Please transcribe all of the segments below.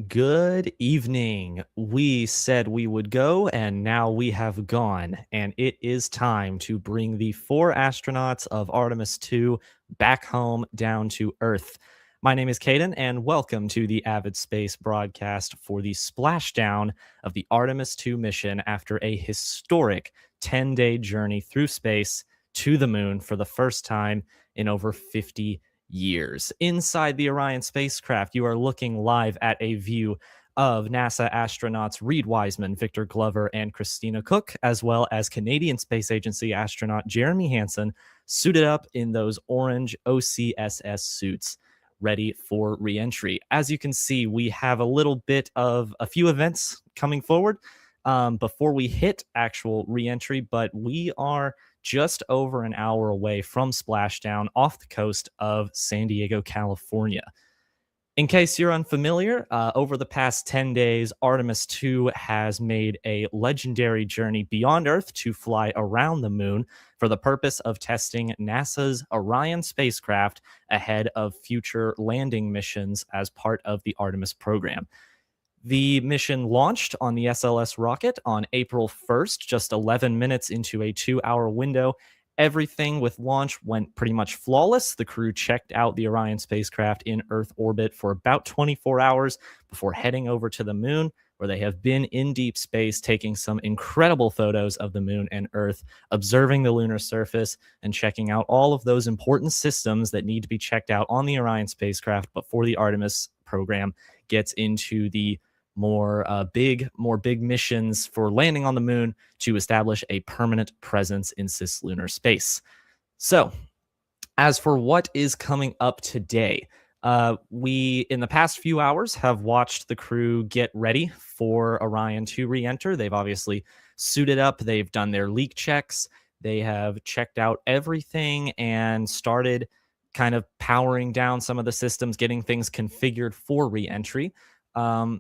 Good evening. We said we would go, and now we have gone. And it is time to bring the 4 astronauts of Artemis II back home down to Earth. My name is Caden, and welcome to the Avid Space broadcast for the splashdown of the Artemis II mission after a historic 10-day journey through space to the moon for the first time in over 50 years. Inside the Orion spacecraft, you are looking live at a view of NASA astronauts Reed Wiseman, Victor Glover, and Christina Cook, as well as Canadian Space Agency astronaut Jeremy Hansen, suited up in those orange OCSS suits, ready for re-entry. As you can see, we have a little bit of a few events coming forward before we hit actual re-entry, but we are just over an hour away from splashdown off the coast of San Diego, California. In case you're unfamiliar, over the past 10 days, Artemis II has made a legendary journey beyond Earth to fly around the moon for the purpose of testing NASA's Orion spacecraft ahead of future landing missions as part of the Artemis program. The mission launched on the SLS rocket on April 1st, just 11 minutes into a 2-hour window, Everything with launch went pretty much flawless. The crew checked out the Orion spacecraft in Earth orbit for about 24 hours before heading over to the moon, where they have been in deep space taking some incredible photos of the moon and Earth, observing the lunar surface, and checking out all of those important systems that need to be checked out on the Orion spacecraft before the Artemis program gets into the more big missions for landing on the moon to establish a permanent presence in cislunar space. So, as for what is coming up today, we in the past few hours have watched the crew get ready for Orion to re-enter. They've obviously suited up. They've done their leak checks. They have checked out everything and started kind of powering down some of the systems, getting things configured for re-entry.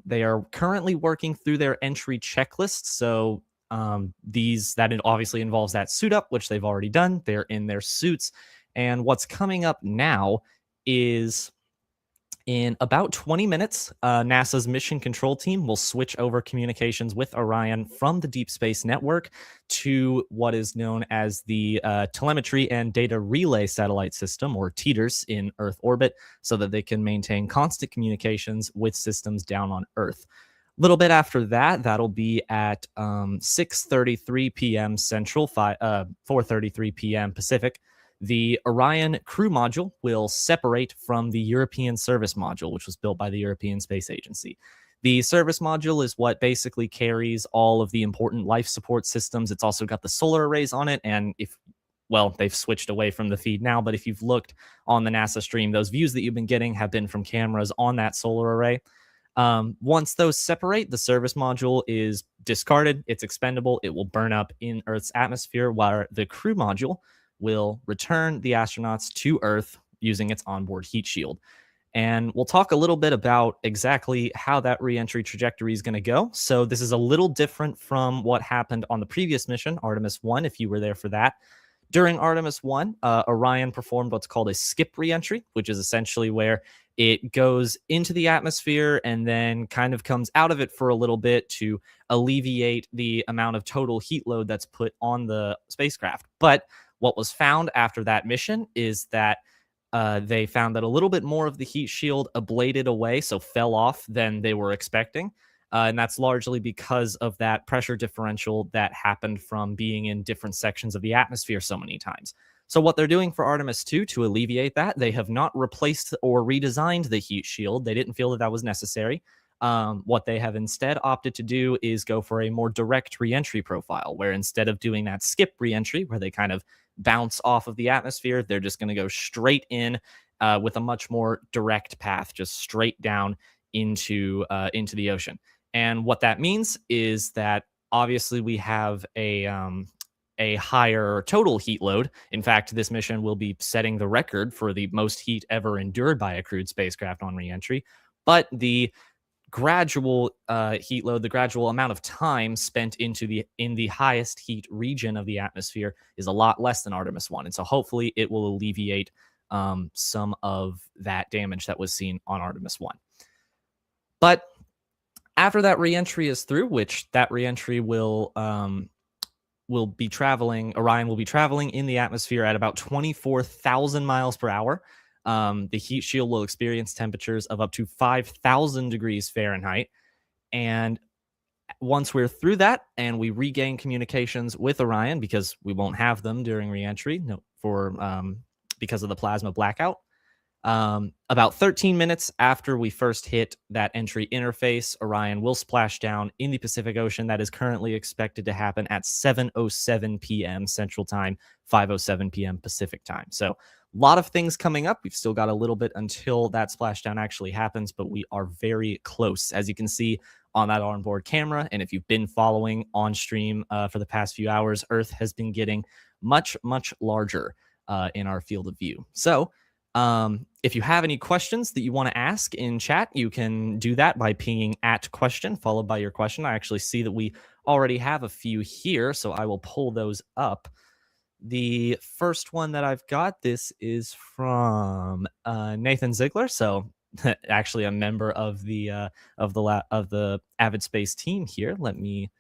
They are currently working through their entry checklist. So it obviously involves that suit up, which they've already done. They're in their suits. And what's coming up now is in about 20 minutes, NASA's mission control team will switch over communications with Orion from the Deep Space Network to what is known as the Telemetry and Data Relay Satellite System, or TEDRS, in Earth orbit, so that they can maintain constant communications with systems down on Earth. A little bit after that, that'll be at 6:33 p.m. Central, 4:33 p.m. Pacific. The Orion crew module will separate from the European service module, which was built by the European Space Agency. The service module is what basically carries all of the important life support systems. It's also got the solar arrays on it. And they've switched away from the feed now, but if you've looked on the NASA stream, those views that you've been getting have been from cameras on that solar array. Once those separate, the service module is discarded. It's expendable. It will burn up in Earth's atmosphere, while the crew module will return the astronauts to Earth using its onboard heat shield. And we'll talk a little bit about exactly how that reentry trajectory is going to go. So this is a little different from what happened on the previous mission, Artemis I, if you were there for that. During Artemis I, Orion performed what's called a skip reentry, which is essentially where it goes into the atmosphere and then kind of comes out of it for a little bit to alleviate the amount of total heat load that's put on the spacecraft. But what was found after that mission is that they found that a little bit more of the heat shield ablated away, so fell off, than they were expecting. And that's largely because of that pressure differential that happened from being in different sections of the atmosphere so many times. So what they're doing for Artemis II to alleviate that, they have not replaced or redesigned the heat shield. They didn't feel that that was necessary. What they have instead opted to do is go for a more direct reentry profile, where instead of doing that skip reentry, where they kind of bounce off of the atmosphere, they're just going to go straight in with a much more direct path, just straight down into the ocean. And what that means is that obviously we have a higher total heat load. In fact, this mission will be setting the record for the most heat ever endured by a crewed spacecraft on reentry. But the gradual heat load, the gradual amount of time spent in the highest heat region of the atmosphere is a lot less than Artemis I. And so hopefully it will alleviate some of that damage that was seen on Artemis I. But after that reentry is through, which that reentry will be traveling, Orion will be traveling in the atmosphere at about 24,000 miles per hour. The heat shield will experience temperatures of up to 5,000 degrees Fahrenheit. And once we're through that and we regain communications with Orion, because we won't have them during reentry because of the plasma blackout, about 13 minutes after we first hit that entry interface, Orion will splash down in the Pacific Ocean. That is currently expected to happen at 7:07 p.m. Central Time, 5:07 p.m. Pacific Time. So a lot of things coming up. We've still got a little bit until that splashdown actually happens, but we are very close, as you can see on that onboard camera. And if you've been following on stream for the past few hours, Earth has been getting much, much larger in our field of view. So if you have any questions that you want to ask in chat, you can do that by pinging @question followed by your question. I actually see that we already have a few here, so I will pull those up. The first one that I've got, this is from Nathan Ziegler, so actually a member of the Avid Space team here. Let me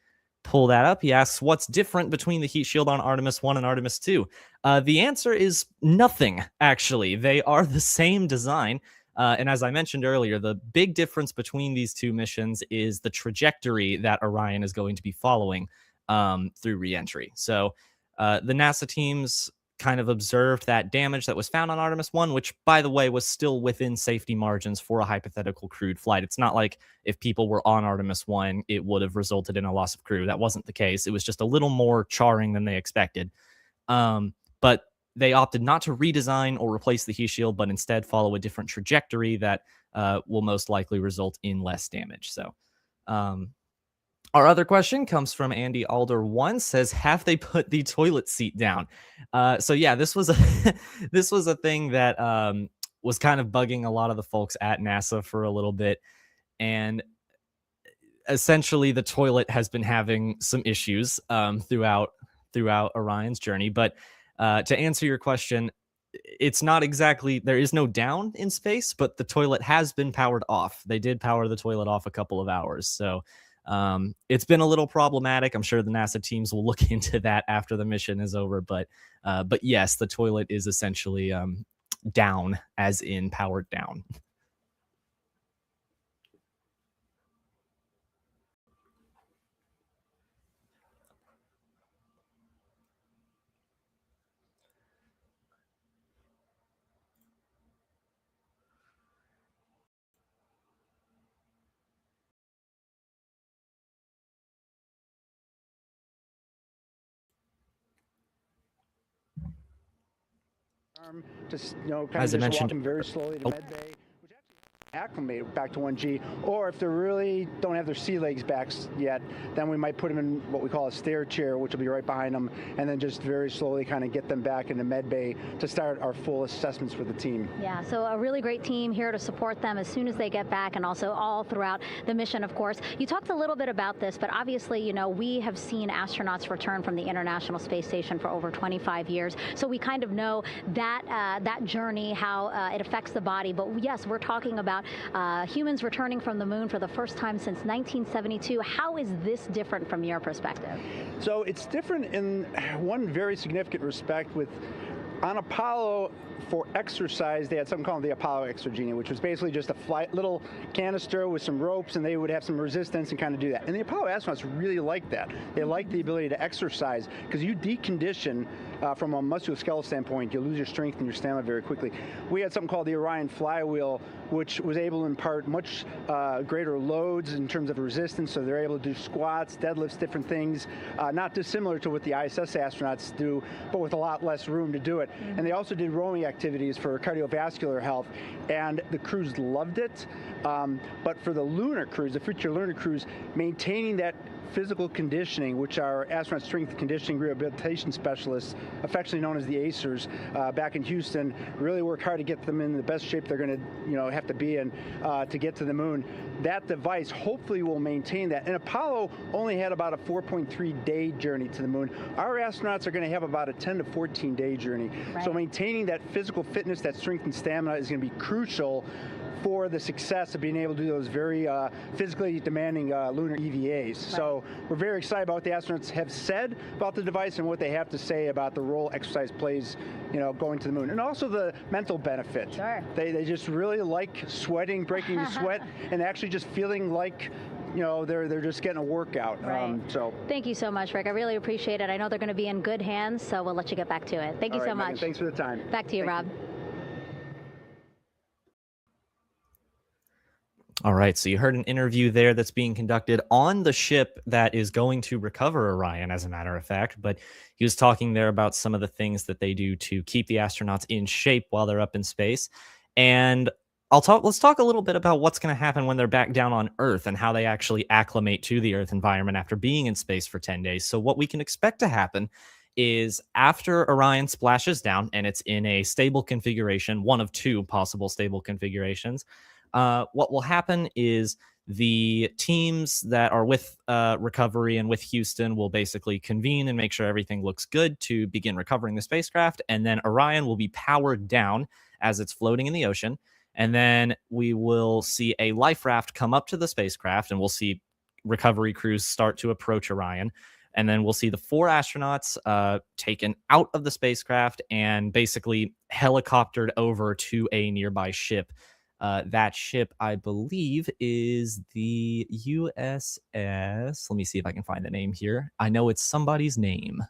pull that up. He asks, what's different between the heat shield on Artemis I and Artemis II? The answer is nothing, actually. They are the same design. And as I mentioned earlier, the big difference between these two missions is the trajectory that Orion is going to be following through reentry. So the NASA teams kind of observed that damage that was found on Artemis 1, which, by the way, was still within safety margins for a hypothetical crewed flight. It's not like if people were on Artemis 1, it would have resulted in a loss of crew. That wasn't the case. It was just a little more charring than they expected. But they opted not to redesign or replace the heat shield, but instead follow a different trajectory that will most likely result in less damage. So, our other question comes from Andy Alder one, says, have they put the toilet seat down? So yeah, this was a this was a thing that was kind of bugging a lot of the folks at NASA for a little bit. And essentially the toilet has been having some issues throughout Orion's journey. But to answer your question, it's not exactly, there is no down in space, but the toilet has been powered off. They did power the toilet off a couple of hours. So it's been a little problematic. I'm sure the NASA teams will look into that after the mission is over. But yes, the toilet is essentially down, as in powered down. Just kind As I of just mentioned, walking very slowly to med bay, which actually acclimate back to 1G. Or if they really don't have their sea legs back yet, then we might put them in what we call a stair chair, which will be right behind them, and then just very slowly kind of get them back into med bay to start our full assessments with the team. Yeah, so a really great team here to support them as soon as they get back, and also all throughout the mission, of course. You talked a little bit about this, but obviously, you know, we have seen astronauts return from the International Space Station for over 25 years, so we kind of know that that journey, how it affects the body. But yes, we're talking about humans returning from the moon for the first time since 1972. How is this different from your perspective? So it's different in one very significant respect. With on Apollo, for exercise, they had something called the Apollo Exergenia, which was basically just a little canister with some ropes, and they would have some resistance and kind of do that. And the Apollo astronauts really liked that. They liked the ability to exercise, because you decondition from a musculoskeletal standpoint, you lose your strength and your stamina very quickly. We had something called the Orion flywheel, which was able to impart much greater loads in terms of resistance, so they're able to do squats, deadlifts, different things, not dissimilar to what the ISS astronauts do, but with a lot less room to do it. Mm-hmm. And they also did rowing activities for cardiovascular health, and the crews loved it. But for the lunar crews, the future lunar crews, maintaining that physical conditioning, which our astronaut strength conditioning rehabilitation specialists, affectionately known as the ACERs, back in Houston, really work hard to get them in the best shape they're going to, have to be in to get to the moon. That device hopefully will maintain that. And Apollo only had about a 4.3-day journey to the moon. Our astronauts are going to have about a 10 to 14-day journey. Right. So maintaining that physical fitness, that strength and stamina is going to be crucial for the success of being able to do those very physically demanding lunar EVAs. Right. So we're very excited about what the astronauts have said about the device and what they have to say about the role exercise plays, going to the moon. And also the mental benefit. Sure. They just really like sweating, breaking the sweat, and actually just feeling like they're just getting a workout. Right. So thank you so much, Rick. I really appreciate it. I know they're going to be in good hands, so we'll let you get back to it. Thank you so much. Megan, thanks for the time. Back to you, Rob. All right, so you heard an interview there that's being conducted on the ship that is going to recover Orion, as a matter of fact. But he was talking there about some of the things that they do to keep the astronauts in shape while they're up in space. And let's talk a little bit about what's going to happen when they're back down on Earth and how they actually acclimate to the Earth environment after being in space for 10 days. So what we can expect to happen is after Orion splashes down and it's in a stable configuration, one of two possible stable configurations, what will happen is the teams that are with recovery and with Houston will basically convene and make sure everything looks good to begin recovering the spacecraft. And then Orion will be powered down as it's floating in the ocean. And then we will see a life raft come up to the spacecraft, and we'll see recovery crews start to approach Orion. And then we'll see the 4 astronauts taken out of the spacecraft and basically helicoptered over to a nearby ship. That ship, I believe, is the USS. Let me see if I can find the name here. I know it's somebody's name.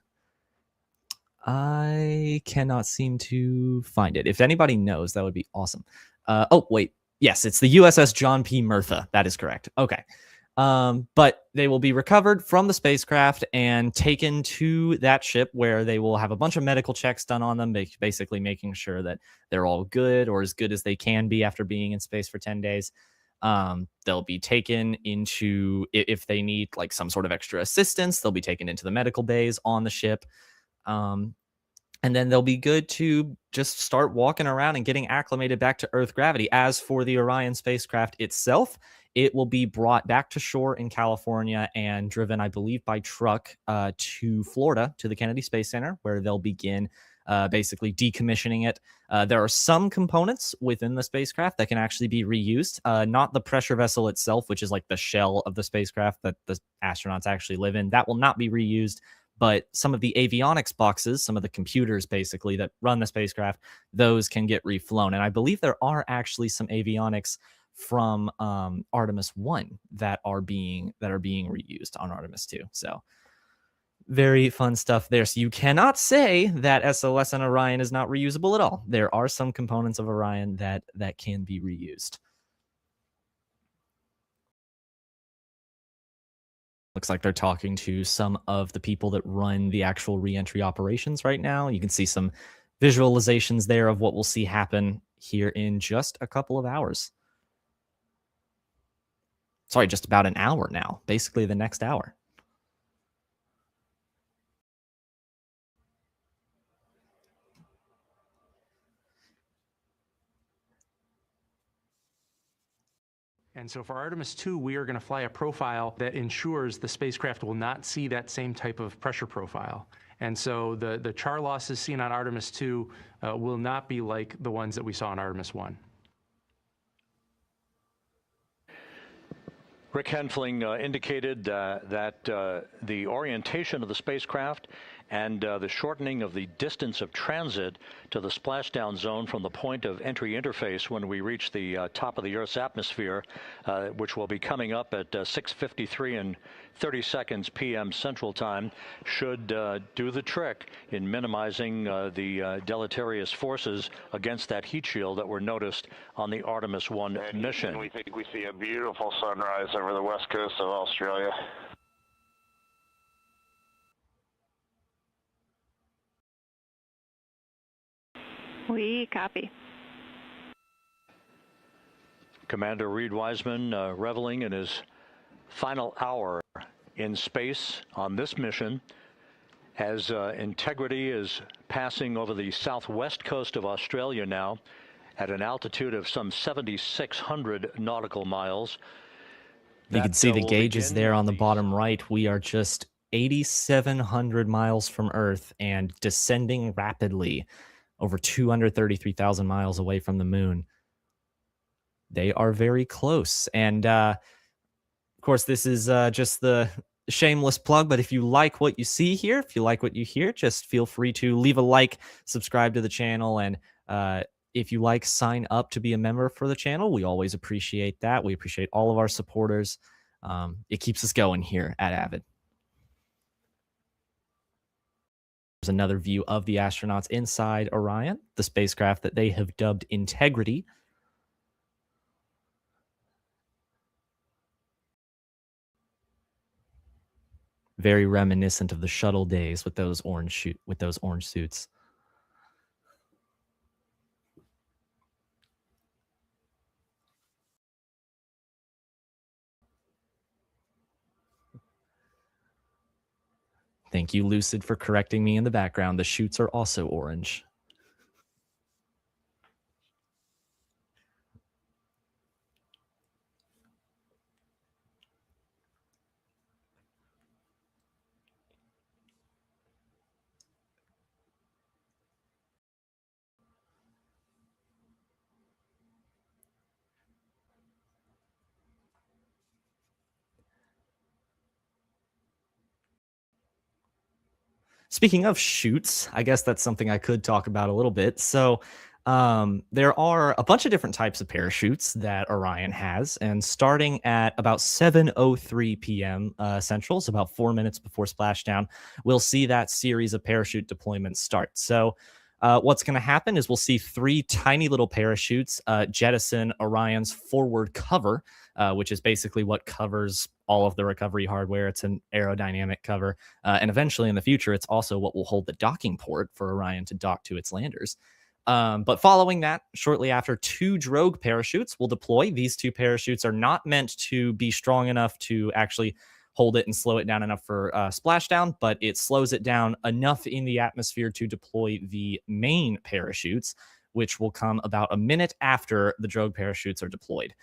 I cannot seem to find it. If anybody knows, that would be awesome. Oh, wait. Yes, it's the USS John P. Murtha. That is correct. Okay. But they will be recovered from the spacecraft and taken to that ship where they will have a bunch of medical checks done on them, basically making sure that they're all good or as good as they can be after being in space for 10 days. They'll be taken into, if they need like some sort of extra assistance, they'll be taken into the medical bays on the ship. And then they'll be good to just start walking around and getting acclimated back to Earth gravity. As for the Orion spacecraft itself, it will be brought back to shore in California and driven, I believe, by truck to Florida, to the Kennedy Space Center, where they'll begin basically decommissioning it. There are some components within the spacecraft that can actually be reused, not the pressure vessel itself, which is like the shell of the spacecraft that the astronauts actually live in. That will not be reused. But some of the avionics boxes, some of the computers basically that run the spacecraft, those can get reflown. And I believe there are actually some avionics from Artemis I that are being reused on Artemis II. So very fun stuff there. So you cannot say that SOS and Orion is not reusable at all. There are some components of Orion that can be reused. Looks like they're talking to some of the people that run the actual reentry operations right now. You can see some visualizations there of what we'll see happen here in just a couple of hours. Sorry, just about an hour now, basically the next hour. And so for Artemis II, we are going to fly a profile that ensures the spacecraft will not see that same type of pressure profile. And so the char losses seen on Artemis II will not be like the ones that we saw on Artemis I. Rick Henfling indicated that the orientation of the spacecraft and the shortening of the distance of transit to the splashdown zone from the point of entry interface when we reach the top of the Earth's atmosphere, which will be coming up at 6:53 and 30 seconds p.m. Central Time, should do the trick in minimizing the deleterious forces against that heat shield that were noticed on the Artemis I mission. We think we see a beautiful sunrise over the west coast of Australia. We copy. Commander Reed Wiseman reveling in his final hour in space on this mission as Integrity is passing over the southwest coast of Australia now at an altitude of some 7,600 nautical miles. You can see the gauges there on the bottom right. We are just 8,700 miles from Earth and descending rapidly over 233,000 miles away from the moon. They are very close. And of course, this is just the shameless plug, but if you like what you see here, if you like what you hear, just feel free to leave a like, subscribe to the channel, and if you like, sign up to be a member for the channel. We always appreciate that. We appreciate all of our supporters. It keeps us going here at Avid. There's another view of the astronauts inside Orion, the spacecraft that they have dubbed Integrity. Very reminiscent of the shuttle days with those orange suits. Thank you, Lucid, for correcting me in the background. The chutes are also orange. Speaking of chutes, I guess that's something I could talk about a little bit. So, there are a bunch of different types of parachutes that Orion has, and starting at about 7:03 p.m. Central, so about 4 minutes before splashdown, we'll see that series of parachute deployments start. So, what's going to happen is we'll see three tiny little parachutes jettison Orion's forward cover, which is basically what covers all of the recovery hardware. It's an aerodynamic cover. And eventually in the future, it's also what will hold the docking port for Orion to dock to its landers. But following that, shortly after, two drogue parachutes will deploy. These two parachutes are not meant to be strong enough to actually hold it and slow it down enough for splashdown, but it slows it down enough in the atmosphere to deploy the main parachutes, which will come about a minute after the drogue parachutes are deployed.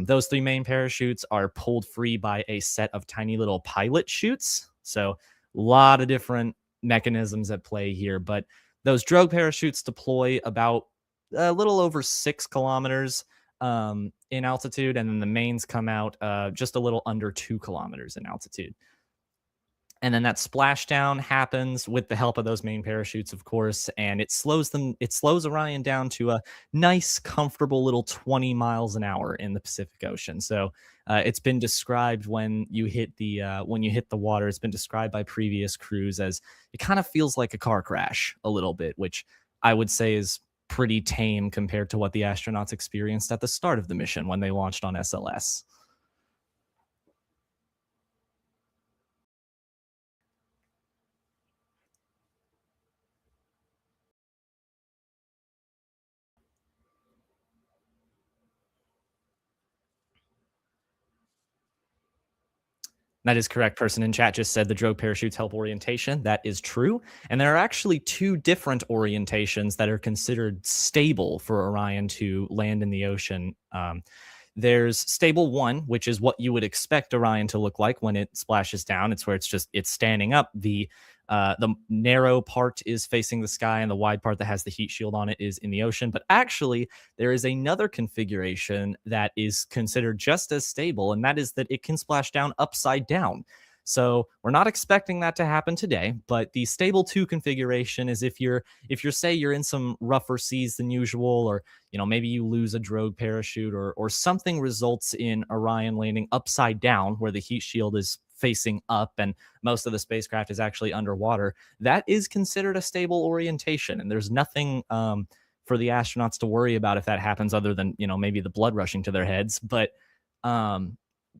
Those three main parachutes are pulled free by a set of tiny little pilot chutes. So, a lot of different mechanisms at play here. But those drogue parachutes deploy about a little over 6 kilometers in altitude, and then the mains come out just a little under 2 kilometers in altitude. And then that splashdown happens with the help of those main parachutes, of course, and it slows Orion down to a nice, comfortable little 20 miles an hour in the Pacific Ocean. So it's been described when you hit the water, it's been described by previous crews as it kind of feels like a car crash a little bit, which I would say is pretty tame compared to what the astronauts experienced at the start of the mission when they launched on SLS. That is correct. Person in chat just said the drogue parachutes help orientation. That is true. And there are actually two different orientations that are considered stable for Orion to land in the ocean. There's stable one, which is what you would expect Orion to look like when it splashes down. It's where it's standing up. The narrow part is facing the sky, and the wide part that has the heat shield on it is in the ocean. But actually, there is another configuration that is considered just as stable, and that is that it can splash down upside down. So we're not expecting that to happen today, but the stable 2 configuration is if you're say you're in some rougher seas than usual, or maybe you lose a drogue parachute, or something results in Orion landing upside down where the heat shield is facing up and most of the spacecraft is actually underwater. That is considered a stable orientation, and there's nothing for the astronauts to worry about if that happens, other than maybe the blood rushing to their heads. But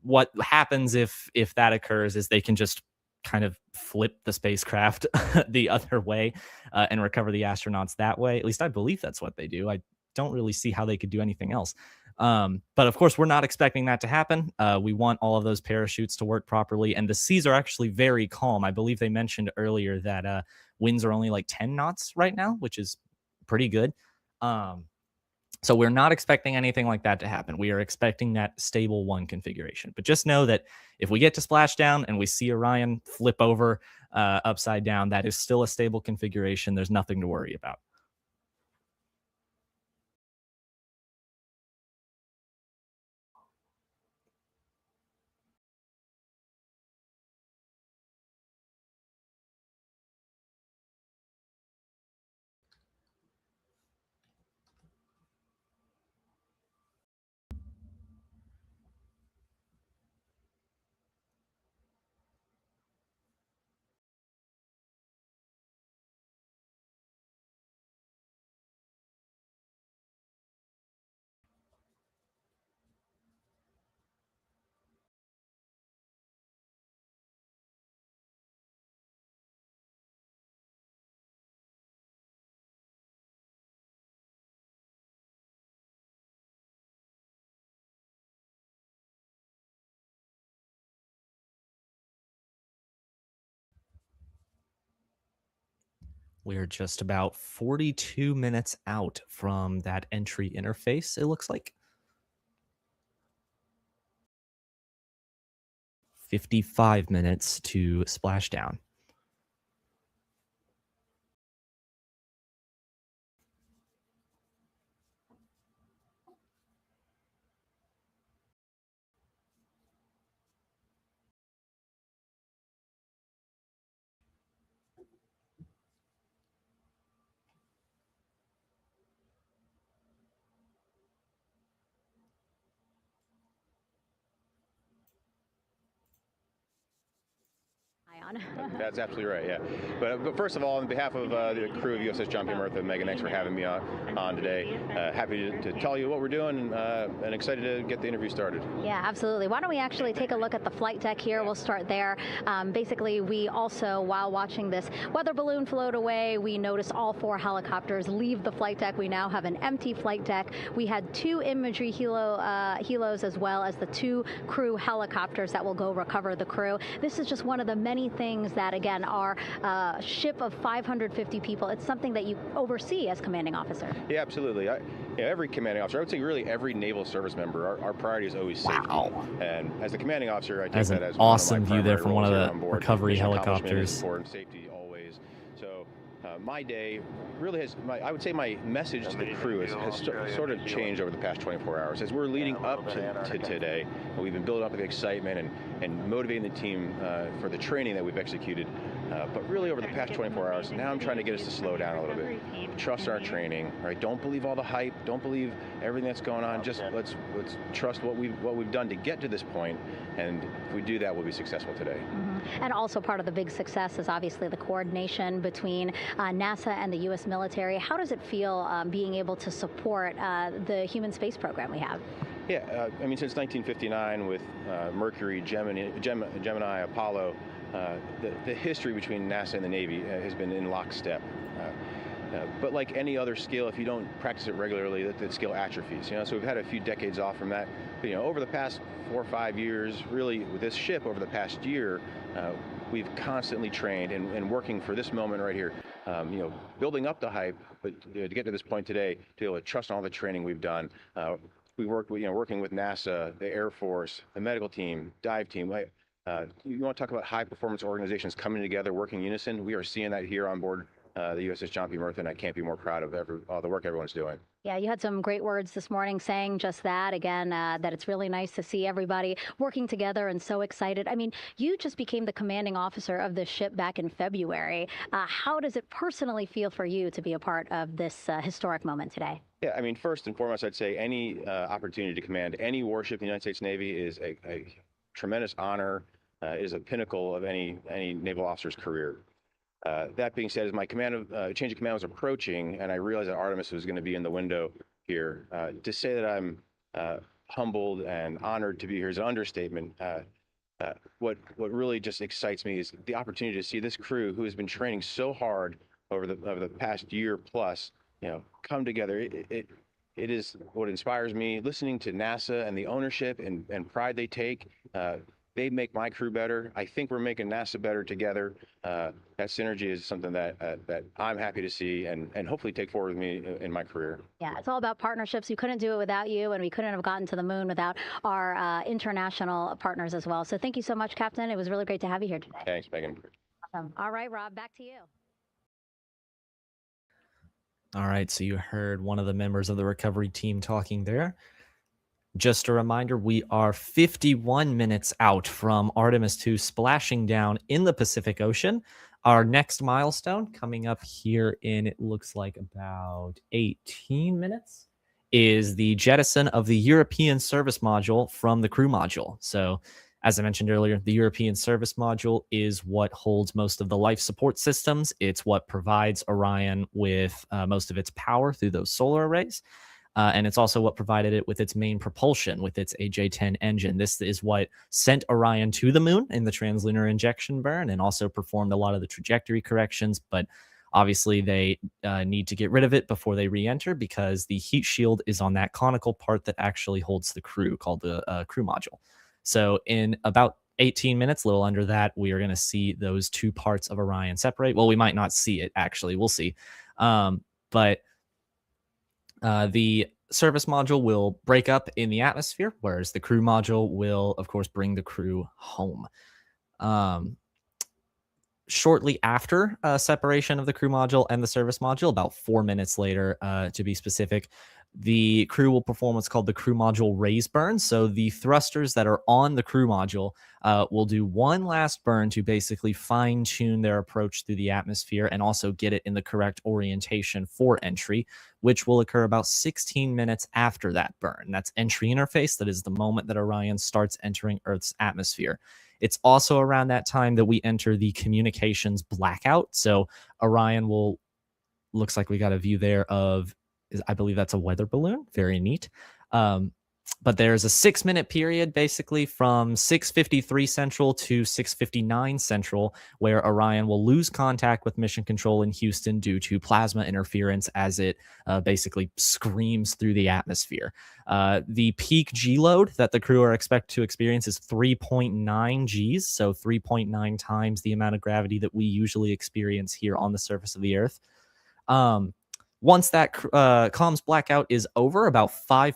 what happens if that occurs is they can just kind of flip the spacecraft the other way and recover the astronauts that way. At least I believe that's what they do. I don't really see how they could do anything else. But of course, we're not expecting that to happen. We want all of those parachutes to work properly, and the seas are actually very calm. I believe they mentioned earlier that winds are only like 10 knots right now, which is pretty good. So we're not expecting anything like that to happen. We are expecting that stable 1 configuration. But just know that if we get to splashdown and we see Orion flip over upside down, that is still a stable configuration. There's nothing to worry about. We're just about 42 minutes out from that entry interface, it looks like. 55 minutes to splashdown. Orion. That's absolutely right, yeah. But first of all, on behalf of the crew of USS John P. Murtha, Megan, thanks for having me on today. Happy to tell you what we're doing and excited to get the interview started. Yeah, absolutely. Why don't we actually take a look at the flight deck here? We'll start there. Basically, we also, while watching this weather balloon float away, we noticed all 4 helicopters leave the flight deck. We now have an empty flight deck. We had 2 imagery helos as well as the 2 crew helicopters that will go recover the crew. This is just one of the many things that, again, our ship of 550 people, it's something that you oversee as commanding officer. Yeah, absolutely. Every commanding officer, I would say really every naval service member, our priority is always safety. Wow. And as the commanding officer, I take That's that an as awesome one of my view there primary from one of roles the here on board. recovery Mission accomplishment and helicopters. support and safety always. So my day really has, I would say my message to the crew has sort of changed over the past 24 hours. As we're leading up to today, we've been building up the excitement and motivating the team for the training that we've executed. But really over the past 24 hours, now I'm trying to get us to slow down a little bit. Trust our training, right? Don't believe all the hype. Don't believe everything that's going on. Just let's trust what we've done to get to this point. And if we do that, we'll be successful today. Mm-hmm. And also part of the big success is obviously the coordination between NASA and the U.S. military. How does it feel being able to support the human space program we have? Yeah, I mean, since 1959 with Mercury, Gemini, Apollo, the history between NASA and the Navy has been in lockstep. But like any other skill, if you don't practice it regularly, that skill atrophies. So we've had a few decades off from that. But, over the past 4 or 5 years, really with this ship over the past year, we've constantly trained and working for this moment right here. Building up the hype, but to get to this point today, to be able to trust all the training we've done. We worked with, working with NASA, the Air Force, the medical team, dive team. You want to talk about high performance organizations coming together, working in unison? We are seeing that here on board the USS John P. Murtha, and I can't be more proud of all the work everyone's doing. Yeah, you had some great words this morning saying just that, again, that it's really nice to see everybody working together and so excited. I mean, you just became the commanding officer of this ship back in February. How does it personally feel for you to be a part of this historic moment today? Yeah, I mean, first and foremost, I'd say any opportunity to command any warship in the United States Navy is a tremendous honor, is a pinnacle of any naval officer's career. That being said, as my change of command was approaching, and I realized that Artemis was going to be in the window here, to say that I'm humbled and honored to be here is an understatement. What really just excites me is the opportunity to see this crew, who has been training so hard over the past year plus, come together. It is what inspires me. Listening to NASA and the ownership and pride they take. They make my crew better. I think we're making NASA better together. That synergy is something that I'm happy to see and hopefully take forward with me in my career. Yeah, it's all about partnerships. We couldn't do it without you, and we couldn't have gotten to the moon without our international partners as well. So thank you so much, Captain. It was really great to have you here today. Thanks, Megan. Awesome. All right, Rob, back to you. All right, so you heard one of the members of the recovery team talking there. Just a reminder, we are 51 minutes out from Artemis II splashing down in the Pacific Ocean. Our next milestone coming up here in, it looks like about 18 minutes, is the jettison of the European service module from the crew module. So as I mentioned earlier, the European service module is what holds most of the life support systems. It's what provides Orion with most of its power through those solar arrays. And it's also what provided it with its main propulsion, with its AJ-10 engine. This is what sent Orion to the moon in the translunar injection burn and also performed a lot of the trajectory corrections. But obviously, they need to get rid of it before they re-enter because the heat shield is on that conical part that actually holds the crew, called the crew module. So in about 18 minutes, a little under that, we are going to see those two parts of Orion separate. Well, we might not see it, actually. We'll see. But the service module will break up in the atmosphere, whereas the crew module will, of course, bring the crew home. Shortly after separation of the crew module and the service module, about 4 minutes later, to be specific, the crew will perform what's called the crew module raise burn. So the thrusters that are on the crew module will do one last burn to basically fine-tune their approach through the atmosphere and also get it in the correct orientation for entry, which will occur about 16 minutes after that burn. That's entry interface. That is the moment that Orion starts entering Earth's atmosphere. It's also around that time that we enter the communications blackout. So Orion will, looks like we got a view there of, I believe that's a weather balloon. Very neat. But there's a 6-minute period basically from 6:53 Central to 6:59 Central where Orion will lose contact with mission control in Houston due to plasma interference as it basically screams through the atmosphere. The peak G load that the crew are expected to experience is 3.9 Gs, so 3.9 times the amount of gravity that we usually experience here on the surface of the Earth. Once that comms blackout is over, about 4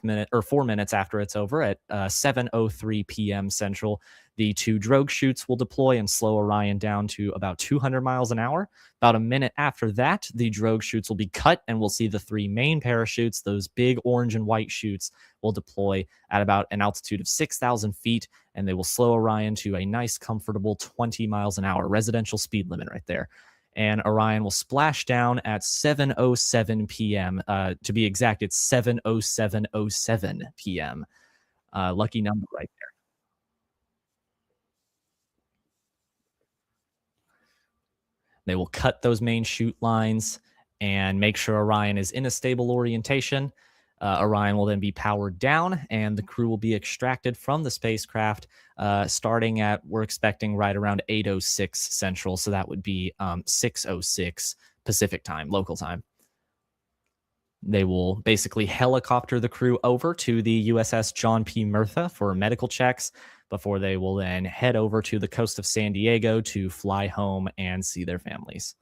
minutes after it's over at 7:03 p.m. Central, the 2 drogue chutes will deploy and slow Orion down to about 200 miles an hour. About a minute after that, the drogue chutes will be cut and we'll see the 3 main parachutes, those big orange and white chutes, will deploy at about an altitude of 6,000 feet, and they will slow Orion to a nice, comfortable 20 miles an hour, residential speed limit right there. And Orion will splash down at 7:07 p.m. To be exact, it's 7:07:07 p.m. Lucky number right there. They will cut those main chute lines and make sure Orion is in a stable orientation. Orion will then be powered down, and the crew will be extracted from the spacecraft starting at, we're expecting right around 8:06 Central, so that would be 6:06 Pacific time, local time. They will basically helicopter the crew over to the USS John P. Murtha for medical checks before they will then head over to the coast of San Diego to fly home and see their families.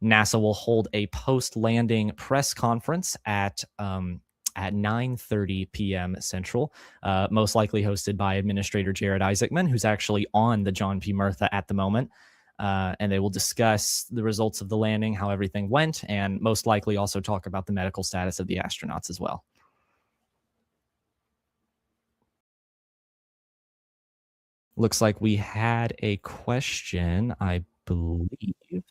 NASA will hold a post-landing press conference at 9:30 p.m. Central, most likely hosted by Administrator Jared Isaacman, who's actually on the John P. Murtha at the moment. And they will discuss the results of the landing, how everything went, and most likely also talk about the medical status of the astronauts as well. Looks like we had a question, I believe.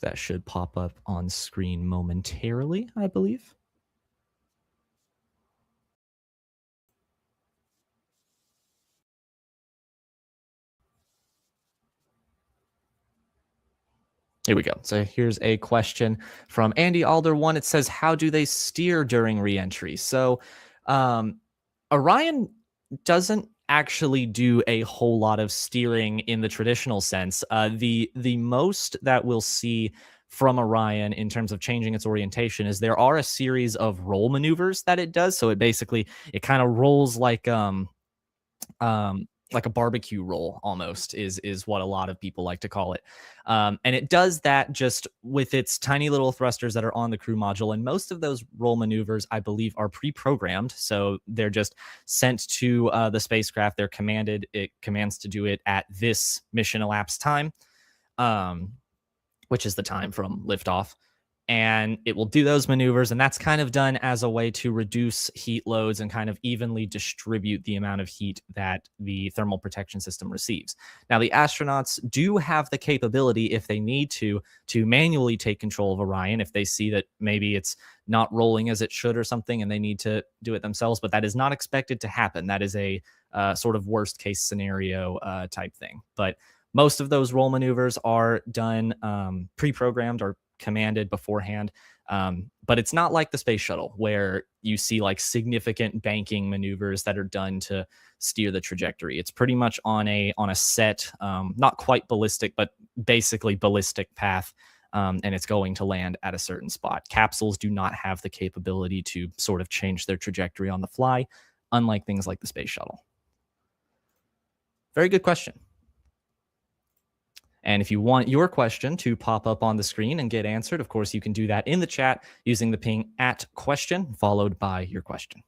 That should pop up on screen momentarily, I believe. Here we go. So here's a question from Andy Alder one. It says, how do they steer during reentry? So Orion doesn't actually do a whole lot of steering in the traditional sense. The most that we'll see from Orion in terms of changing its orientation is there are a series of roll maneuvers that it does. So it kind of rolls like a barbecue roll almost is what a lot of people like to call it. And it does that just with its tiny little thrusters that are on the crew module. And most of those roll maneuvers, I believe, are pre-programmed. So they're just sent to the spacecraft. It commands to do it at this mission elapsed time, which is the time from liftoff. And it will do those maneuvers, and that's kind of done as a way to reduce heat loads and kind of evenly distribute the amount of heat that the thermal protection system receives. Now, the astronauts do have the capability, if they need to manually take control of Orion if they see that maybe it's not rolling as it should or something and they need to do it themselves, but that is not expected to happen. That is a sort of worst case scenario type thing. But most of those roll maneuvers are done pre-programmed or commanded beforehand. But it's not like the space shuttle where you see like significant banking maneuvers that are done to steer the trajectory. It's pretty much on a set, not quite ballistic, but basically ballistic path. And it's going to land at a certain spot. Capsules do not have the capability to sort of change their trajectory on the fly, unlike things like the space shuttle. Very good question. And if you want your question to pop up on the screen and get answered, of course, you can do that in the chat using the ping @question followed by your question.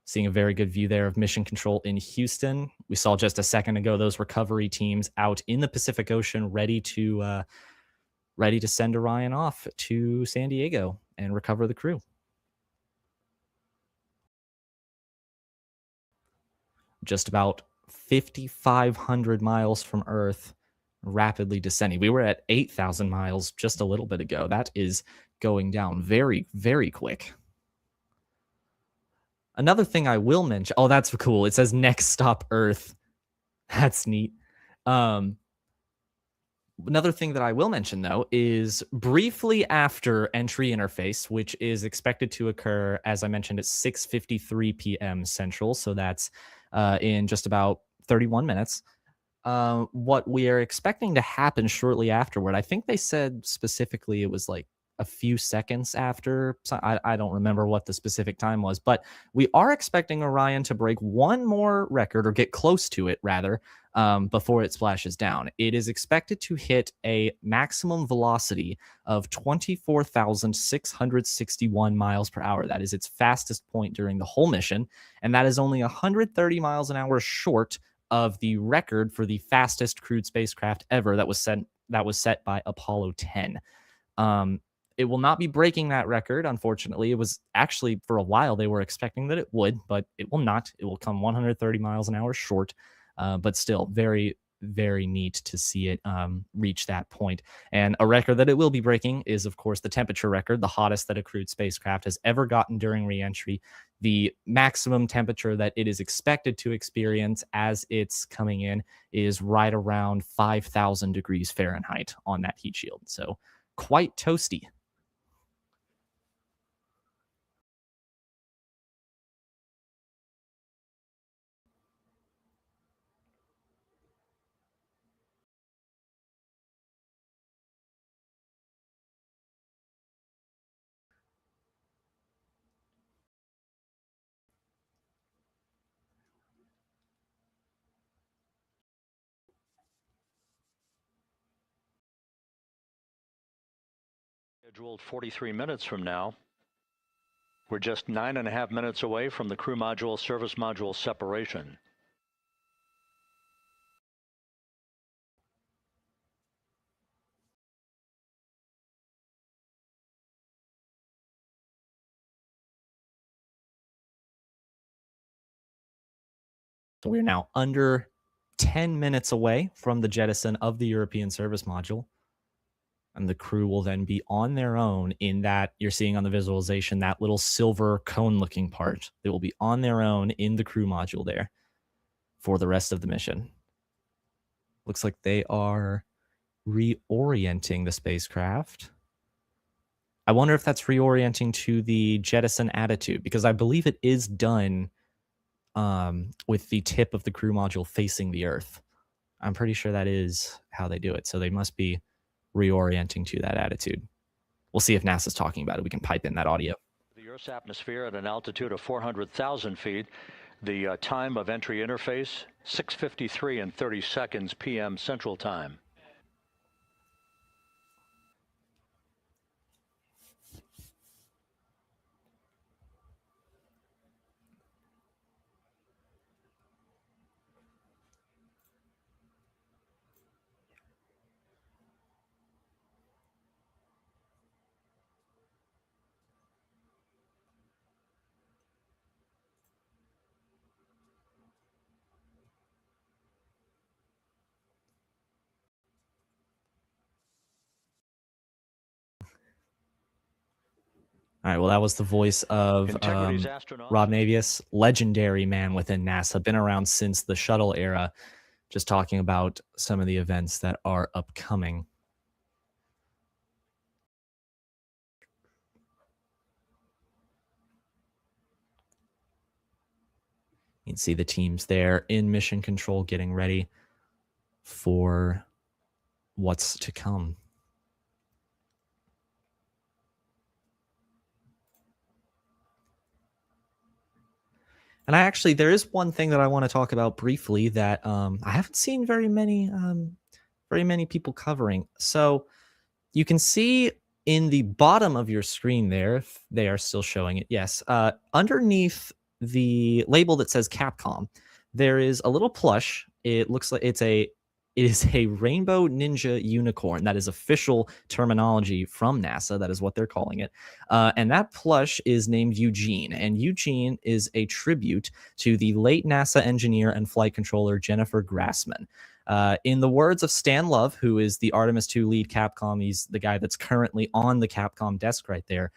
Seeing a very good view there of mission control in Houston. We saw just a second ago those recovery teams out in the Pacific Ocean ready to send Orion off to San Diego and recover the crew. Just about 5,500 miles from Earth, rapidly descending. We were at 8,000 miles just a little bit ago. That is going down very, very quick. Another thing I will mention, oh, that's cool. It says next stop Earth. That's neat. Another thing that I will mention, though, is briefly after entry interface, which is expected to occur, as I mentioned, at 6:53 p.m. Central. So that's in just about 31 minutes. What we are expecting to happen shortly afterward, I think they said specifically it was like a few seconds after. So I don't remember what the specific time was, but we are expecting Orion to break one more record, or get close to it rather, before it splashes down. It is expected to hit a maximum velocity of 24,661 miles per hour. That is its fastest point during the whole mission, and that is only 130 miles an hour short of the record for the fastest crewed spacecraft ever that was set by Apollo 10. It will not be breaking that record, unfortunately. It was actually, for a while, they were expecting that it would, but it will not. It will come 130 miles an hour short, but still very, very neat to see it reach that point. And a record that it will be breaking is, of course, the temperature record, the hottest that a crewed spacecraft has ever gotten during reentry. The maximum temperature that it is expected to experience as it's coming in is right around 5,000 degrees Fahrenheit on that heat shield. So quite toasty. Scheduled 43 minutes from now. We're just 9.5 minutes away from the crew module service module separation. So we're now under 10 minutes away from the jettison of the European service module. And the crew will then be on their own in that you're seeing on the visualization, that little silver cone looking part. They will be on their own in the crew module there for the rest of the mission. Looks like they are reorienting the spacecraft. I wonder if that's reorienting to the jettison attitude, because I believe it is done with the tip of the crew module facing the Earth. I'm pretty sure that is how they do it. So they must be reorienting to that attitude. We'll see if NASA's talking about it. We can pipe in that audio. The Earth's atmosphere at an altitude of 400,000 feet. The time of entry interface, 6:53 and 30 seconds p.m. Central Time. All right, well, that was the voice of Rob Navius, legendary man within NASA, been around since the shuttle era, just talking about some of the events that are upcoming. You can see the teams there in mission control getting ready for what's to come. And there is one thing that I want to talk about briefly that I haven't seen very many people covering. So you can see in the bottom of your screen there, if they are still showing it, yes, underneath the label that says Capcom, there is a little plush. It looks like it is a Rainbow Ninja unicorn. That is official terminology from NASA. That is what they're calling it. And that plush is named Eugene. And Eugene is a tribute to the late NASA engineer and flight controller Jennifer Grassman. In the words of Stan Love, who is the Artemis II lead Capcom, he's the guy that's currently on the Capcom desk right there.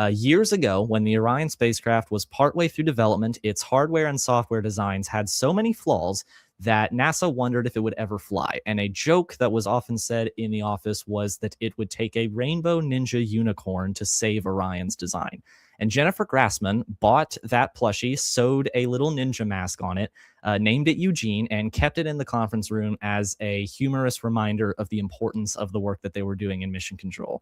Years ago, when the Orion spacecraft was partway through development, its hardware and software designs had so many flaws that NASA wondered if it would ever fly. And a joke that was often said in the office was that it would take a rainbow ninja unicorn to save Orion's design. And Jennifer Grassman bought that plushie, sewed a little ninja mask on it, named it Eugene, and kept it in the conference room as a humorous reminder of the importance of the work that they were doing in mission control.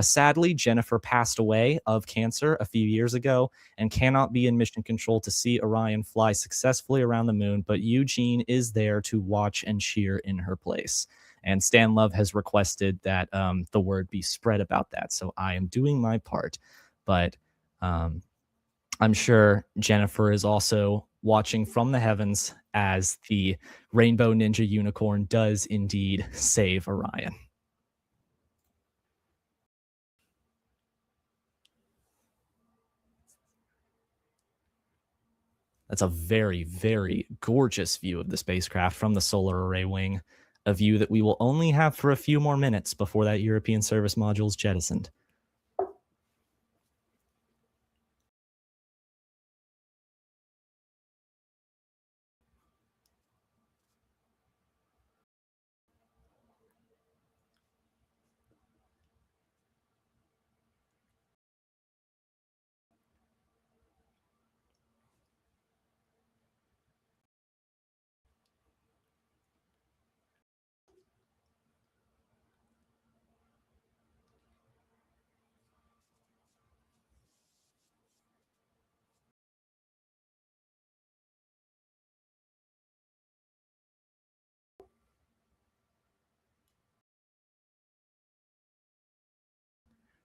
Sadly, Jennifer passed away of cancer a few years ago and cannot be in mission control to see Orion fly successfully around the moon, but Eugene is there to watch and cheer in her place. And Stan Love has requested that the word be spread about that, so I am doing my part. But I'm sure Jennifer is also watching from the heavens as the rainbow ninja unicorn does indeed save Orion. That's a very, very gorgeous view of the spacecraft from the solar array wing, a view that we will only have for a few more minutes before that European service module is jettisoned.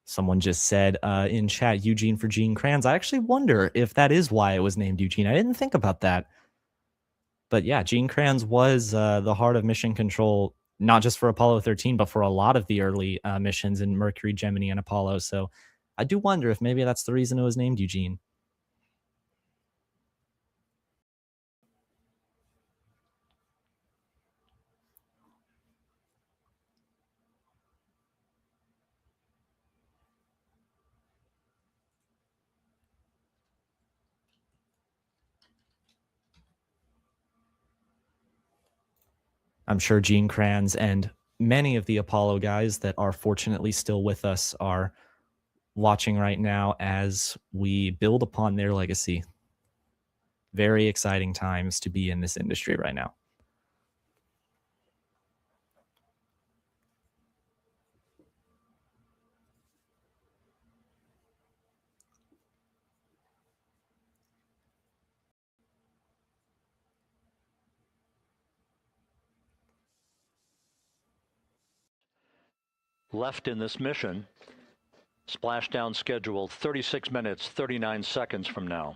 Someone just said in chat, Eugene for Gene Kranz. I actually wonder if that is why it was named Eugene. I didn't think about that. But yeah, Gene Kranz was the heart of mission control, not just for Apollo 13, but for a lot of the early missions in Mercury, Gemini, and Apollo. So I do wonder if maybe that's the reason it was named Eugene. I'm sure Gene Kranz and many of the Apollo guys that are fortunately still with us are watching right now as we build upon their legacy. Very exciting times to be in this industry right now. Left in this mission, splashdown scheduled 36 minutes, 39 seconds from now.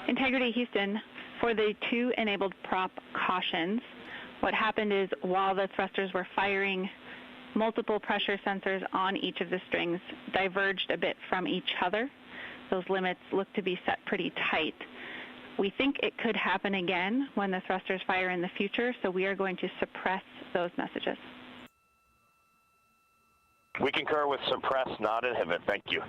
Integrity Houston, for the 2 enabled prop cautions, what happened is while the thrusters were firing, multiple pressure sensors on each of the strings diverged a bit from each other. Those limits look to be set pretty tight. We think it could happen again when the thrusters fire in the future, so we are going to suppress those messages. We concur with suppress, not inhibit. Thank you.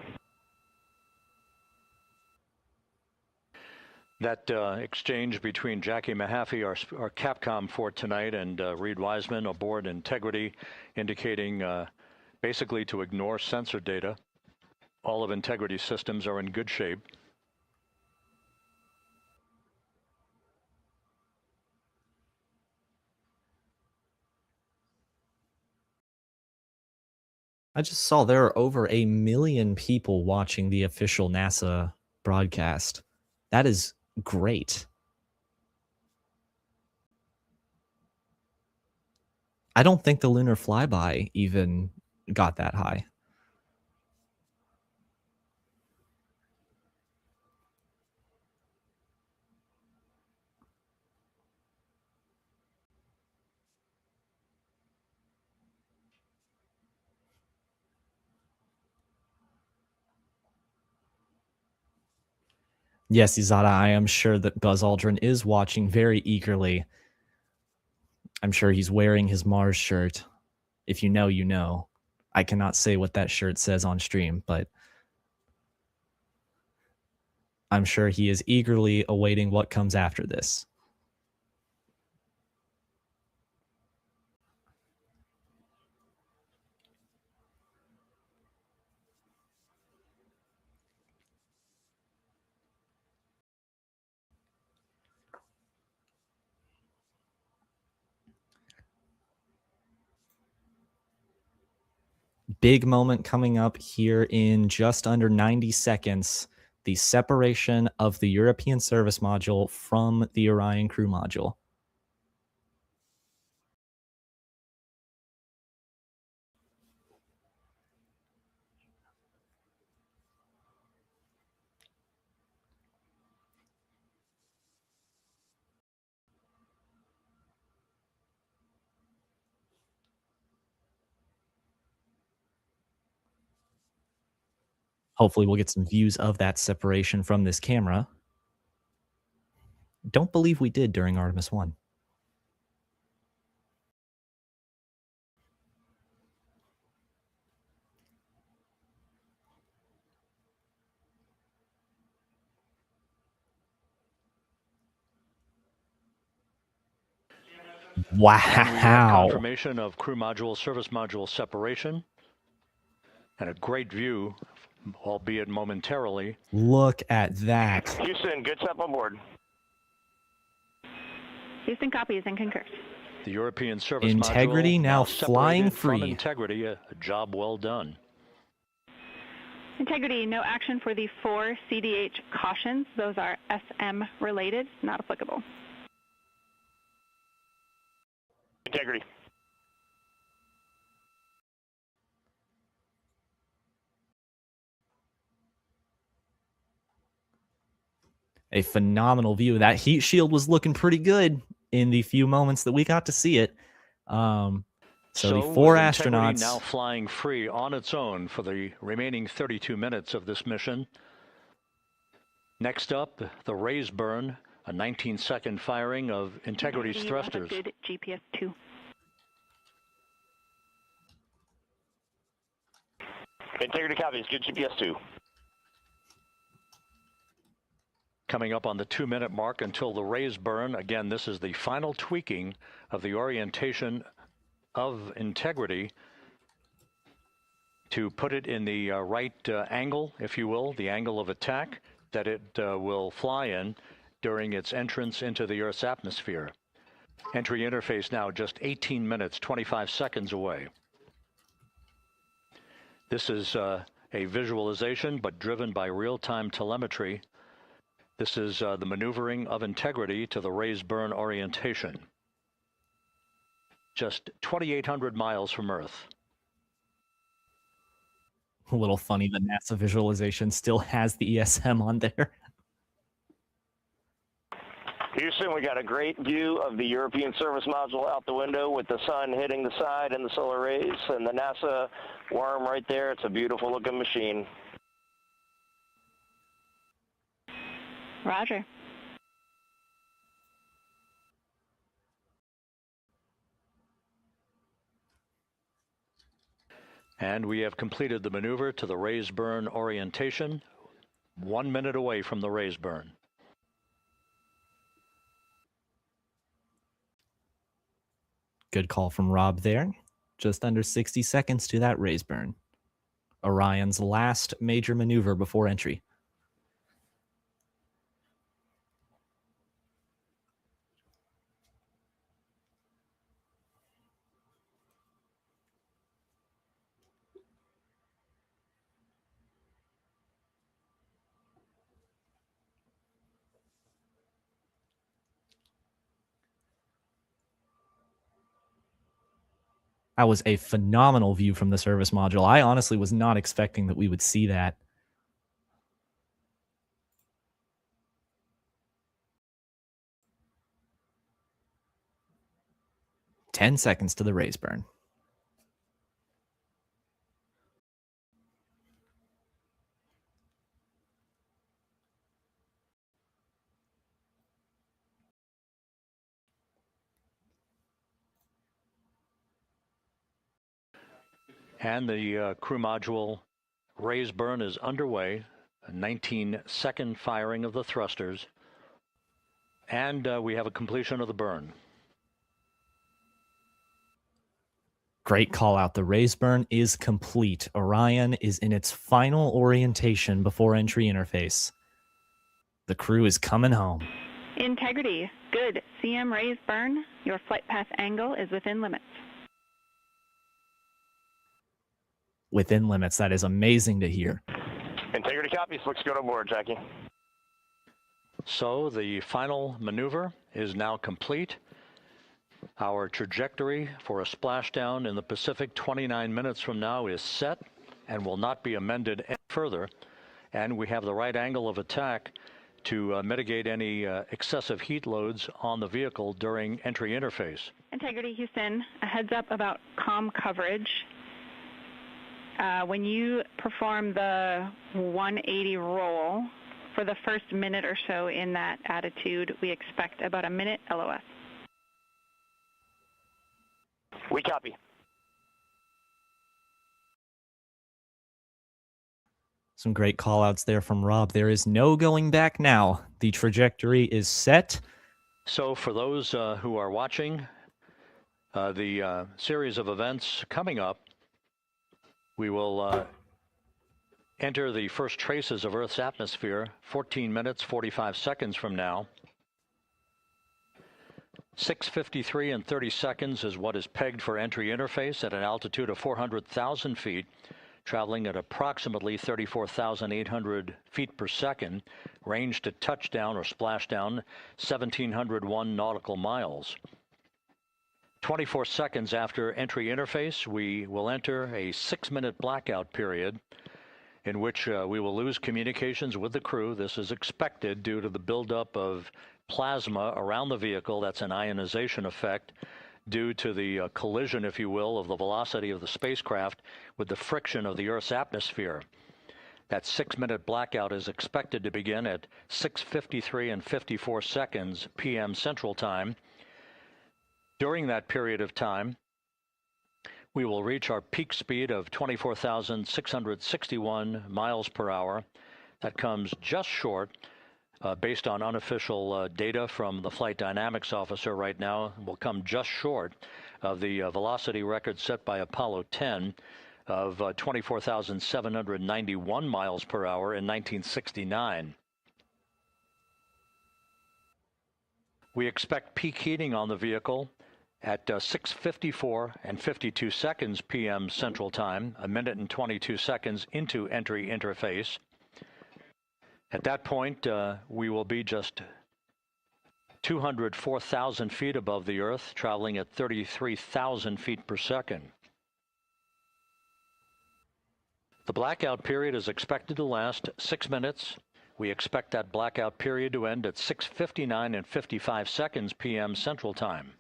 That exchange between Jackie Mahaffey, our Capcom for tonight, and Reed Wiseman aboard Integrity, indicating basically to ignore sensor data. All of Integrity's systems are in good shape. I just saw there are over 1 million people watching the official NASA broadcast. That is great. I don't think the Lunar Flyby even got that high. Yes, Izada, I am sure that Buzz Aldrin is watching very eagerly. I'm sure he's wearing his Mars shirt. If you know, you know. I cannot say what that shirt says on stream, but I'm sure he is eagerly awaiting what comes after this. Big moment coming up here in just under 90 seconds. The separation of the European service module from the Orion crew module. Hopefully we'll get some views of that separation from this camera. Don't believe we did during Artemis I. Wow. And we have confirmation of crew module, service module separation. And a great view, albeit momentarily. Look at that. Houston, good step on board. Houston copies and concurs. The European service Integrity module now separated flying from free. Integrity, a job well done. Integrity, no action for the 4 CDH cautions. Those are SM related, not applicable. Integrity. A phenomenal view. That heat shield was looking pretty good in the few moments that we got to see it. So the 4 with astronauts Integrity now flying free on its own for the remaining 32 minutes of this mission. Next up, the raise burn, a 19-second firing of Integrity's thrusters. Good GPS 2. Integrity copies, good GPS 2. Coming up on the 2-minute mark until the raise burn. Again, this is the final tweaking of the orientation of Integrity to put it in the right angle, if you will, the angle of attack that it will fly in during its entrance into the Earth's atmosphere. Entry interface now just 18 minutes, 25 seconds away. This is a visualization, but driven by real-time telemetry. This is the maneuvering of Integrity to the raise burn orientation. Just 2,800 miles from Earth. a little funny the NASA visualization still has the ESM on there. Houston, we got a great view of the European service module out the window with the sun hitting the side and the solar rays and the NASA worm right there. It's a beautiful looking machine. Roger. And we have completed the maneuver to the raise burn orientation, 1 minute away from the raise burn. Good call from Rob there. Just under 60 seconds to that raise burn. Orion's last major maneuver before entry. That was a phenomenal view from the service module. I honestly was not expecting that we would see that. "10 seconds to the raise burn. And the crew module raise burn is underway, a 19-second firing of the thrusters, and we have a completion of the burn. Great call out. The raise burn is complete. Orion is in its final orientation before entry interface. The crew is coming home. Integrity, good. CM raise burn. Your flight path angle is within limits. Within limits. That is amazing to hear. Integrity copies. Looks good on board, Jackie. So the final maneuver is now complete. Our trajectory for a splashdown in the Pacific 29 minutes from now is set and will not be amended any further. And we have the right angle of attack to mitigate any excessive heat loads on the vehicle during entry interface. Integrity Houston, a heads up about comm coverage. When you perform the 180 roll, for the first minute or so in that attitude, we expect about a minute LOS. We copy. Some great call outs there from Rob. There is no going back now. The trajectory is set. So for those who are watching the series of events coming up, we will enter the first traces of Earth's atmosphere 14 minutes, 45 seconds from now. 6:53 and 30 seconds is what is pegged for entry interface at an altitude of 400,000 feet, traveling at approximately 34,800 feet per second, range to touchdown or splashdown 1,701 nautical miles. 24 seconds after entry interface, we will enter a 6-minute blackout period in which we will lose communications with the crew. This is expected due to the buildup of plasma around the vehicle. That's an ionization effect due to the collision, if you will, of the velocity of the spacecraft with the friction of the Earth's atmosphere. That 6-minute blackout is expected to begin at 6:53 and 54 seconds p.m. Central Time. During that period of time, we will reach our peak speed of 24,661 miles per hour. That comes just short, based on unofficial data from the flight dynamics officer right now, will come just short of the velocity record set by Apollo 10 of 24,791 miles per hour in 1969. We expect peak heating on the vehicle at 6:54 and 52 seconds p.m. Central Time, a minute and 22 seconds into entry interface. At that point, we will be just 204,000 feet above the Earth, traveling at 33,000 feet per second. The blackout period is expected to last 6 minutes. We expect that blackout period to end at 6:59 and 55 seconds p.m. Central Time.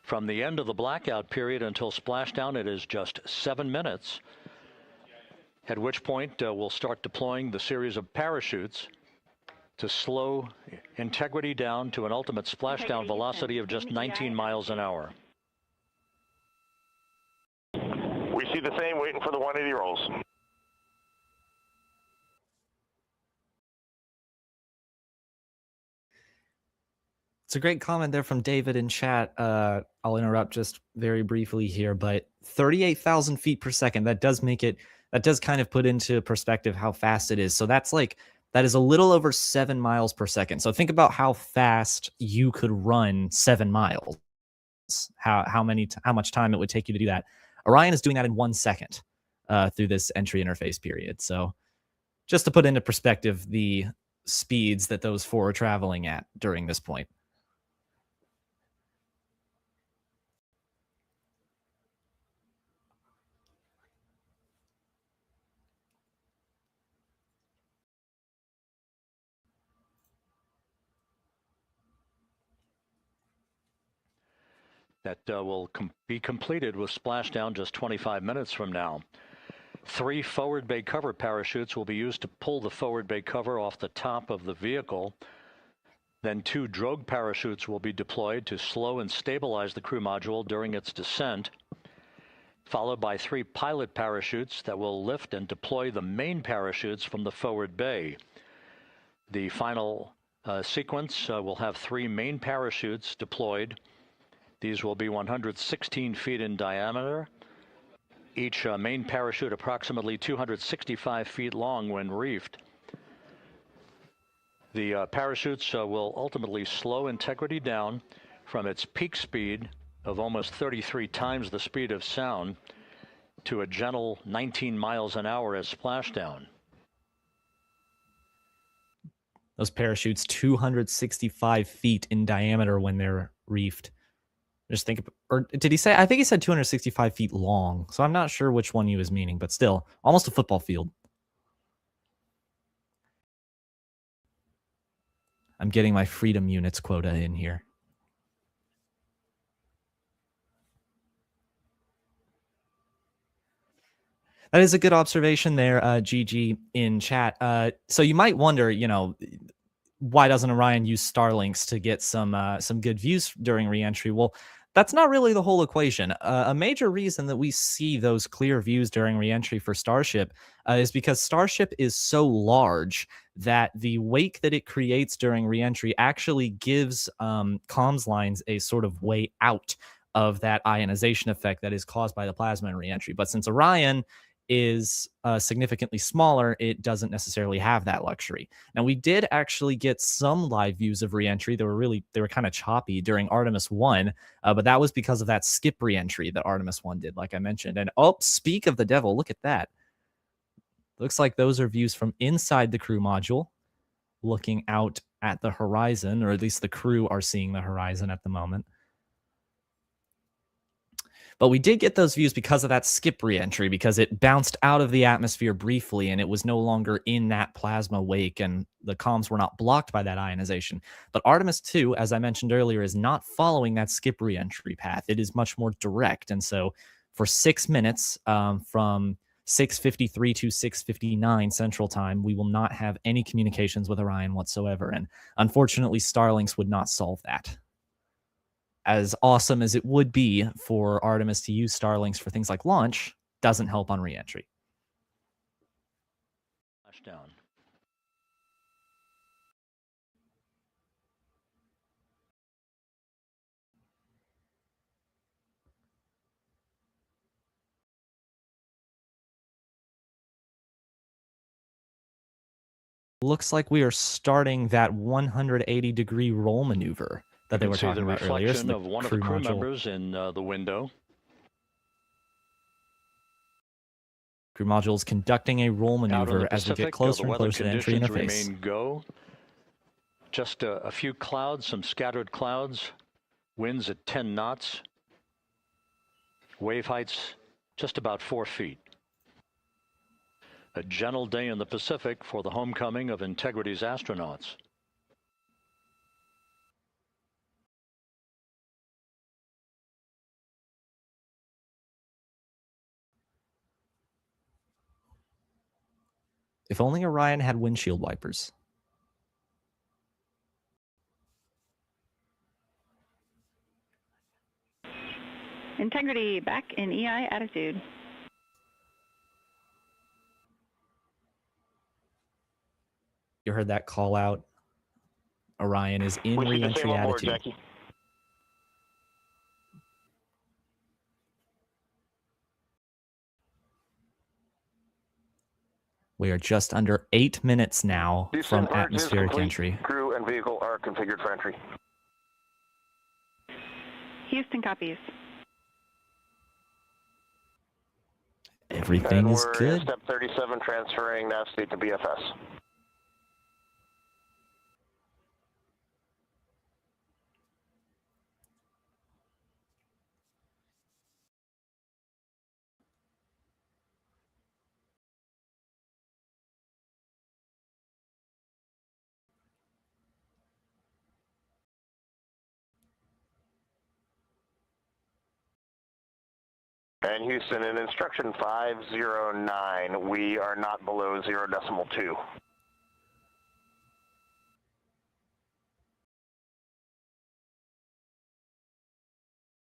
From the end of the blackout period until splashdown, it is just 7 minutes, at which point we'll start deploying the series of parachutes to slow integrity down to an ultimate splashdown velocity of just 19 miles an hour. We see the same, waiting for the 180 rolls. It's a great comment there from David in chat. I'll interrupt just very briefly here, but 38,000 feet per second, that does kind of put into perspective how fast it is. So that is a little over 7 miles per second. So think about how fast you could run 7 miles. How much time it would take you to do that. Orion is doing that in 1 second through this entry interface period. So just to put into perspective the speeds that those four are traveling at during this point. That will be completed with splashdown just 25 minutes from now. 3 forward bay cover parachutes will be used to pull the forward bay cover off the top of the vehicle. Then 2 drogue parachutes will be deployed to slow and stabilize the crew module during its descent, followed by 3 pilot parachutes that will lift and deploy the main parachutes from the forward bay. The final sequence will have 3 main parachutes deployed. These will be 116 feet in diameter, each main parachute approximately 265 feet long when reefed. The parachutes will ultimately slow Integrity down from its peak speed of almost 33 times the speed of sound to a gentle 19 miles an hour at splashdown. Those parachutes 265 feet in diameter when they're reefed. Just think, or did he say? I think he said 265 feet long. So I'm not sure which one he was meaning, but still, almost a football field. I'm getting my freedom units quota in here. That is a good observation there, GG in chat. So you might wonder, why doesn't Orion use Starlinks to get some good views during reentry? Well, that's not really the whole equation. A major reason that we see those clear views during reentry for Starship is because Starship is so large that the wake that it creates during reentry actually gives comms lines a sort of way out of that ionization effect that is caused by the plasma in reentry. But since Orion is significantly smaller, it doesn't necessarily have that luxury. Now, we did actually get some live views of reentry. They were kind of choppy during Artemis I, but that was because of that skip reentry that Artemis I did, like I mentioned. And oh, speak of the devil, look at that. Looks like those are views from inside the crew module, looking out at the horizon, or at least the crew are seeing the horizon at the moment. But we did get those views because of that skip reentry, because it bounced out of the atmosphere briefly and it was no longer in that plasma wake and the comms were not blocked by that ionization. But Artemis II, as I mentioned earlier, is not following that skip reentry path. It is much more direct. And so for 6 minutes, from 6:53 to 6:59 Central Time, we will not have any communications with Orion whatsoever. And unfortunately, Starlinks would not solve that. As awesome as it would be for Artemis to use Starlinks for things like launch, doesn't help on reentry. Down. Looks like we are starting that 180-degree roll maneuver that they were talking about earlier. So of one of the crew members in the window. Crew module is conducting a roll maneuver as we get closer and closer to entry interface. Remain go. Just a few clouds, some scattered clouds. Winds at 10 knots. Wave heights just about 4 feet. A gentle day in the Pacific for the homecoming of Integrity's astronauts. If only Orion had windshield wipers. Integrity back in EI attitude. You heard that call out. Orion is in re-entry attitude. Jackie. We are just under 8 minutes now from atmospheric entry. Crew and vehicle are configured for entry. Houston copies. Everything is good. Step 37, transferring nav state to BFS. And Houston, in instruction 509, we are not below 0.2.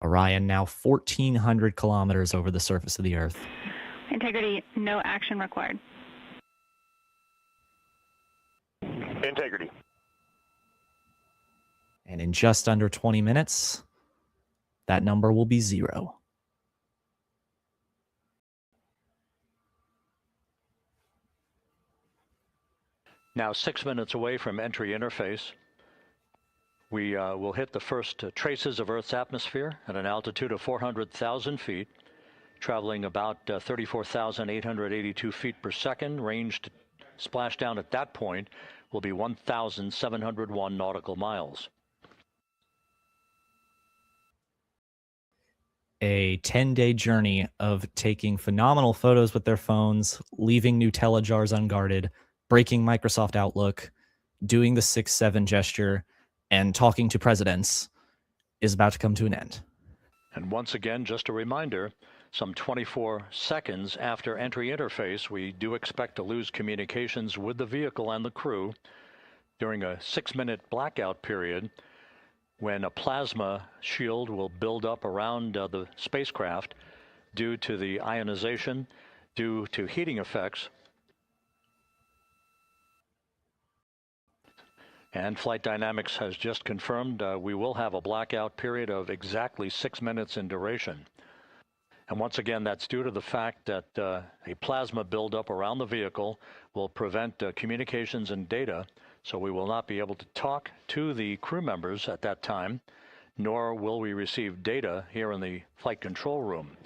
Orion now 1,400 kilometers over the surface of the Earth. Integrity, no action required. Integrity. And in just under 20 minutes, that number will be 0. Now 6 minutes away from entry interface, we will hit the first traces of Earth's atmosphere at an altitude of 400,000 feet, traveling about 34,882 feet per second. Range splashdown at that point will be 1,701 nautical miles. A 10-day journey of taking phenomenal photos with their phones, leaving Nutella jars unguarded, breaking Microsoft Outlook, doing the 6-7 gesture, and talking to presidents is about to come to an end. And once again, just a reminder, some 24 seconds after entry interface, we do expect to lose communications with the vehicle and the crew during a 6-minute blackout period when a plasma shield will build up around the spacecraft due to the ionization, due to heating effects. And Flight Dynamics has just confirmed we will have a blackout period of exactly 6 minutes in duration. And once again, that's due to the fact that a plasma buildup around the vehicle will prevent communications and data, so we will not be able to talk to the crew members at that time, nor will we receive data here in the flight control room.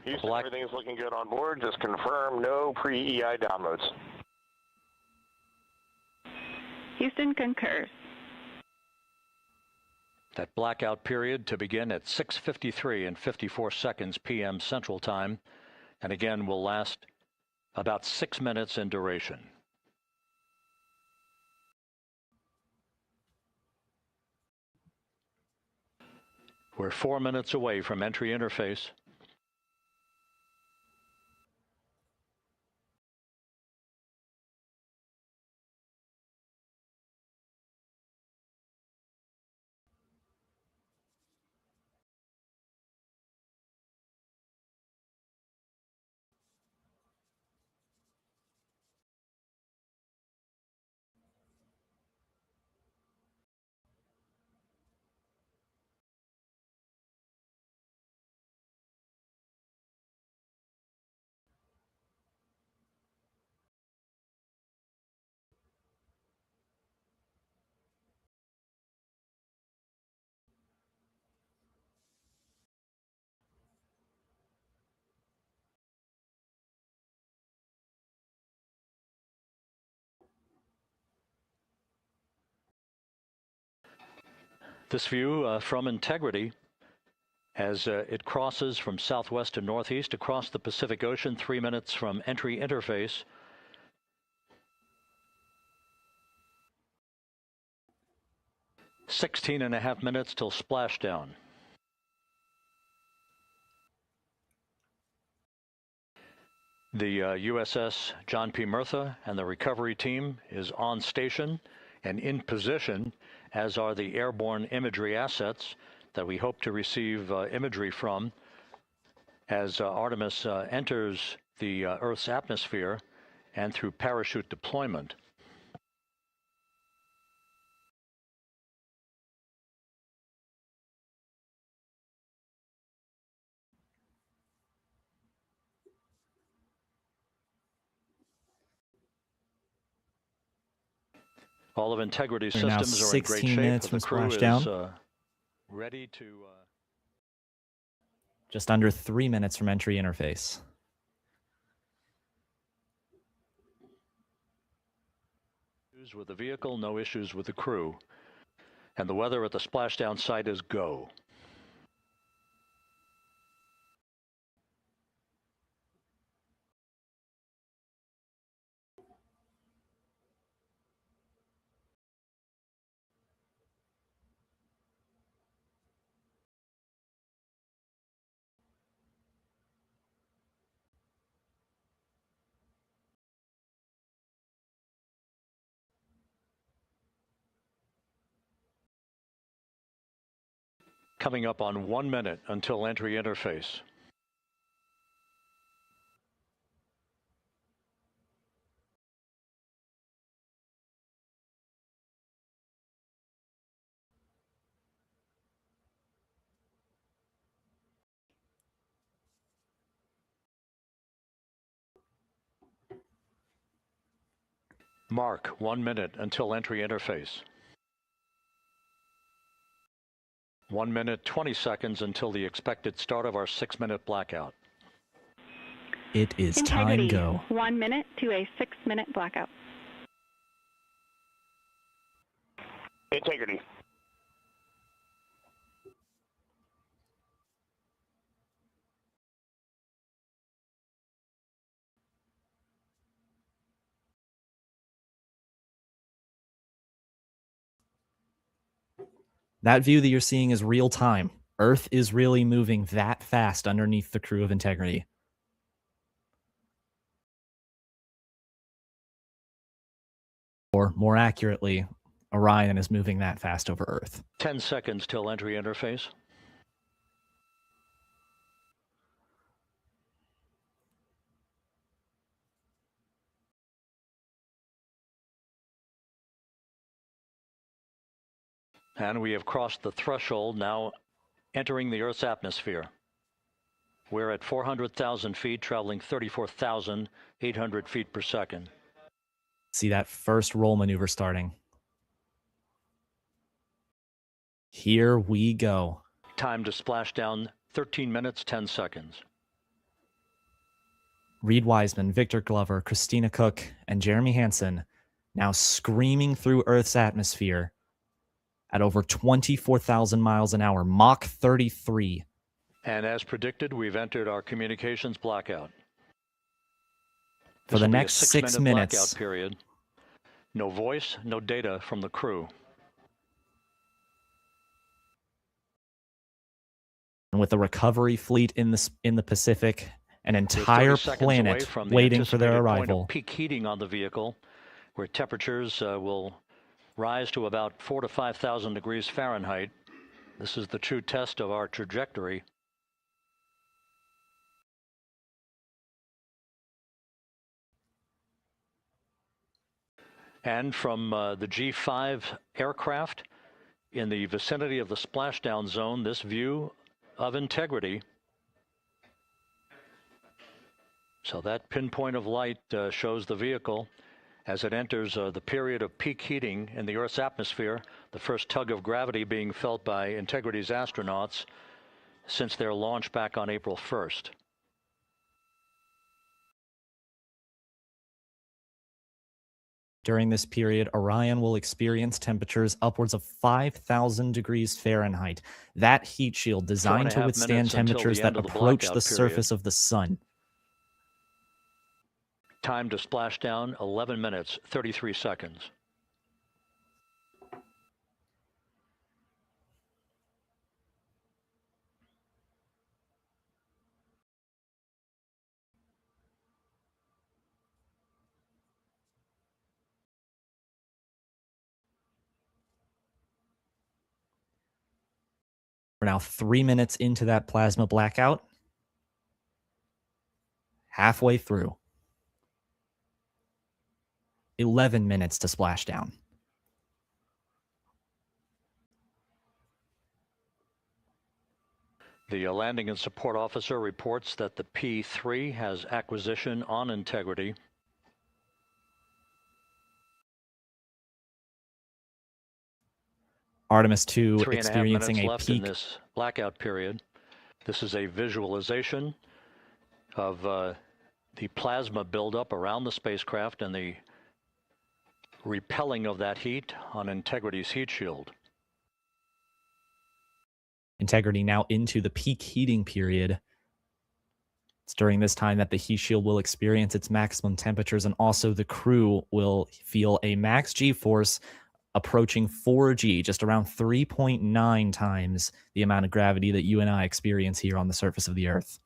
Houston, everything is looking good on board. Just confirm no pre-EI downloads. Houston concurs. That blackout period to begin at 6:53 and 54 seconds p.m. Central Time, and again will last about 6 minutes in duration. We're 4 minutes away from entry interface. This view from Integrity as it crosses from southwest to northeast across the Pacific Ocean, 3 minutes from entry interface. "16.5 minutes till splashdown." The USS John P. Murtha and the recovery team is on station and in position, as are the airborne imagery assets that we hope to receive imagery from as Artemis enters the Earth's atmosphere and through parachute deployment. All of Integrity's systems are in great 16 shape. minutes The from crew splashdown. is ready to... Just under 3 minutes from entry interface. Issues with the vehicle, no issues with the crew. And the weather at the splashdown site is go. Coming up on 1 minute until entry interface. Mark 1 minute until entry interface. 1 minute, 20 seconds until the expected start of our 6-minute blackout. It is Integrity, time go. 1 minute to a 6-minute blackout. Integrity. That view that you're seeing is real time. Earth is really moving that fast underneath the crew of Integrity. Or more accurately, Orion is moving that fast over Earth. 10 seconds till entry interface. And we have crossed the threshold, now entering the Earth's atmosphere. We're at 400,000 feet, traveling 34,800 feet per second. See that first roll maneuver starting. Here we go. Time to splash down, 13 minutes, 10 seconds. Reed Wiseman, Victor Glover, Christina Cook, and Jeremy Hansen now screaming through Earth's atmosphere at over 24,000 miles an hour, Mach 33. And as predicted, we've entered our communications blackout. For the next 6 minutes. Blackout period. No voice, no data from the crew. And with the recovery fleet in the Pacific, an entire planet waiting for their arrival. Peak heating on the vehicle, where temperatures will rise to about 4,000 to 5,000 degrees Fahrenheit. This is the true test of our trajectory. And from the G5 aircraft in the vicinity of the splashdown zone, this view of Integrity. So that pinpoint of light shows the vehicle as it enters the period of peak heating in the Earth's atmosphere, the first tug of gravity being felt by Integrity's astronauts since their launch back on April 1st. During this period, Orion will experience temperatures upwards of 5,000 degrees Fahrenheit. That heat shield designed to withstand temperatures that approach the surface of the sun. Time to splash down, 11 minutes, 33 seconds. We're now 3 minutes into that plasma blackout. Halfway through. 11 minutes to splash down. The landing and support officer reports that the P3 has acquisition on Integrity. Artemis II 3.5 experiencing minutes a left peak. in this blackout period. This is a visualization of the plasma buildup around the spacecraft and the repelling of that heat on Integrity's heat shield. Integrity now into the peak heating period. It's during this time that the heat shield will experience its maximum temperatures, and also the crew will feel a max G-force approaching 4G, just around 3.9 times the amount of gravity that you and I experience here on the surface of the Earth.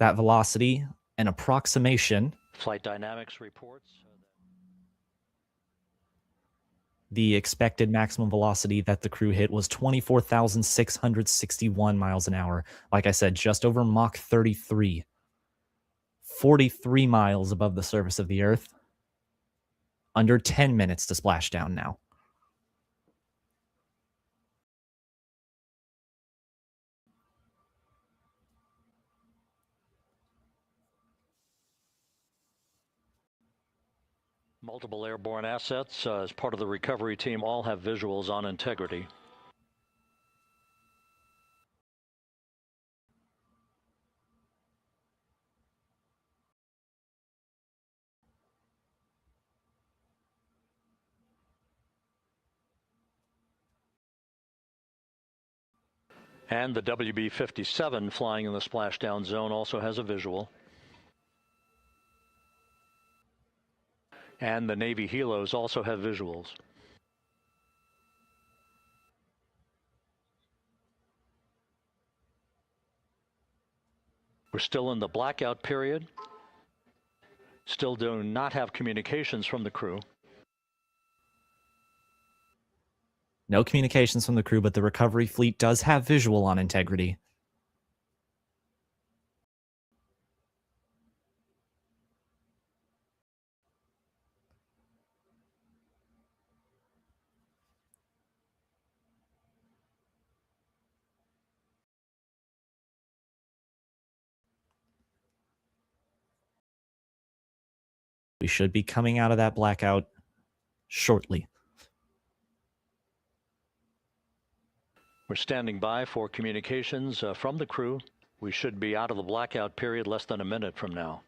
That velocity, an approximation. Flight dynamics reports. The expected maximum velocity that the crew hit was 24,661 miles an hour. Like I said, just over Mach 33. 43 miles above the surface of the Earth. Under 10 minutes to splashdown now. Multiple airborne assets as part of the recovery team all have visuals on integrity. And the WB-57 flying in the splashdown zone also has a visual. And the Navy helos also have visuals. We're still in the blackout period. Still do not have communications from the crew. No communications from the crew, but the recovery fleet does have visual on integrity. We should be coming out of that blackout shortly. We're standing by for communications from the crew. We should be out of the blackout period less than a minute from now.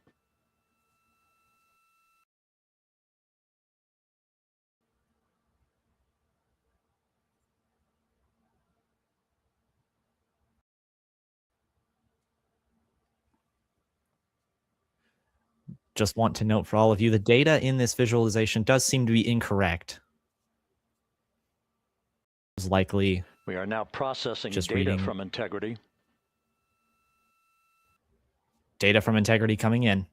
Just want to note for all of you, the data in this visualization does seem to be incorrect. It's likely we are now processing just data from integrity. Data from integrity coming in.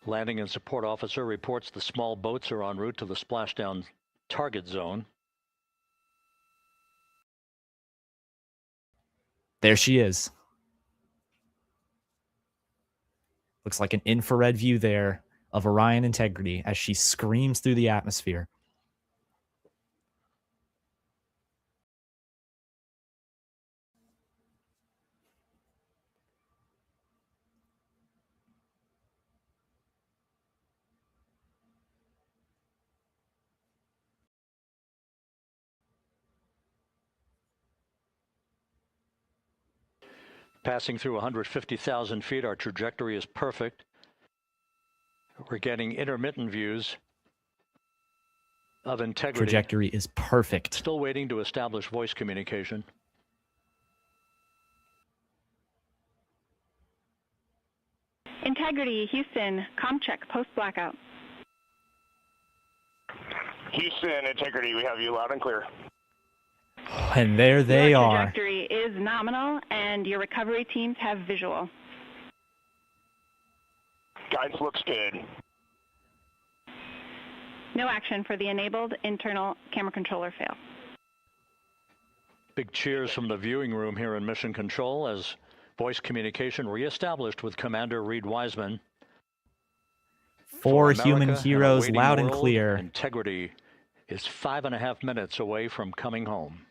Landing and support officer reports the small boats are en route to the splashdown target zone. There she is. Looks like an infrared view there of Orion integrity as she screams through the atmosphere. Passing through 150,000 feet, our trajectory is perfect. We're getting intermittent views of integrity. Trajectory is perfect. Still waiting to establish voice communication. Integrity, Houston, comm check, post-blackout. Houston, integrity, we have you loud and clear. And there they your are. Trajectory is nominal, and your recovery teams have visual. Guidance looks good. No action for the enabled internal camera controller fail. Big cheers from the viewing room here in Mission Control as voice communication reestablished with Commander Reed Wiseman. Four For human America heroes, and a loud waiting and world, clear. Integrity is 5.5 minutes away from coming home.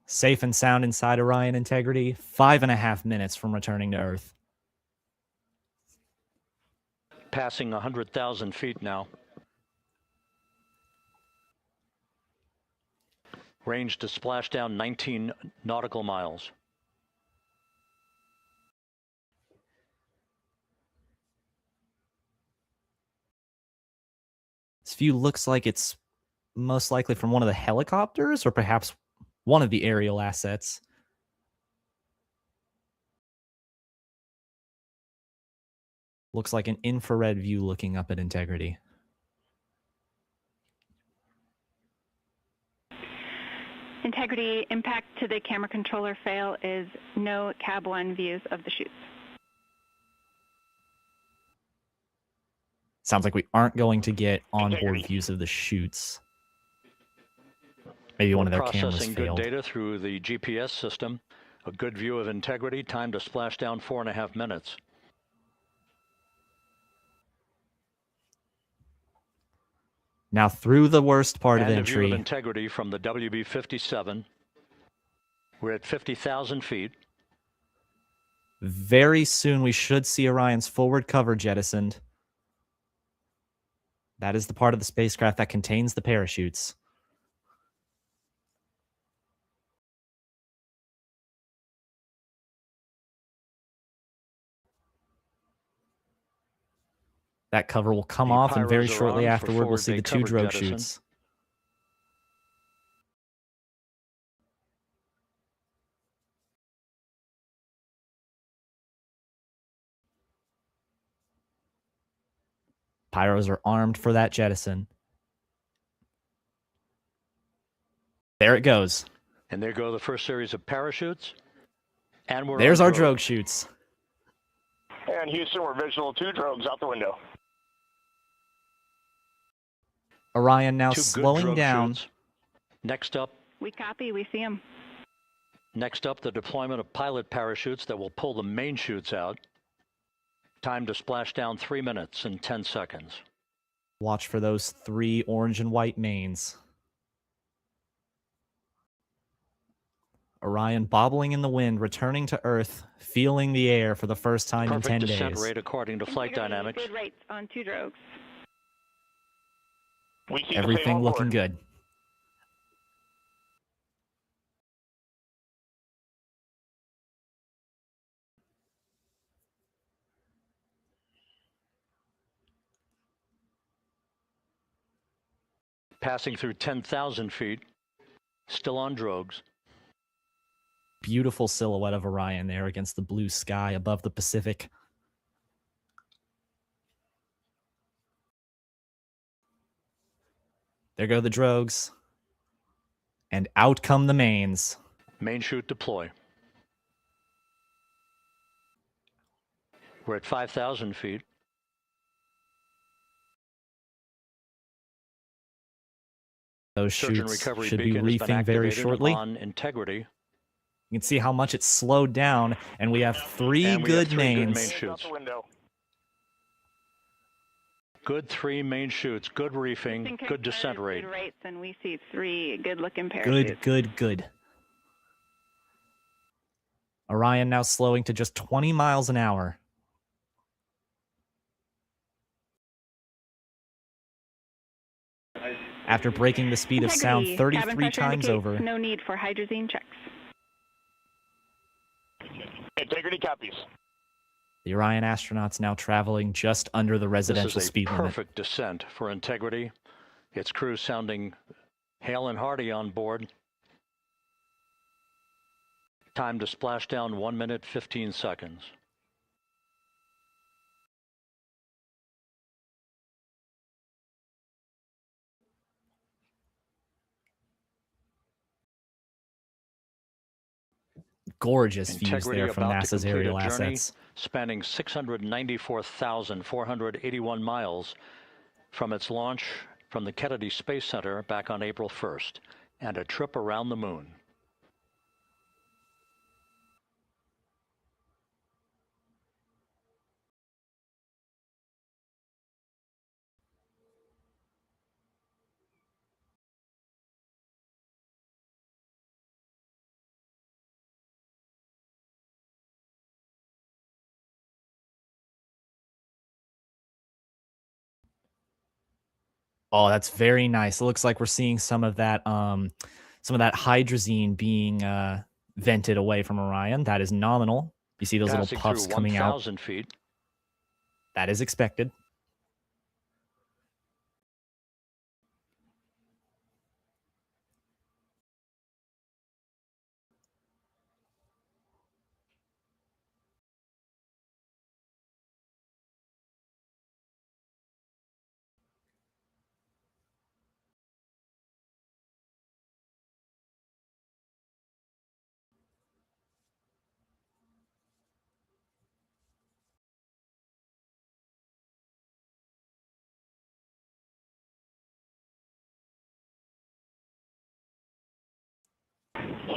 Safe and sound inside Orion integrity, 5.5 minutes from returning to Earth. Passing 100,000 feet now. Range to splashdown 19 nautical miles. This view looks like it's most likely from one of the helicopters or perhaps one of the aerial assets. Looks like an infrared view looking up at Integrity. Integrity, impact to the camera controller fail is no cab 1 views of the chutes. Sounds like we aren't going to get onboard Integrity. views of the chutes. Maybe one of their cameras Processing good failed. data through the GPS system. A good view of Integrity. Time to splashdown 4.5 minutes. Now through the worst part of And a view of entry. Integrity from the WB-57. We're at 50,000 feet. Very soon we should see Orion's forward cover jettisoned. That is the part of the spacecraft that contains the parachutes. That cover will come The off, and very pyros are shortly on for afterward, we'll forward see bay the 2 cover drogue jettison. chutes. Pyros are armed for that jettison. There it goes. And there go the first series of parachutes. And we're There's on our drogue. drogue chutes. And Houston, we're visual 2 drogues out the window. Orion now 2 good slowing drogue down. chutes. Next up, We copy, we see them. the deployment of pilot parachutes that will pull the main chutes out. Time to splash down 3 minutes and 10 seconds. Watch for those 3 orange and white mains. Orion bobbling in the wind, returning to Earth, feeling the air for the first time in 10 Perfect descent days. rate according to flight Integrity, dynamics. Good rates on 2 drogues. We see the same Everything on looking board. good. Passing through 10,000 feet. Still on drogues. Beautiful silhouette of Orion there against the blue sky above the Pacific. There go the drogues. And out come the mains. Main chute deploy. We're at 5,000 feet. Those Search and chutes recovery should be beacon has been reefing very activated shortly. on Integrity. You can see how much it's slowed down, and we have 3 And we have good 3 good mains. main Out chutes. the window. Good 3 main chutes. Good reefing. Houston Good descent confirms rate. Good rates, and we see 3 good-looking parachutes. Good. Orion now slowing to just 20 miles an hour. After breaking the speed of sound Integrity, cabin 33 pressure times indicates over. No need for hydrazine checks. Integrity copies. The Orion astronauts now traveling just under the residential This is a speed limit. perfect descent for Integrity. Its crew sounding hale and hearty on board. Time to splash down 1 minute, 15 seconds. Gorgeous views Integrity there from about to NASA's complete aerial a journey assets. spanning 694,481 miles from its launch from the Kennedy Space Center back on April 1st, and a trip around the moon. Oh, that's very nice. It looks like we're seeing some of that hydrazine being vented away from Orion. That is nominal. You see those Passing little puffs through coming out. 1,000 feet. That is expected.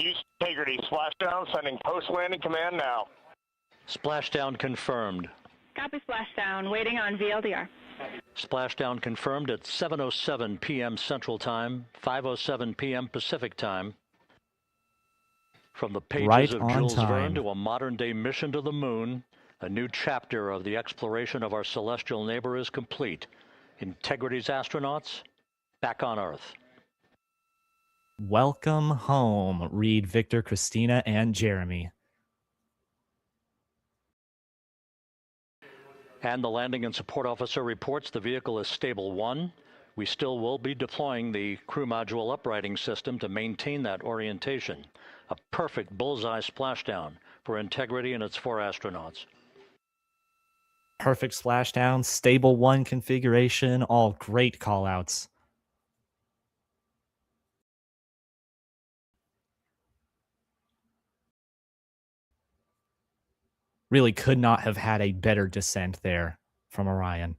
Houston Integrity, splashdown, sending post-landing command now. Splashdown confirmed. Copy splashdown, waiting on VLDR. Splashdown confirmed at 7:07 p.m. Central Time, 5:07 p.m. Pacific Time. From the pages Right of on Jules time. Verne to a modern-day mission to the moon, a new chapter of the exploration of our celestial neighbor is complete. Integrity's astronauts back on Earth. Welcome home, Reed, Victor, Christina, and Jeremy. And the landing and support officer reports the vehicle is stable 1. We still will be deploying the crew module uprighting system to maintain that orientation. A perfect bullseye splashdown for Integrity and its 4 astronauts. Perfect splashdown, stable 1 configuration, all great callouts. Really could not have had a better descent there from Orion.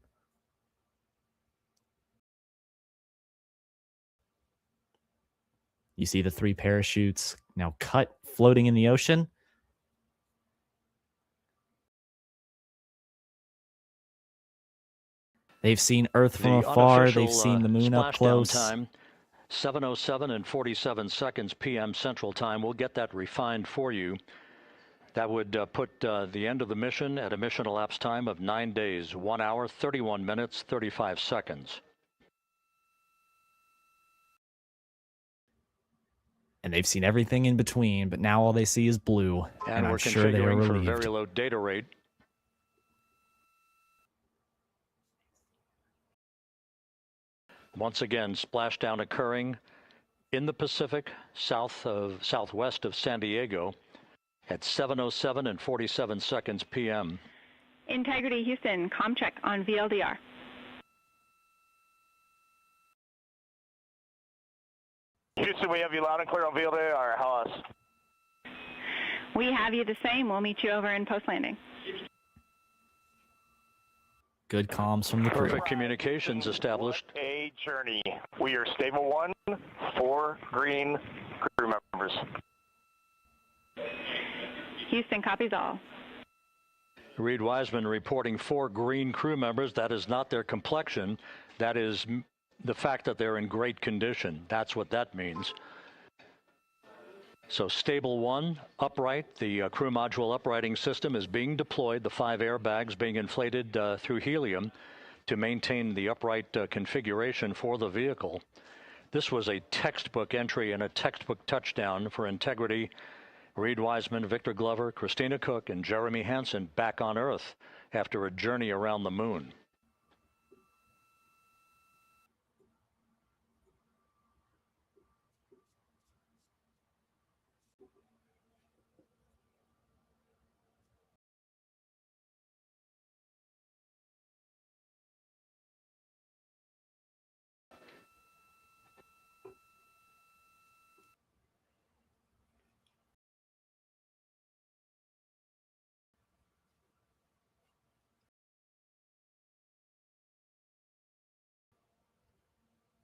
You see the 3 parachutes now cut, floating in the ocean. They've seen Earth from afar. They've seen the moon up close. Time, 7:07 and 47 seconds p.m. Central Time. We'll get that refined for you. That would put the end of the mission at a mission elapsed time of 9 days, 1 hour, 31 minutes, 35 seconds. And they've seen everything in between, but now all they see is blue. And we're I'm sure they are configuring for relieved. very low data rate. Once again, splashdown occurring in the Pacific, southwest of San Diego at 7:07 and 47 seconds p.m. Integrity Houston, comm check on VLDR. Houston, we have you loud and clear on VLDR. How us? We have you the same. We'll meet you over in post-landing. Good comms from the crew. Perfect communications established. What a journey. We are stable 1, 4 green crew members. Houston copies all. Reed Wiseman reporting 4 green crew members. That is not their complexion. That is the fact that they're in great condition. That's what that means. So stable 1, upright. The crew module uprighting system is being deployed. The 5 airbags being inflated through helium to maintain the upright configuration for the vehicle. This was a textbook entry and a textbook touchdown for Integrity. Reed Wiseman, Victor Glover, Christina Cook, and Jeremy Hansen back on Earth after a journey around the moon.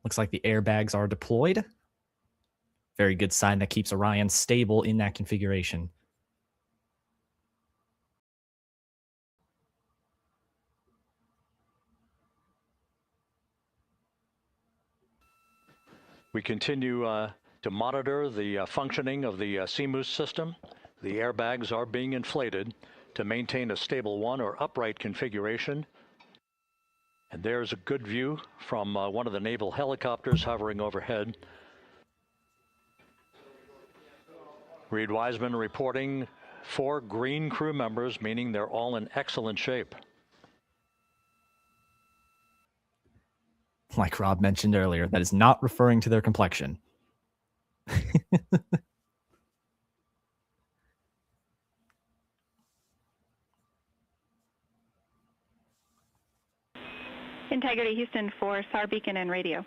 Looks like the airbags are deployed. Very good sign that keeps Orion stable in that configuration. We continue to monitor the functioning of the CMOOS system. The airbags are being inflated to maintain a stable 1 or upright configuration. And there's a good view from one of the naval helicopters hovering overhead. Reed Wiseman reporting 4 green crew members, meaning they're all in excellent shape. Like Rob mentioned earlier, that is not referring to their complexion. Integrity Houston for SAR beacon and radio.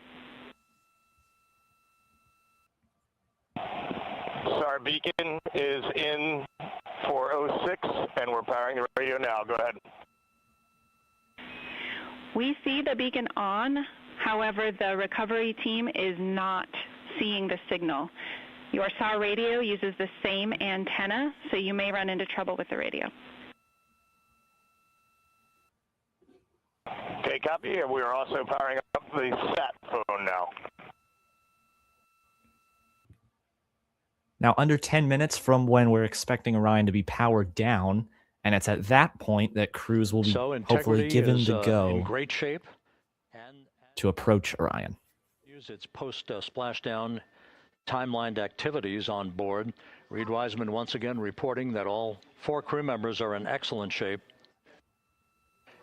SAR beacon is in for 06, and we're powering the radio now. Go ahead. We see the beacon on. However, the recovery team is not seeing the signal. Your SAW radio uses the same antenna, so you may run into trouble with the radio. Okay, copy. And we are also powering up the sat phone now. Now, under 10 minutes from when we're expecting Orion to be powered down, and it's at that point that crews will be hopefully given the go in great shape and to approach Orion. use its post-splashdown timelined activities on board. Reed Wiseman once again reporting that all 4 crew members are in excellent shape.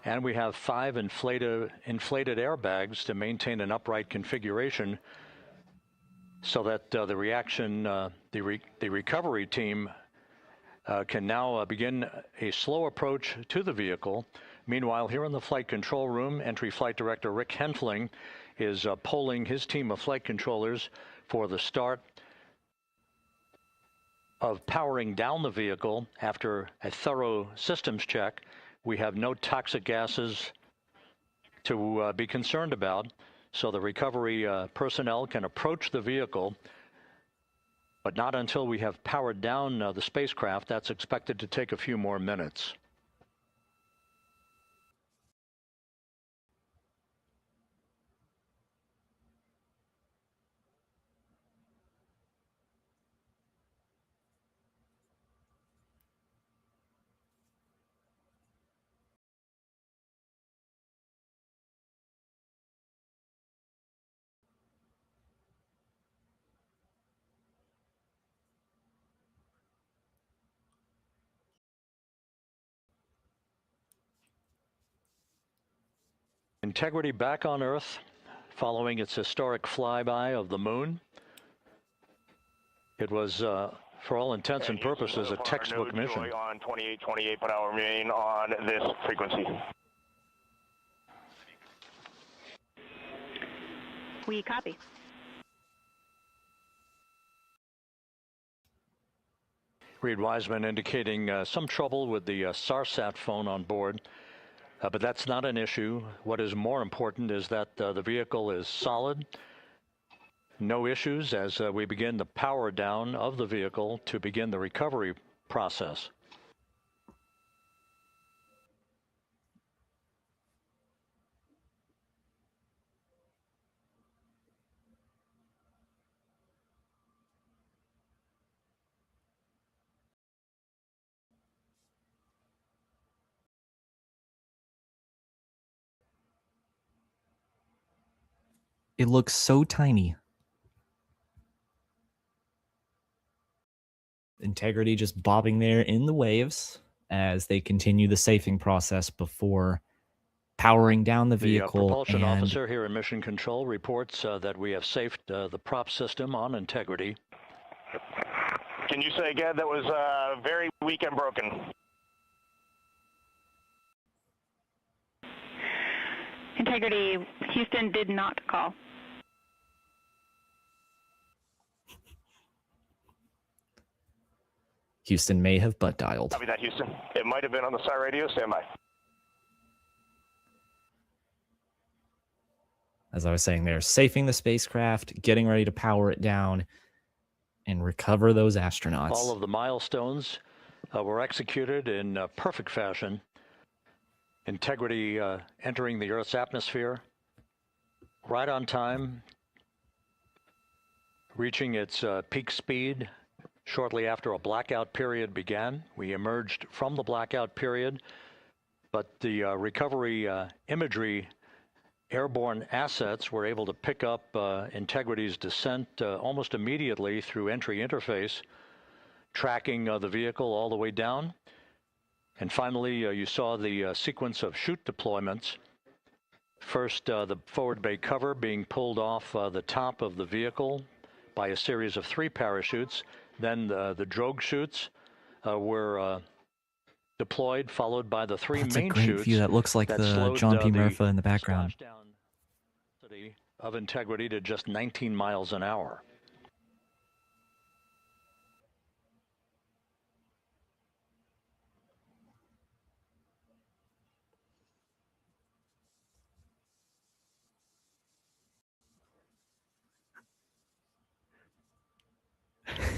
And we have 5 inflated airbags to maintain an upright configuration so that the recovery team can now begin a slow approach to the vehicle. Meanwhile, here in the flight control room, entry flight director Rick Henfling is polling his team of flight controllers for the start of powering down the vehicle after a thorough systems check. We have no toxic gases to be concerned about, so the recovery personnel can approach the vehicle, but not until we have powered down the spacecraft. That's expected to take a few more minutes. Integrity back on Earth following its historic flyby of the moon. It was, for all intents and purposes, a textbook mission. On 28, but I'll remain on this frequency. We copy. Reed Wiseman indicating some trouble with the SARSAT phone on board. But that's not an issue. What is more important is that the vehicle is solid. No issues as we begin the power down of the vehicle to begin the recovery process. It looks so tiny. Integrity just bobbing there in the waves as they continue the safing process before powering down the vehicle. The propulsion officer here in Mission Control reports that we have safed the prop system on Integrity. Can you say again? That was very weak and broken. Integrity, Houston did not call. Houston may have butt dialed. Copy that, Houston. It might have been on the SAR radio. Stand by. As I was saying, they're safing the spacecraft, getting ready to power it down, and recover those astronauts. All of the milestones were executed in perfect fashion. Integrity entering the Earth's atmosphere right on time, reaching its peak speed shortly after a blackout period began. We emerged from the blackout period, but the recovery imagery airborne assets were able to pick up Integrity's descent almost immediately through entry interface, tracking the vehicle all the way down. And finally, you saw the sequence of chute deployments. First, the forward bay cover being pulled off the top of the vehicle by a series of 3 parachutes. Then the drogue chutes were deployed, followed by the 3 main chutes. That's a great view. That looks like the John P. Murphy in the background. Of Integrity to just 19 miles an hour.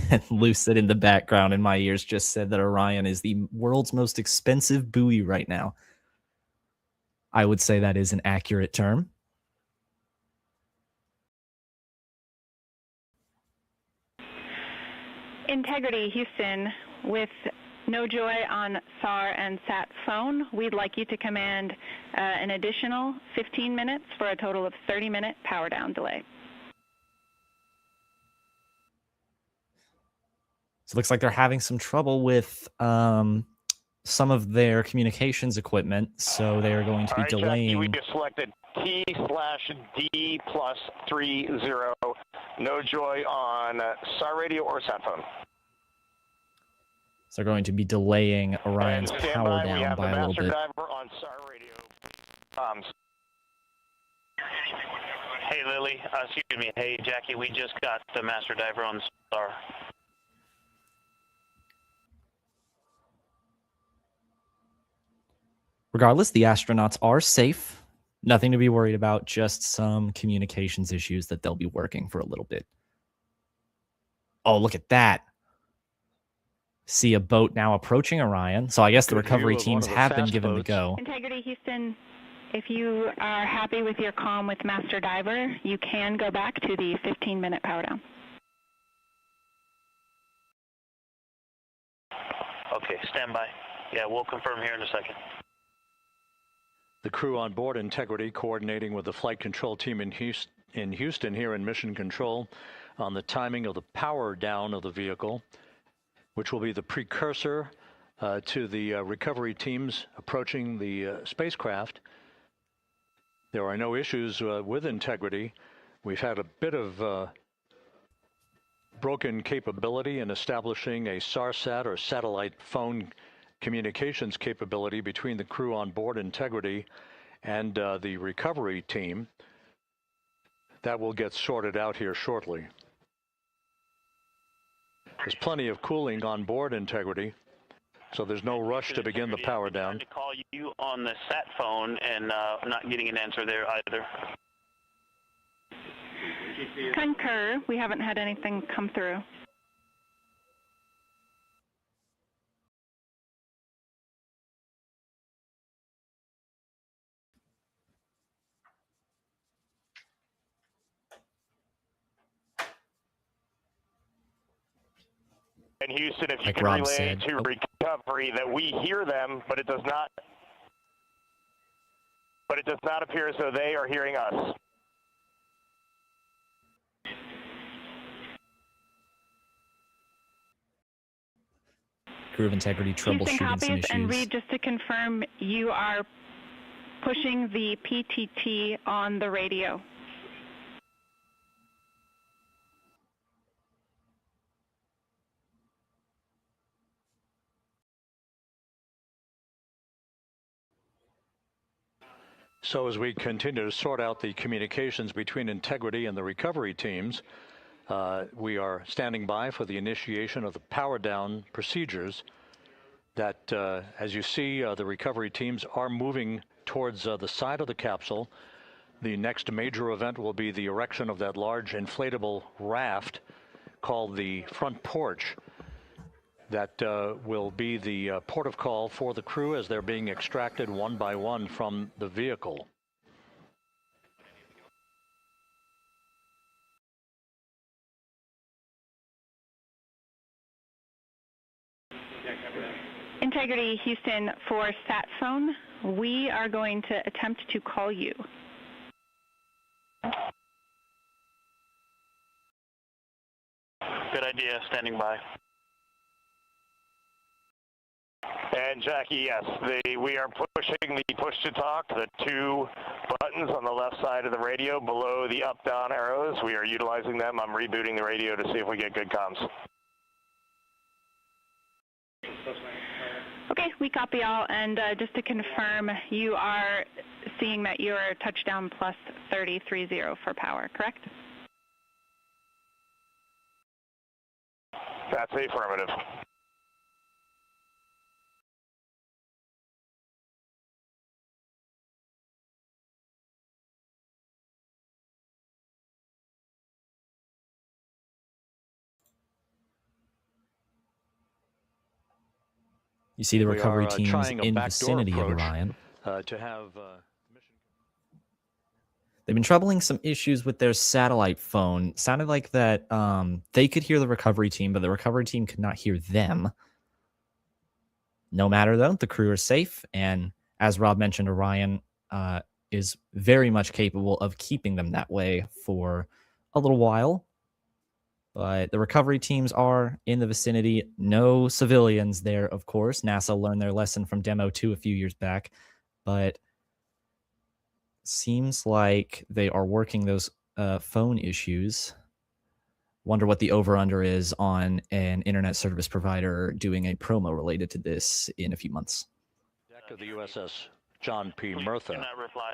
And Lucid in the background in my ears just said that Orion is the world's most expensive buoy right now. I would say that is an accurate term. Integrity, Houston, with no joy on SAR and SAT phone, we'd like you to command an additional 15 minutes for a total of 30-minute power down delay. So it looks like they're having some trouble with some of their communications equipment, so they are going to be delaying. Jackie, we just selected T/D+30. No joy on SAR radio or sat phone. So they're going to be delaying Orion's power down by a little bit. Diver on SAR radio. Hey, Lily. Excuse me. Hey, Jackie. We just got the master diver on SAR. Regardless, the astronauts are safe. Nothing to be worried about, just some communications issues that they'll be working for a little bit. Oh, look at that. See a boat now approaching Orion. So I guess the recovery teams have been given the go. Integrity, Houston, if you are happy with your comm with Master Diver, you can go back to the 15-minute power down. Okay, stand by. Yeah, we'll confirm here in a second. The crew on board Integrity coordinating with the flight control team in Houston here in Mission Control on the timing of the power down of the vehicle, which will be the precursor to the recovery teams approaching the spacecraft. There are no issues with Integrity. We've had a bit of broken capability in establishing a SARSAT or satellite phone communications capability between the crew on board Integrity and the recovery team. That will get sorted out here shortly. There's plenty of cooling on board Integrity, so there's no rush to begin the power down. I'm trying to call you on the sat phone and not getting an answer there either. Concur. We haven't had anything come through. And Houston, if you Like can Rob relay said. to recovery that we hear them, but it does not appear as though they are hearing us. Crew of Integrity troubleshooting some Houston copies, and issues. Reed, just to confirm, you are pushing the PTT on the radio. So as we continue to sort out the communications between Integrity and the recovery teams, we are standing by for the initiation of the power down procedures that, as you see, the recovery teams are moving towards the side of the capsule. The next major event will be the erection of that large inflatable raft called the front porch. That will be the port of call for the crew as they're being extracted one by one from the vehicle. Integrity, Houston, for sat phone, we are going to attempt to call you. Good idea, standing by. And Jackie, yes, we are pushing the push to talk, the two buttons on the left side of the radio below the up-down arrows. We are utilizing them. I'm rebooting the radio to see if we get good comms. Okay, we copy all, and just to confirm, you are seeing that you are touchdown plus 3030 for power, correct? That's the affirmative. You see the recovery we are teams trying a in backdoor vicinity of approach, Orion. to have mission. They've been troubling some issues with their satellite phone. Sounded like that they could hear the recovery team, but the recovery team could not hear them. No matter, though, the crew are safe, and as Rob mentioned, Orion is very much capable of keeping them that way for a little while. But the recovery teams are in the vicinity. No civilians there, of course. NASA learned their lesson from Demo 2 a few years back, but seems like they are working those phone issues. Wonder what the over-under is on an internet service provider doing a promo related to this in a few months. Deck of the USS John P. Murtha. Cannot reply.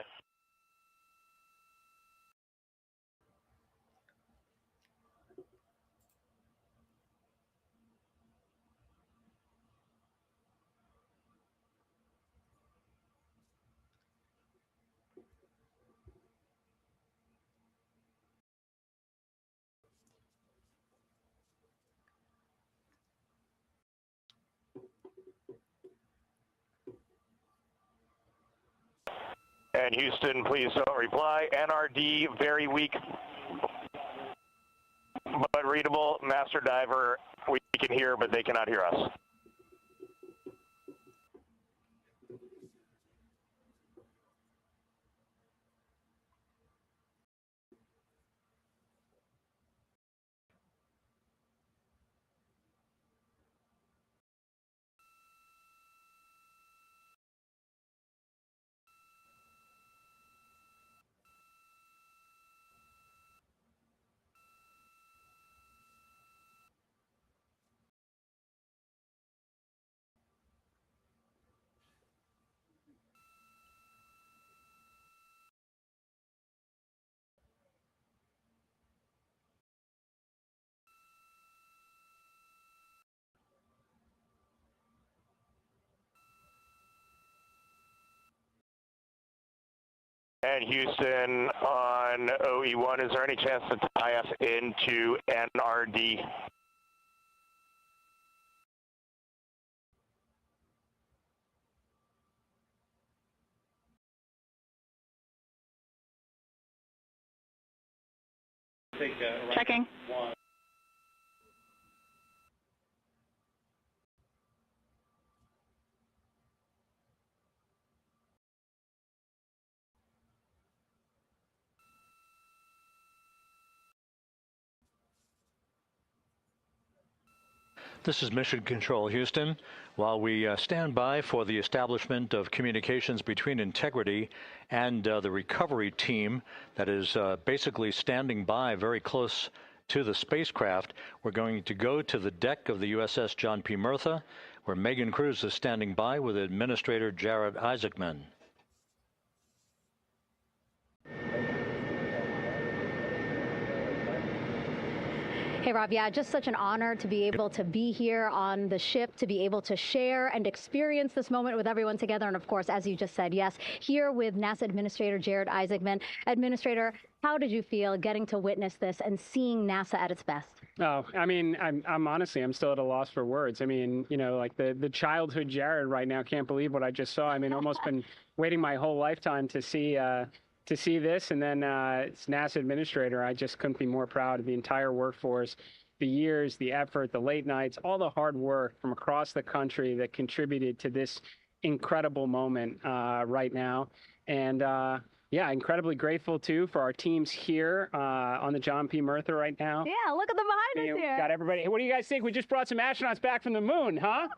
And Houston, please don't reply. NRD, very weak, but readable. Master Diver, we can hear, but they cannot hear us. And Houston on OE1, is there any chance to tie us into NRD? Checking. This is Mission Control, Houston. While we stand by for the establishment of communications between Integrity and the recovery team that is basically standing by very close to the spacecraft, we're going to go to the deck of the USS John P. Murtha, where Megan Cruz is standing by with Administrator Jared Isaacman. Hey, Rob, yeah, just such an honor to be able to be here on the ship, to be able to share and experience this moment with everyone together. And of course, as you just said, yes, here with NASA Administrator Jared Isaacman. Administrator, how did you feel getting to witness this and seeing NASA at its best? Oh, I mean, I'm honestly, I'm still at a loss for words. I mean, you know, like the childhood Jared right now can't believe what I just saw. I mean, almost been waiting my whole lifetime to see this, and then it's NASA Administrator. I just couldn't be more proud of the entire workforce, the years, the effort, the late nights, all the hard work from across the country that contributed to this incredible moment right now. And yeah, incredibly grateful too for our teams here on the John P. Murtha right now. Yeah, look at them behind us here. Got everybody. Hey, what do you guys think? We just brought some astronauts back from the moon, huh?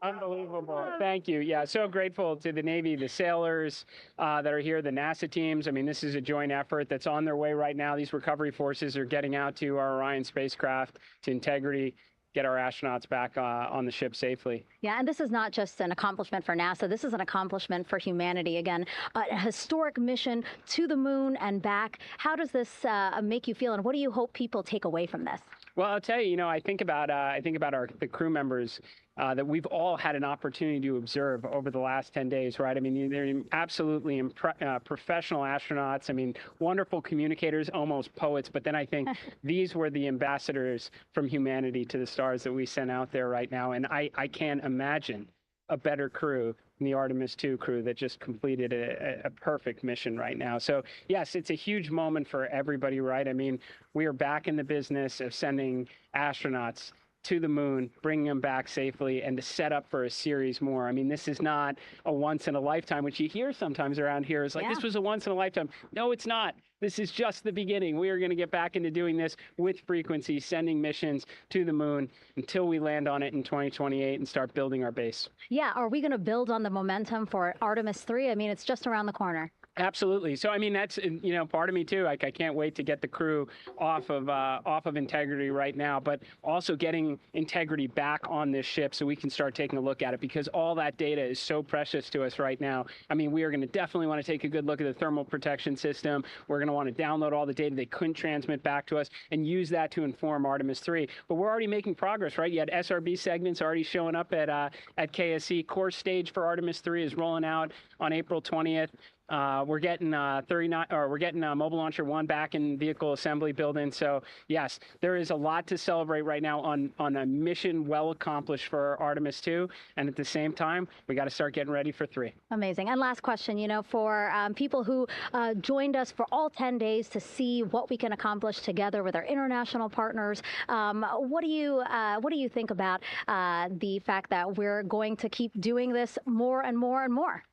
Unbelievable. Thank you. Yeah, so grateful to the Navy, the sailors that are here, the NASA teams. I mean, this is a joint effort that's on their way right now. These recovery forces are getting out to our Orion spacecraft, to Integrity, get our astronauts back on the ship safely. Yeah, and this is not just an accomplishment for NASA. This is an accomplishment for humanity. Again, a historic mission to the moon and back. How does this make you feel, and what do you hope people take away from this? Well, I'll tell you, I think about the crew members that we've all had an opportunity to observe over the last 10 days, right? I mean, they're absolutely professional astronauts. I mean, wonderful communicators, almost poets. But then I think these were the ambassadors from humanity to the stars that we sent out there right now. And I can't imagine a better crew than the Artemis II crew that just completed a perfect mission right now. So yes, it's a huge moment for everybody, right? I mean, we are back in the business of sending astronauts to the moon, bringing them back safely, and to set up for a series more. I mean, this is not a once in a lifetime, which you hear sometimes around here. It's like, this was a once in a lifetime. No, it's not. This is just the beginning. We are going to get back into doing this with frequency, sending missions to the moon until we land on it in 2028 and start building our base. Yeah, are we going to build on the momentum for Artemis III? I mean, it's just around the corner. Absolutely. So, I mean, that's, part of me too. Like, I can't wait to get the crew off of Integrity right now, but also getting Integrity back on this ship so we can start taking a look at it, because all that data is so precious to us right now. I mean, we are going to definitely want to take a good look at the thermal protection system. We're going to want to download all the data they couldn't transmit back to us and use that to inform Artemis III. But we're already making progress, right? You had SRB segments already showing up at KSC. Core stage for Artemis III is rolling out on April 20th. We're getting Mobile Launcher 1 back in vehicle assembly building. So yes, there is a lot to celebrate right now on a mission well accomplished for Artemis II, and at the same time, we got to start getting ready for 3. Amazing. And last question, for people who joined us for all 10 days to see what we can accomplish together with our international partners, what do you think about the fact that we're going to keep doing this more and more and more?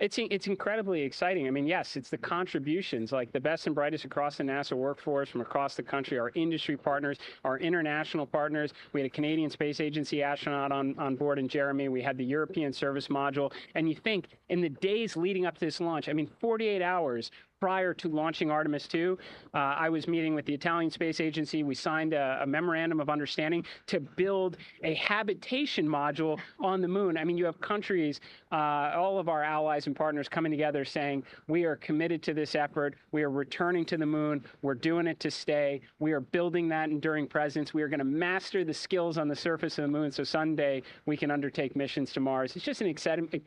It's incredibly exciting. I mean, yes, it's the contributions, like the best and brightest across the NASA workforce from across the country, our industry partners, our international partners. We had a Canadian Space Agency astronaut on board in Jeremy. We had the European Service Module. And you think in the days leading up to this launch, I mean, 48 hours prior to launching Artemis II, I was meeting with the Italian Space Agency. We signed a memorandum of understanding to build a habitation module on the moon. I mean, you have countries, all of our allies and partners coming together saying, we are committed to this effort. We are returning to the moon. We're doing it to stay. We are building that enduring presence. We are going to master the skills on the surface of the moon so someday we can undertake missions to Mars. It's just an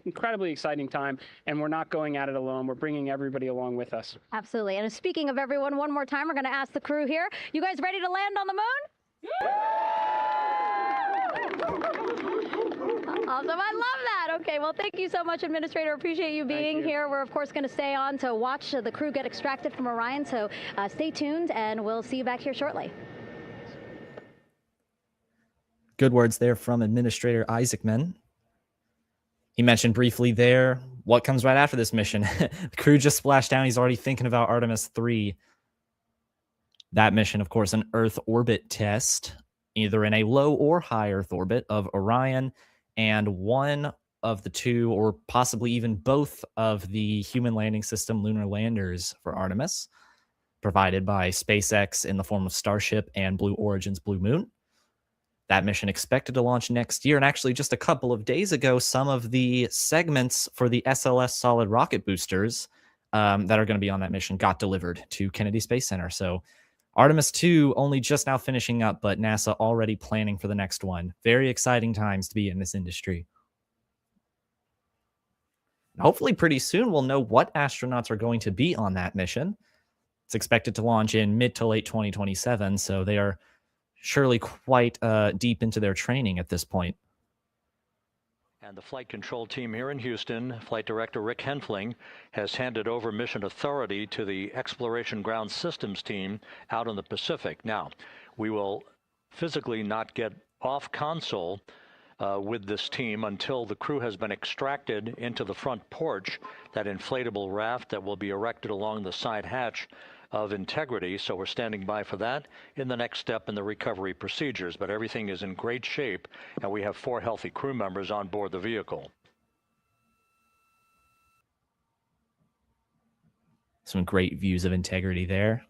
incredibly exciting time, and we're not going at it alone. We're bringing everybody along with us. Absolutely. And speaking of everyone, one more time, we're going to ask the crew here, you guys ready to land on the moon? Awesome. I love that. Okay, well, thank you so much, Administrator. Appreciate you being here. We're, of course, going to stay on to watch the crew get extracted from Orion, so stay tuned, and we'll see you back here shortly. Good words there from Administrator Isaacman. He mentioned briefly there what comes right after this mission. The crew just splashed down. He's already thinking about Artemis III. That mission, of course, an Earth orbit test, either in a low or high Earth orbit of Orion, and one of the 2, or possibly even both of the human landing system lunar landers for Artemis, provided by SpaceX in the form of Starship and Blue Origin's Blue Moon. That mission expected to launch next year. And actually, just a couple of days ago, some of the segments for the SLS solid rocket boosters that are going to be on that mission got delivered to Kennedy Space Center. So Artemis II only just now finishing up, but NASA already planning for the next one. Very exciting times to be in this industry. Hopefully pretty soon we'll know what astronauts are going to be on that mission. It's expected to launch in mid to late 2027, so they are surely quite deep into their training at this point. And the flight control team here in Houston, Flight Director Rick Henfling, has handed over mission authority to the Exploration Ground Systems team out in the Pacific. Now, we will physically not get off console with this team until the crew has been extracted into the front porch, that inflatable raft that will be erected along the side hatch of Integrity. So we're standing by for that in the next step in the recovery procedures. But everything is in great shape, and we have 4 healthy crew members on board the vehicle. Some great views of Integrity there.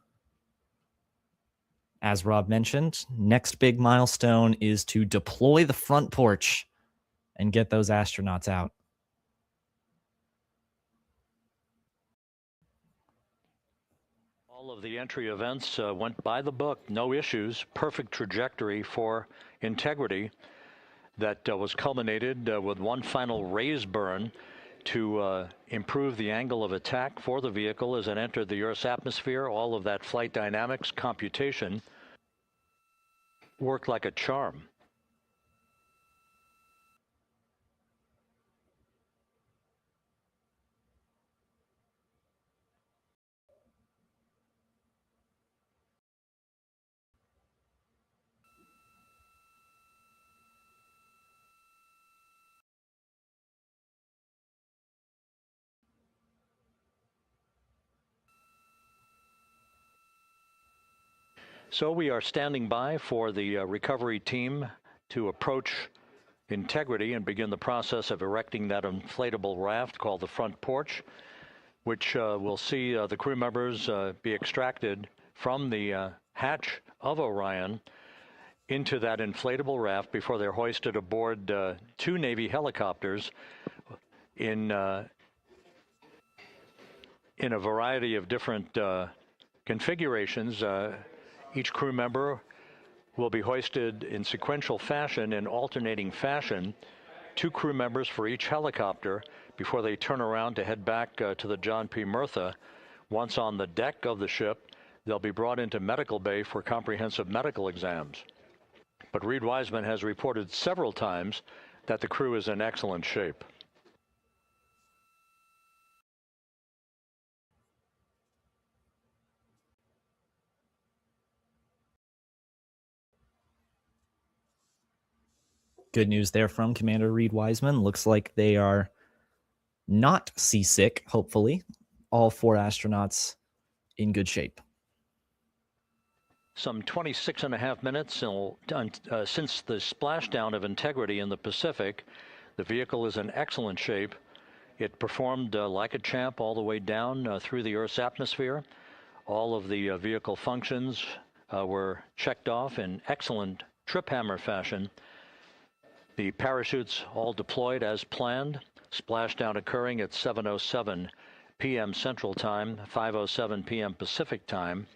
As Rob mentioned, next big milestone is to deploy the front porch and get those astronauts out. All of the entry events went by the book, no issues, perfect trajectory for integrity that was culminated with one final raise burn to improve the angle of attack for the vehicle as it entered the Earth's atmosphere. All of that flight dynamics computation worked like a charm. So we are standing by for the recovery team to approach integrity and begin the process of erecting that inflatable raft called the front porch, which will see the crew members be extracted from the hatch of Orion into that inflatable raft before they're hoisted aboard two Navy helicopters in a variety of different configurations. Each crew member will be hoisted in sequential fashion, in alternating fashion, two crew members for each helicopter before they turn around to head back to the John P. Murtha. Once on the deck of the ship, they'll be brought into medical bay for comprehensive medical exams. But Reed Wiseman has reported several times that the crew is in excellent shape. Good news there from Commander Reed Wiseman. Looks like they are not seasick, hopefully. All four astronauts in good shape. Some 26 and a half minutes since the splashdown of Integrity in the Pacific. The vehicle is in excellent shape. It performed like a champ all the way down through the Earth's atmosphere. All of the vehicle functions were checked off in excellent trip hammer fashion. The parachutes all deployed as planned. Splashdown occurring at 7:07 p.m. Central Time, 5:07 p.m. Pacific Time.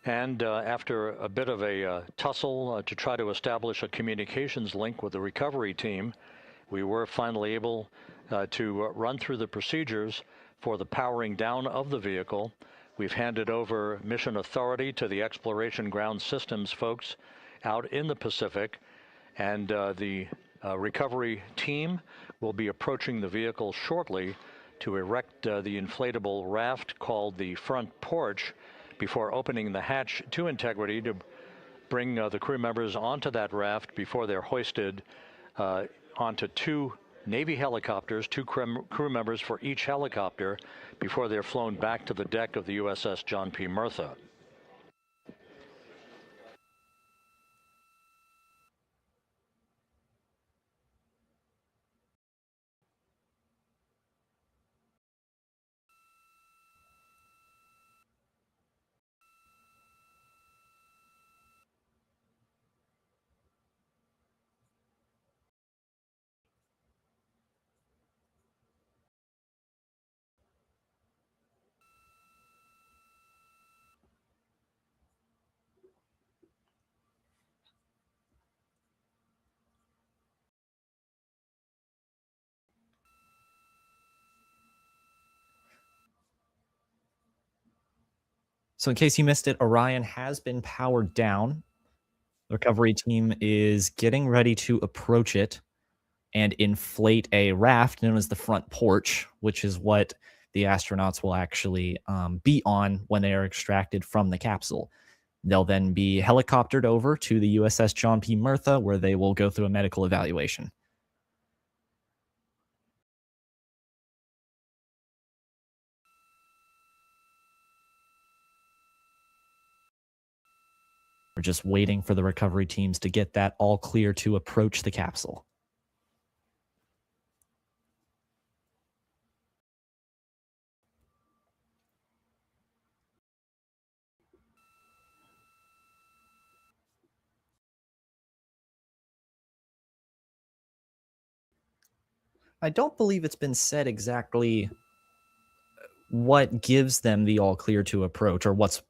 And after a bit of a tussle to try to establish a communications link with the recovery team, we were finally able to run through the procedures for the powering down of the vehicle. We've handed over mission authority to the Exploration Ground Systems folks out in the Pacific, and the recovery team will be approaching the vehicle shortly to erect the inflatable raft called the front porch before opening the hatch to Integrity to bring the crew members onto that raft before they're hoisted onto two Navy helicopters, two crew members for each helicopter, before they're flown back to the deck of the USS John P. Murtha. So in case you missed it, Orion has been powered down. The recovery team is getting ready to approach it and inflate a raft known as the front porch, which is what the astronauts will actually be on when they are extracted from the capsule. They'll then be helicoptered over to the USS John P. Murtha, where they will go through a medical evaluation. We're just waiting for the recovery teams to get that all clear to approach the capsule. I don't believe it's been said exactly what gives them the all clear to approach, or what's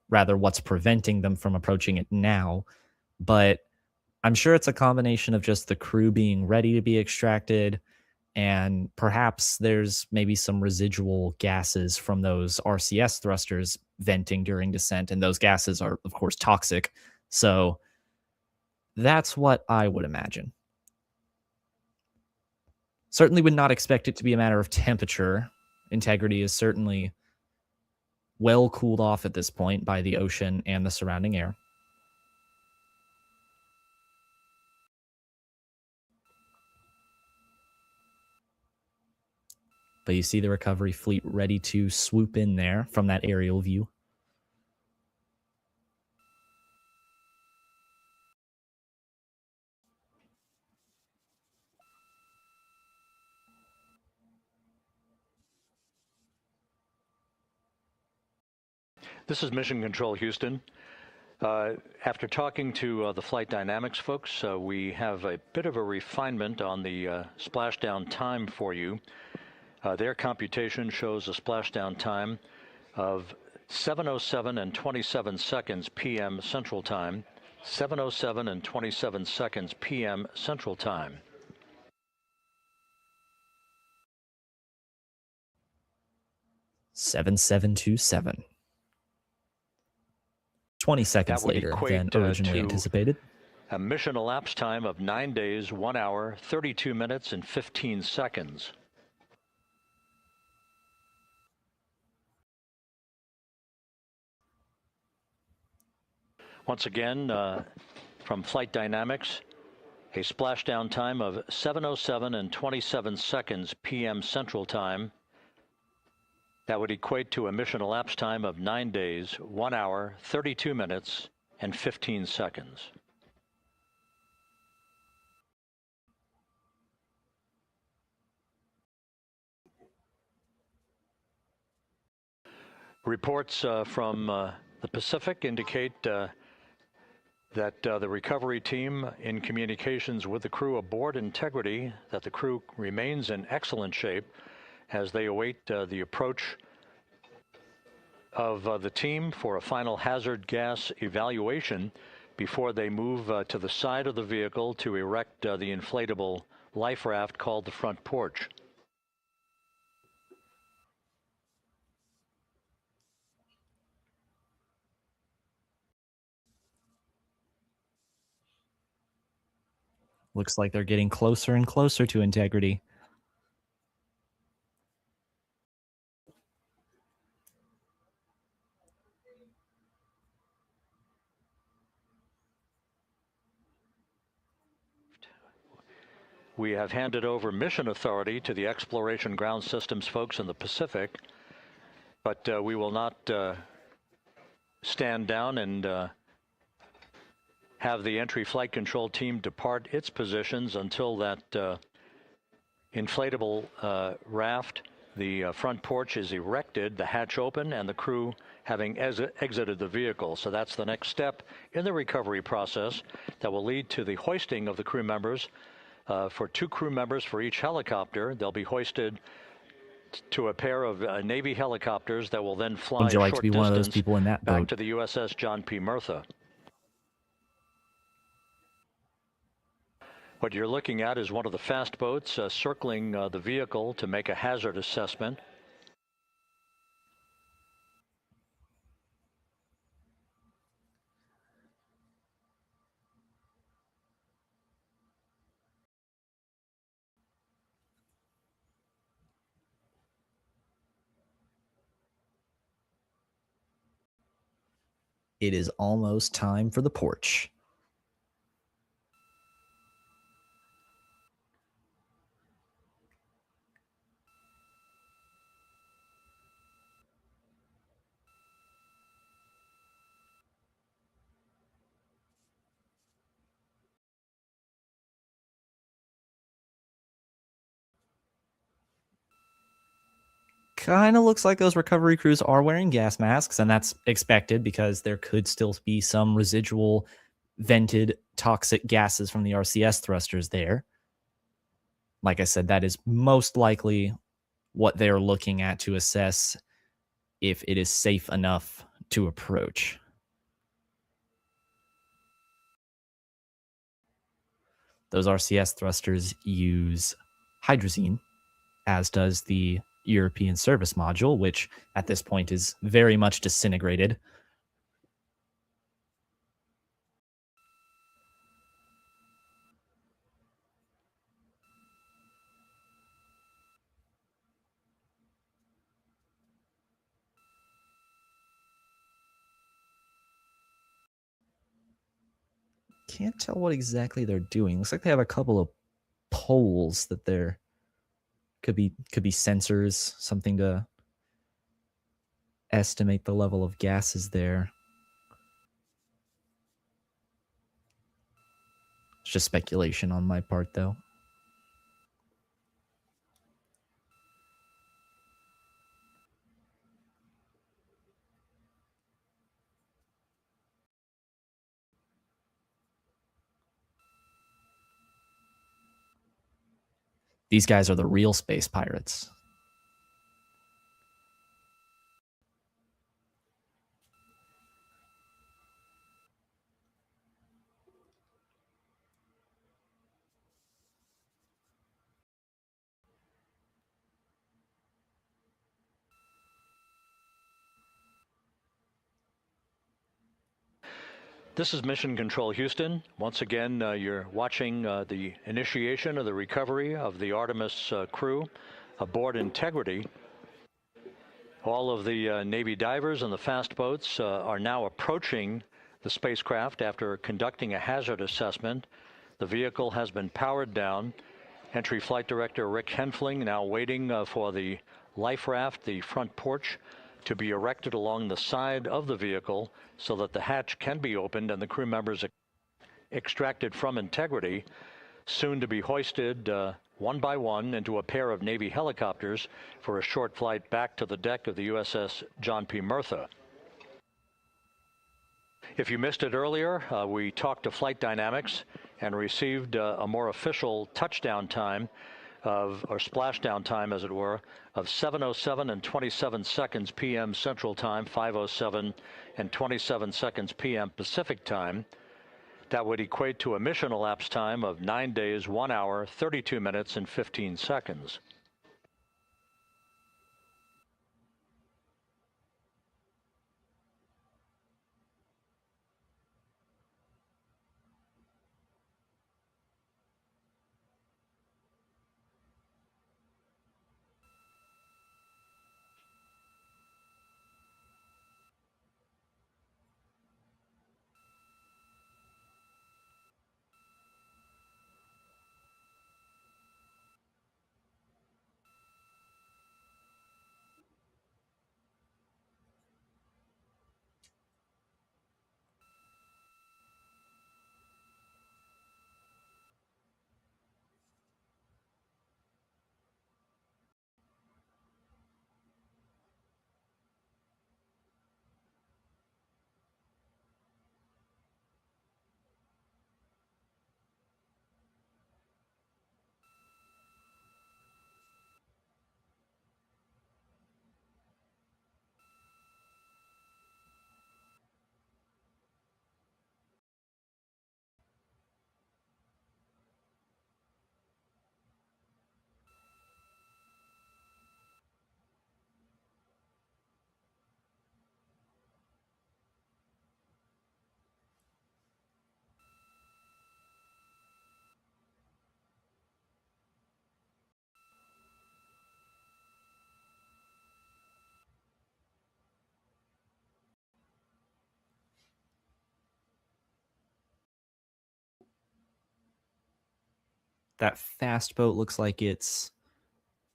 preventing them from approaching it now. But I'm sure it's a combination of just the crew being ready to be extracted, and perhaps there's maybe some residual gases from those RCS thrusters venting during descent, and those gases are, of course, toxic. So that's what I would imagine. Certainly would not expect it to be a matter of temperature. Integrity is certainly well cooled off at this point by the ocean and the surrounding air. But you see the recovery fleet ready to swoop in there from that aerial view. This is Mission Control Houston. After talking to the flight dynamics folks, we have a bit of a refinement on the splashdown time for you. Their computation shows a splashdown time of 7:07 and 27 seconds p.m. Central Time, 7:07 and 27 seconds p.m. Central Time. $7,727. 20 seconds later than originally anticipated. A mission elapsed time of 9 days, 1 hour, 32 minutes, and 15 seconds. Once again, from Flight Dynamics, a splashdown time of 7:07 and 27 seconds p.m. Central Time. That would equate to a mission elapsed time of 9 days, 1 hour, 32 minutes, and 15 seconds. Reports from the Pacific indicate that the recovery team, in communications with the crew aboard Integrity, that the crew remains in excellent shape as they await the approach of the team for a final hazard gas evaluation before they move to the side of the vehicle to erect the inflatable life raft called the front porch. Looks like they're getting closer and closer to Integrity. We have handed over mission authority to the Exploration Ground Systems folks in the Pacific, but we will not stand down and have the entry flight control team depart its positions until that inflatable raft, the front porch, is erected, the hatch open, and the crew having exited the vehicle. So that's the next step in the recovery process that will lead to the hoisting of the crew members. For 2 crew members for each helicopter, they'll be hoisted to a pair of Navy helicopters that will then fly Would you like to short be one of those distance people in that back boat? to the USS John P. Murtha. What you're looking at is one of the fast boats circling the vehicle to make a hazard assessment. It is almost time for the porch. Kind of looks like those recovery crews are wearing gas masks, and that's expected because there could still be some residual vented toxic gases from the RCS thrusters there. like I said, that is most likely what they're looking at to assess if it is safe enough to approach. Those RCS thrusters use hydrazine, as does the European service module, which at this point is very much disintegrated. Can't tell what exactly they're doing. Looks like they have a couple of poles that they're could be sensors, something to estimate the level of gases there. It's just speculation on my part, though. These guys are the real space pirates. This is Mission Control Houston. Once again, you're watching the initiation of the recovery of the Artemis crew aboard Integrity. All of the Navy divers and the fast boats are now approaching the spacecraft after conducting a hazard assessment. The vehicle has been powered down. Entry Flight Director Rick Henfling now waiting for the life raft, the front porch, to be erected along the side of the vehicle so that the hatch can be opened and the crew members extracted from Integrity, soon to be hoisted one by one into a pair of Navy helicopters for a short flight back to the deck of the USS John P. Murtha. If you missed it earlier, we talked to Flight Dynamics and received a more official touchdown time or splashdown time, as it were, of 7:07 and 27 seconds p.m. Central Time, 5:07 and 27 seconds p.m. Pacific Time. That would equate to a mission elapsed time of 9 days, 1 hour, 32 minutes, and 15 seconds. That fast boat looks like it's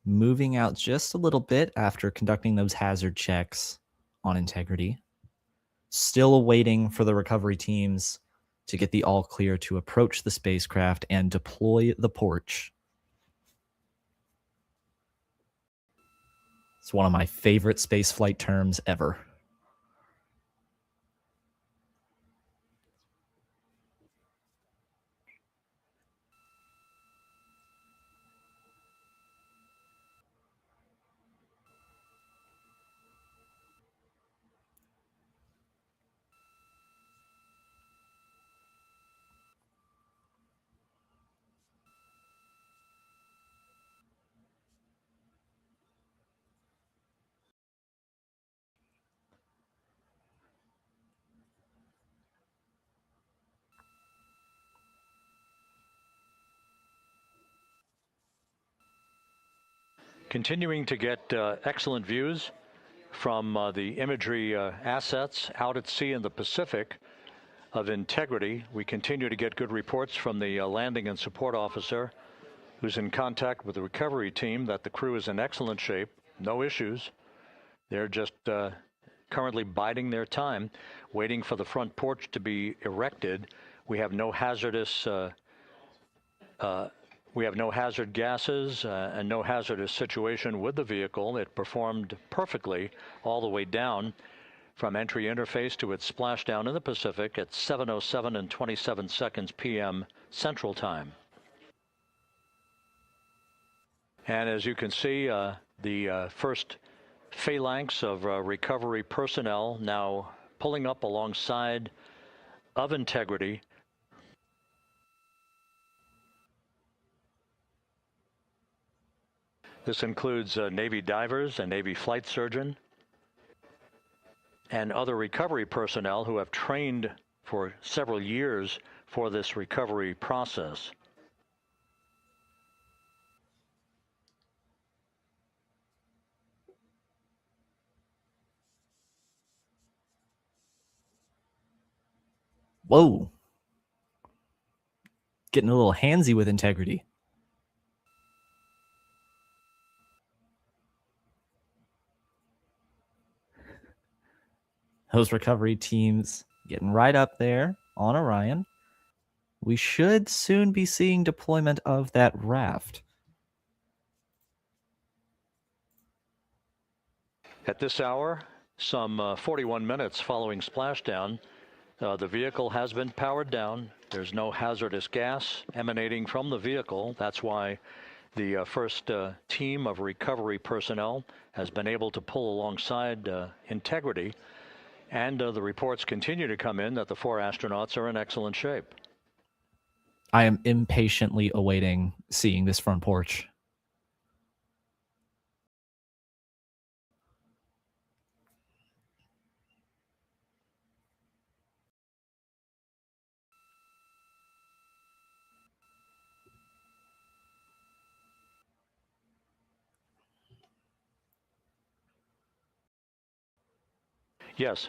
moving out just a little bit after conducting those hazard checks on Integrity. Still awaiting for the recovery teams to get the all clear to approach the spacecraft and deploy the porch. It's one of my favorite spaceflight terms ever. Continuing to get excellent views from the imagery assets out at sea in the Pacific of Integrity. We continue to get good reports from the landing and support officer, who's in contact with the recovery team, that the crew is in excellent shape, no issues. They're just currently biding their time, waiting for the front porch to be erected. We have no hazardous hazard gases and no hazardous situation with the vehicle. It performed perfectly all the way down from entry interface to its splashdown in the Pacific at 7:07 and 27 seconds p.m. Central Time. And as you can see, the first phalanx of recovery personnel now pulling up alongside of Integrity. This includes Navy divers, a Navy flight surgeon, and other recovery personnel who have trained for several years for this recovery process. Whoa. Getting a little handsy with Integrity. Those recovery teams getting right up there on Orion. We should soon be seeing deployment of that raft. At this hour, some 41 minutes following splashdown, the vehicle has been powered down. There's no hazardous gas emanating from the vehicle. That's why the first team of recovery personnel has been able to pull alongside Integrity. And the reports continue to come in that the 4 astronauts are in excellent shape. I am impatiently awaiting seeing this front porch. Yes.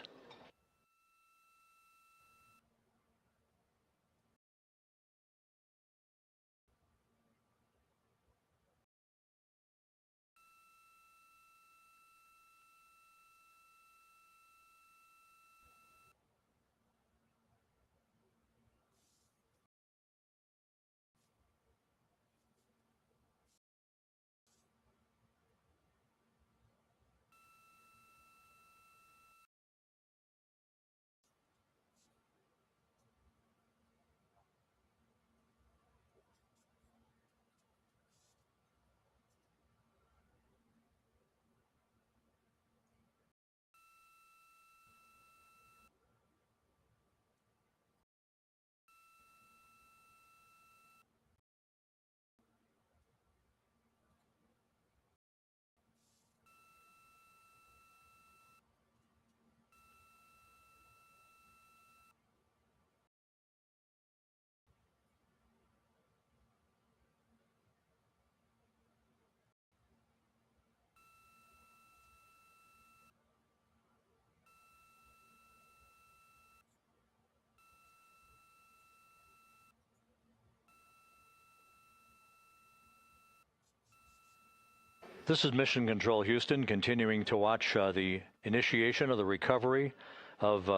This is Mission Control Houston, continuing to watch the initiation of the recovery of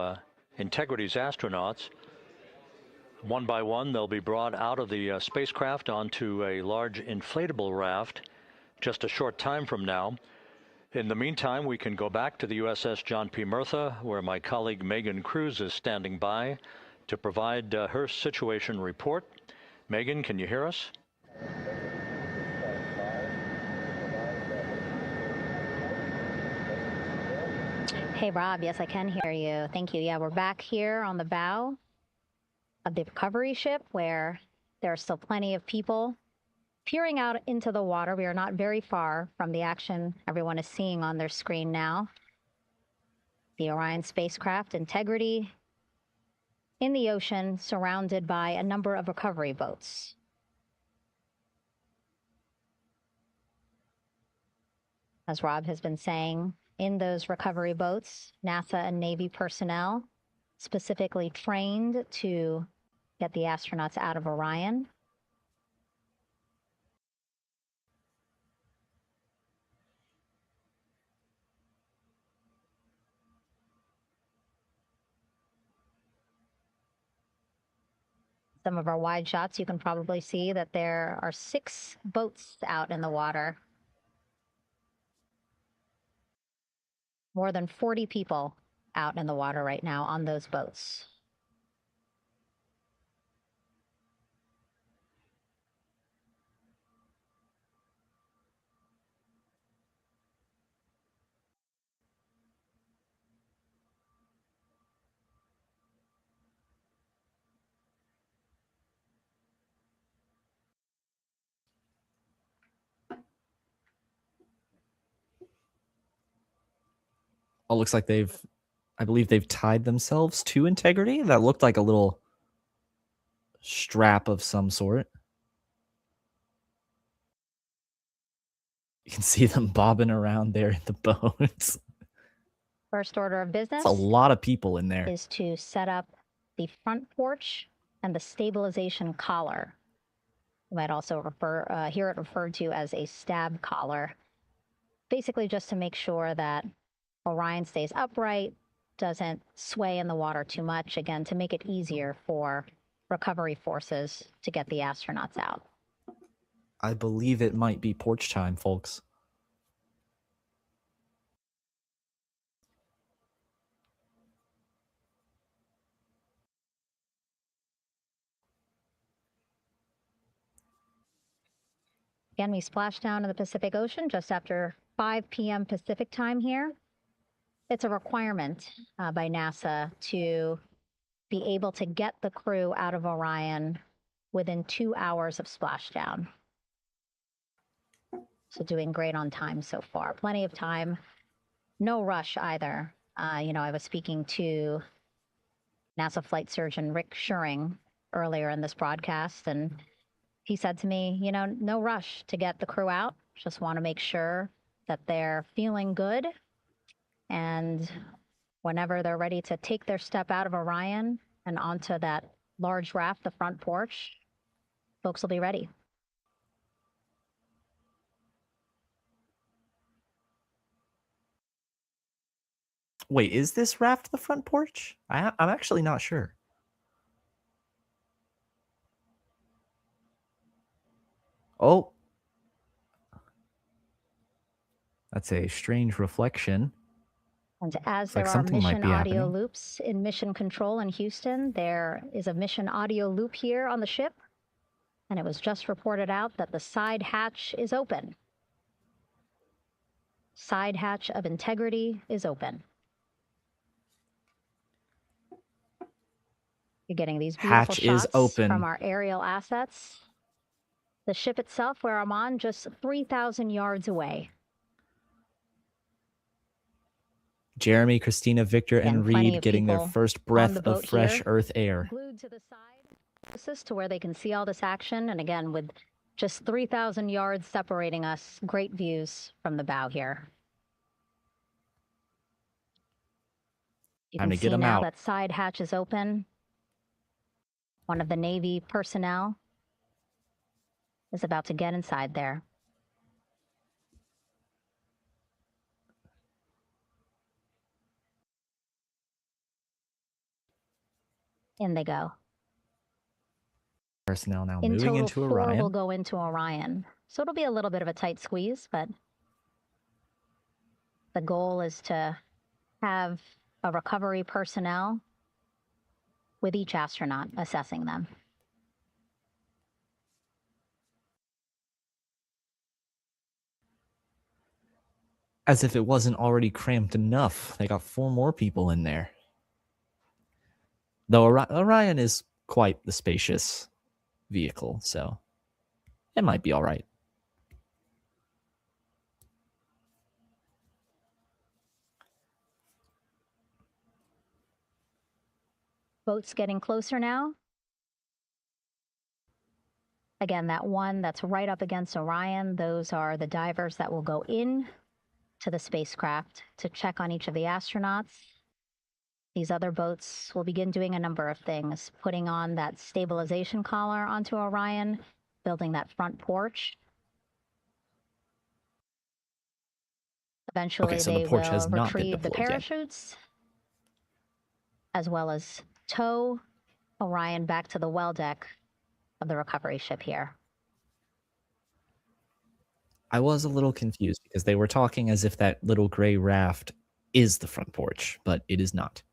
Integrity's astronauts. One by one, they'll be brought out of the spacecraft onto a large inflatable raft just a short time from now. In the meantime, we can go back to the USS John P. Murtha, where my colleague Megan Cruz is standing by to provide her situation report. Megan, can you hear us? Hey, Rob. Yes, I can hear you. Thank you. Yeah, we're back here on the bow of the recovery ship where there are still plenty of people peering out into the water. We are not very far from the action everyone is seeing on their screen now. The Orion spacecraft Integrity in the ocean, surrounded by a number of recovery boats. As Rob has been saying, in those recovery boats, NASA and Navy personnel specifically trained to get the astronauts out of Orion. Some of our wide shots, you can probably see that there are 6 boats out in the water. More than 40 people out in the water right now on those boats. Oh, looks like I believe they've tied themselves to Integrity. That looked like a little strap of some sort. You can see them bobbing around there in the boats. First order of business It's a lot of people in there. is to set up the front porch and the stabilization collar. You might also hear it referred to as a stab collar. Basically just to make sure that Orion stays upright, doesn't sway in the water too much, again, to make it easier for recovery forces to get the astronauts out. I believe it might be porch time, folks. Again, we splashed down in the Pacific Ocean just after 5 p.m. Pacific time here. It's a requirement by NASA to be able to get the crew out of Orion within 2 hours of splashdown. So doing great on time so far. Plenty of time. No rush either. I was speaking to NASA flight surgeon Rick Schuring earlier in this broadcast, and he said to me, no rush to get the crew out. Just want to make sure that they're feeling good. And whenever they're ready to take their step out of Orion and onto that large raft, the front porch, folks will be ready. Wait, is this raft the front porch? I'm actually not sure. Oh. That's a strange reflection. And as It's like there are something might mission be audio happening. loops in mission control in Houston, there is a mission audio loop here on the ship. And it was just reported out that the side hatch is open. Side hatch of Integrity is open. You're getting these beautiful Hatch is shots open. from our aerial assets. The ship itself, where I'm on, just 3,000 yards away. Jeremy, Christina, Victor, Again, and plenty Reed of getting their people first on breath the of boat fresh here, Earth air. glued to the side to where they can see all this action. And again, with just 3,000 yards separating us, great views from the bow here. You Time can to get see 'em now out. that side hatch is open. One of the Navy personnel is about to get inside there. In they go. Personnel now In moving total, into 4 Orion. will go into Orion. So it'll be a little bit of a tight squeeze, but the goal is to have a recovery personnel with each astronaut assessing them. As if it wasn't already cramped enough. They got 4 more people in there. Though Orion is quite the spacious vehicle, so it might be all right. Boats getting closer now. Again, that one that's right up against Orion, those are the divers that will go in to the spacecraft to check on each of the astronauts. These other boats will begin doing a number of things, putting on that stabilization collar onto Orion, building that front porch. Eventually, Okay, so the they porch has will not been retrieve the deployed yet. parachutes, as well as tow Orion back to the well deck of the recovery ship here. I was a little confused because they were talking as if that little gray raft is the front porch, but it is not.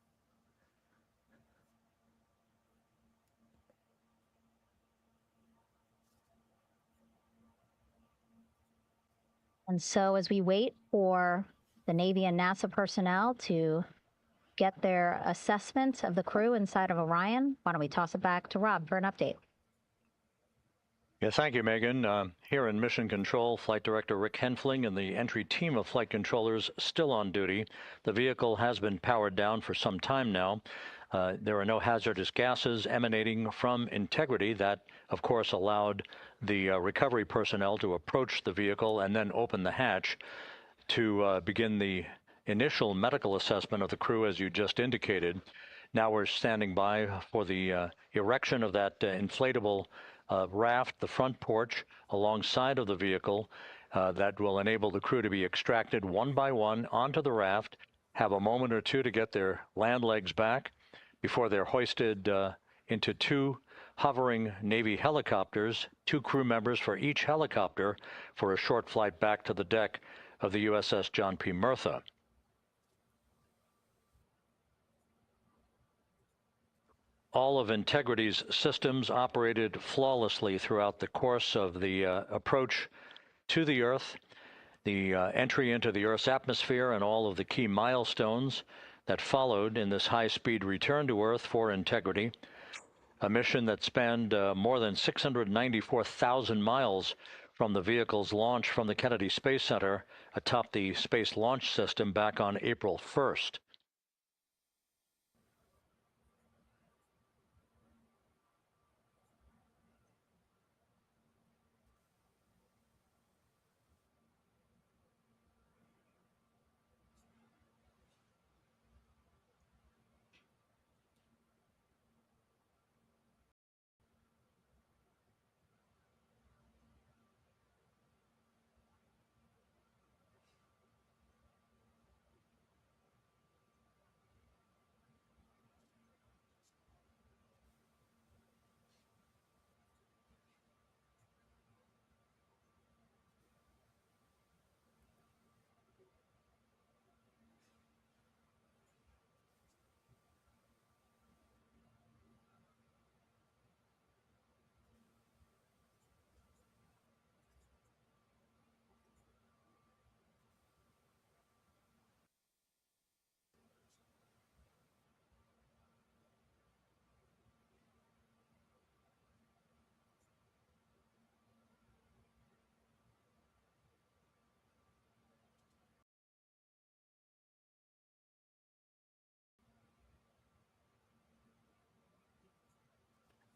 And so as we wait for the Navy and NASA personnel to get their assessment of the crew inside of Orion, why don't we toss it back to Rob for an update? Yeah, thank you, Megan. Here in Mission Control, Flight Director Rick Henfling and the entry team of flight controllers still on duty. The vehicle has been powered down for some time now. There are no hazardous gases emanating from integrity. That, of course, allowed the recovery personnel to approach the vehicle and then open the hatch to begin the initial medical assessment of the crew, as you just indicated. Now we're standing by for the erection of that inflatable raft, the front porch, alongside of the vehicle that will enable the crew to be extracted one by one onto the raft, have a moment or two to get their land legs back before they're hoisted into two hovering Navy helicopters, 2 crew members for each helicopter, for a short flight back to the deck of the USS John P. Murtha. All of Integrity's systems operated flawlessly throughout the course of the approach to the Earth, the entry into the Earth's atmosphere, and all of the key milestones that followed in this high-speed return to Earth for Integrity, a mission that spanned more than 694,000 miles from the vehicle's launch from the Kennedy Space Center atop the Space Launch System back on April 1st.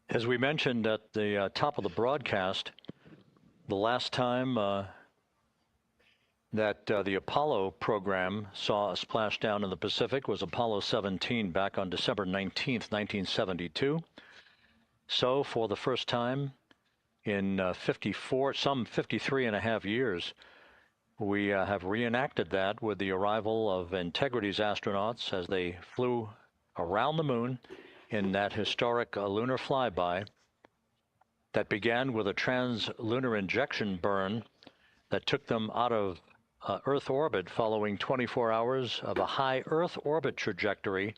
As we mentioned at the top of the broadcast, the last time that the Apollo program saw a splashdown in the Pacific was Apollo 17 back on December 19th, 1972. So for the first time in some 53 and a half years, we have reenacted that with the arrival of Integrity's astronauts as they flew around the moon in that historic lunar flyby that began with a trans-lunar injection burn that took them out of Earth orbit following 24 hours of a high Earth orbit trajectory.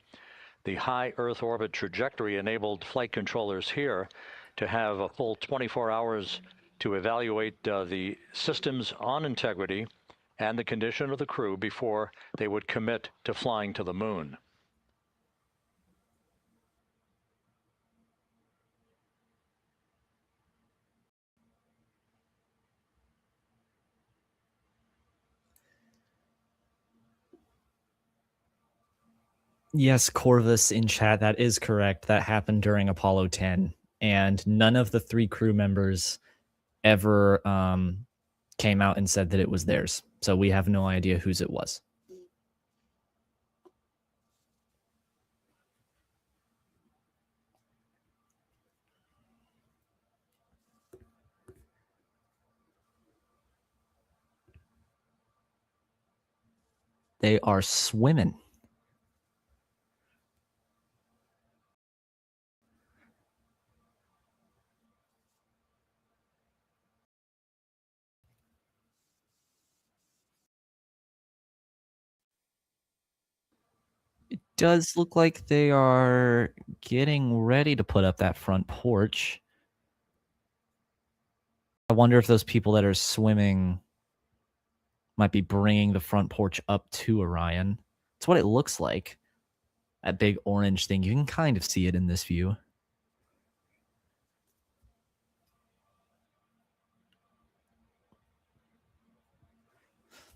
The high Earth orbit trajectory enabled flight controllers here to have a full 24 hours to evaluate the systems on Integrity and the condition of the crew before they would commit to flying to the moon. Yes, Corvus in chat, that is correct. That happened during Apollo 10, and none of the 3 crew members ever came out and said that it was theirs. So we have no idea whose it was. They are swimming. It does look like they are getting ready to put up that front porch. I wonder if those people that are swimming might be bringing the front porch up to Orion. It's what it looks like. That big orange thing. You can kind of see it in this view.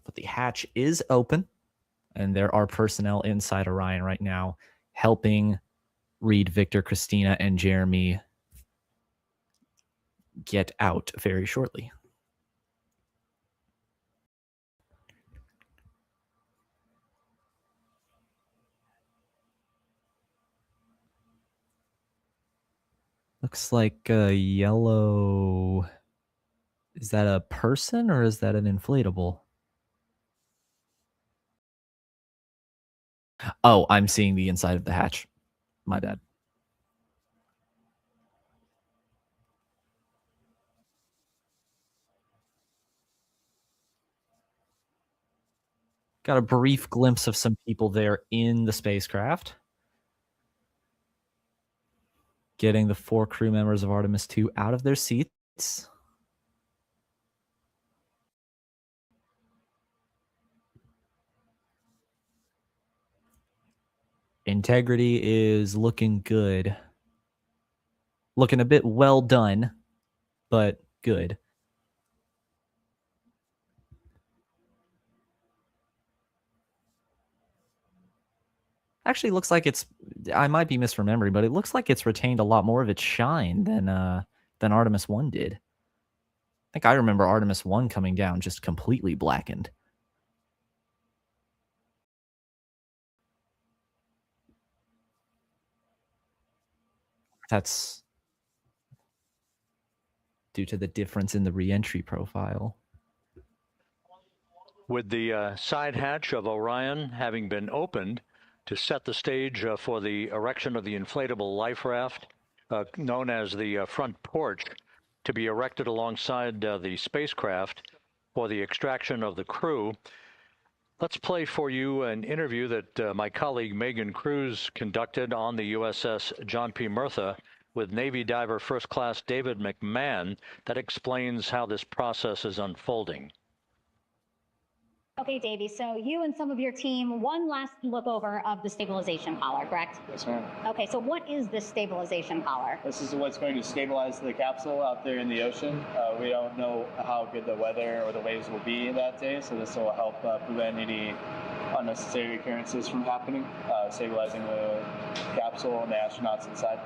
But the hatch is open, and there are personnel inside Orion right now helping Reed, Victor, Christina, and Jeremy get out very shortly. Looks like a yellow... Is that a person or is that an inflatable? Oh, I'm seeing the inside of the hatch. My bad. Got a brief glimpse of some people there in the spacecraft. Getting the 4 crew members of Artemis II out of their seats. Integrity is looking good. Looking a bit well done, but good. Actually looks like it's, I might be misremembering, but it looks like it's retained a lot more of its shine than Artemis I did. I think I remember Artemis I coming down just completely blackened. That's due to the difference in the re-entry profile. With the side hatch of Orion having been opened to set the stage for the erection of the inflatable life raft, known as the front porch, to be erected alongside the spacecraft for the extraction of the crew. Let's play for you an interview that my colleague Megan Cruz conducted on the USS John P. Murtha with Navy diver First Class David McMahon that explains how this process is unfolding. Okay, Davey, so you and some of your team, one last look over of the stabilization collar, correct? Yes, ma'am. Okay, so what is this stabilization collar? This is what's going to stabilize the capsule out there in the ocean. We don't know how good the weather or the waves will be that day, so this will help prevent any unnecessary occurrences from happening, stabilizing the capsule and the astronauts inside.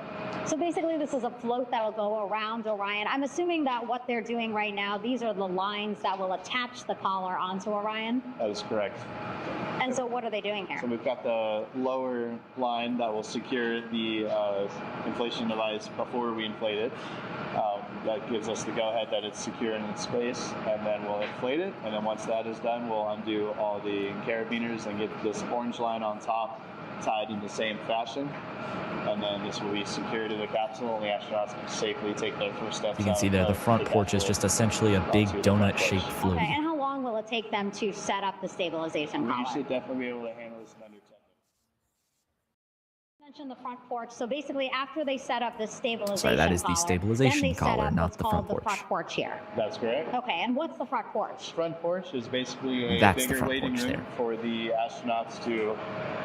So basically this is a float that will go around Orion. I'm assuming that what they're doing right now, these are the lines that will attach the collar onto Orion? That is correct. And so what are they doing here? So we've got the lower line that will secure the inflation device before we inflate it. That gives us the go-ahead that it's secure in space, and then we'll inflate it. And then once that is done, we'll undo all the carabiners and get this orange line on top tied in the same fashion. And then this will be secured to the capsule, and the astronauts can safely take their first steps. You can see there, the front porch is just essentially a big donut-shaped floaty. Okay, and how long will it take them to set up the stabilization collar? You should definitely be able to handle this in under 10 minutes. You mentioned the front porch. So basically, after they set up the stabilization Sorry, that is the collar, stabilization then they set collar, up not what's the called front porch. The front porch here. That's correct. Okay, and what's the front porch? Front porch is basically a That's the bigger front waiting porch room there. for the astronauts to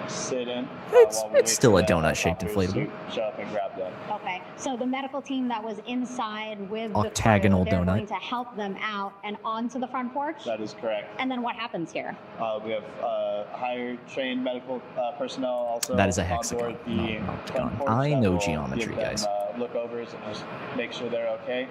sit in. It's still a donut-shaped inflatable. Show up and grab them. Okay, so the medical team that was inside with Octagonal the crew, they're donut. going to help them out and onto the front porch? That is correct. And then what happens here? We have higher trained medical personnel also That is a on hexagon, board the not an octagon. front porch I that know will geometry, give them, guys. Look overs and just make sure they're okay.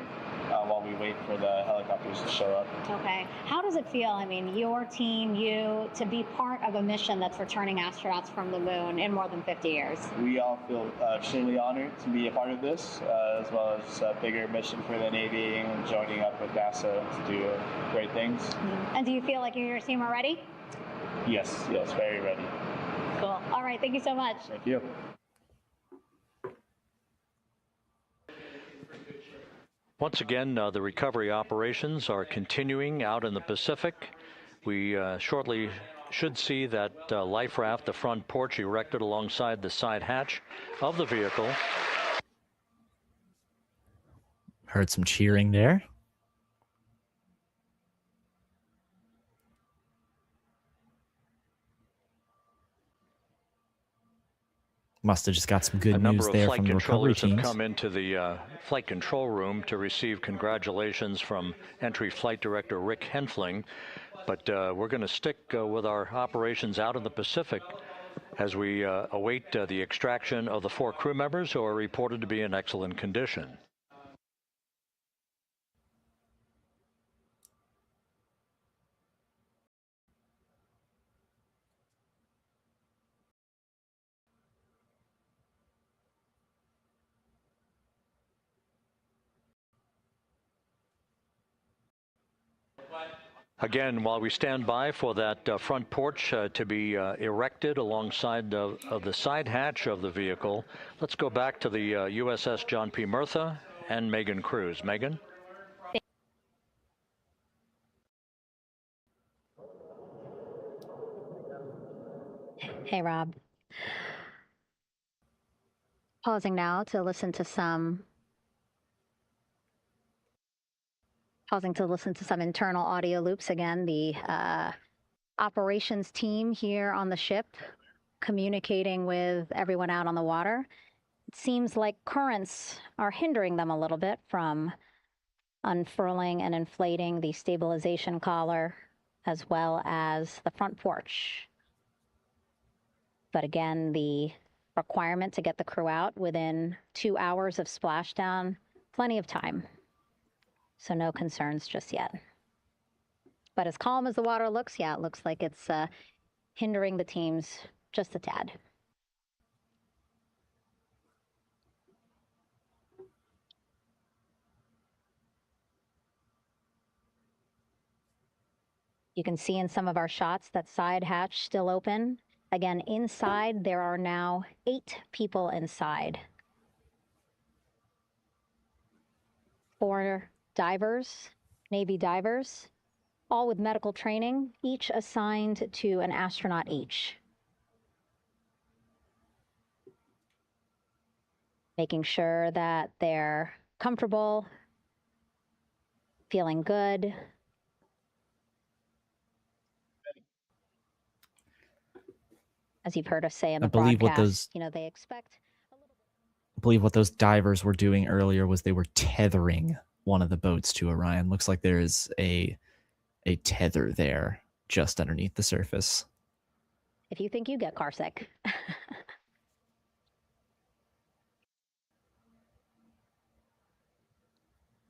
while we wait for the helicopters to show up. Okay. How does it feel? I mean, your team, you, to be part of a mission that's returning astronauts from the moon in more than 50 years? We all feel extremely honored to be a part of this, as well as a bigger mission for the Navy and joining up with NASA to do great things. And do you feel like you and your team are ready? Yes, very ready. Cool. All right. Thank you so much. Thank you. Once again, the recovery operations are continuing out in the Pacific. We shortly should see that life raft, the front porch, erected alongside the side hatch of the vehicle. Heard some cheering there. Must have just got some good news there from the recovery teams. A number of flight controllers have come into the flight control room to receive congratulations from Entry Flight Director Rick Henfling. But we're going to stick with our operations out in the Pacific as we await the extraction of the 4 crew members who are reported to be in excellent condition. Again, while we stand by for that front porch to be erected alongside of the side hatch of the vehicle, let's go back to the USS John P. Murtha and Megan Cruz. Megan? Hey, Rob. Pausing now to listen to some internal audio loops. Again, the operations team here on the ship communicating with everyone out on the water. It seems like currents are hindering them a little bit from unfurling and inflating the stabilization collar as well as the front porch. But again, the requirement to get the crew out within 2 hours of splashdown, plenty of time. So no concerns just yet. But as calm as the water looks, yeah, it looks like it's hindering the teams just a tad. You can see in some of our shots that side hatch still open. Again, inside, there are now 8 people inside. 4 divers, Navy divers, all with medical training, each assigned to an astronaut each. Making sure that they're comfortable, feeling good. As you've heard us say in the broadcast, they expect. I believe what those divers were doing earlier was they were tethering one of the boats to Orion. Looks like there is a tether there just underneath the surface. If you think you get carsick.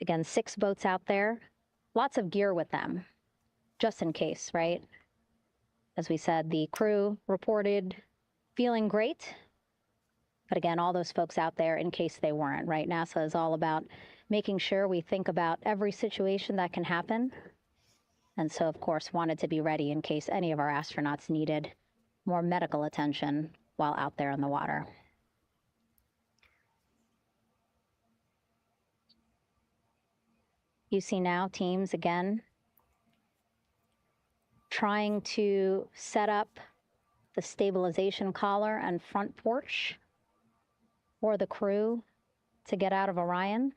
Again, 6 boats out there, lots of gear with them, just in case, right? As we said, the crew reported feeling great. But again, all those folks out there in case they weren't, right? NASA is all about making sure we think about every situation that can happen. And so, of course, wanted to be ready in case any of our astronauts needed more medical attention while out there in the water. You see now teams, again, trying to set up the stabilization collar and front porch for the crew to get out of Orion.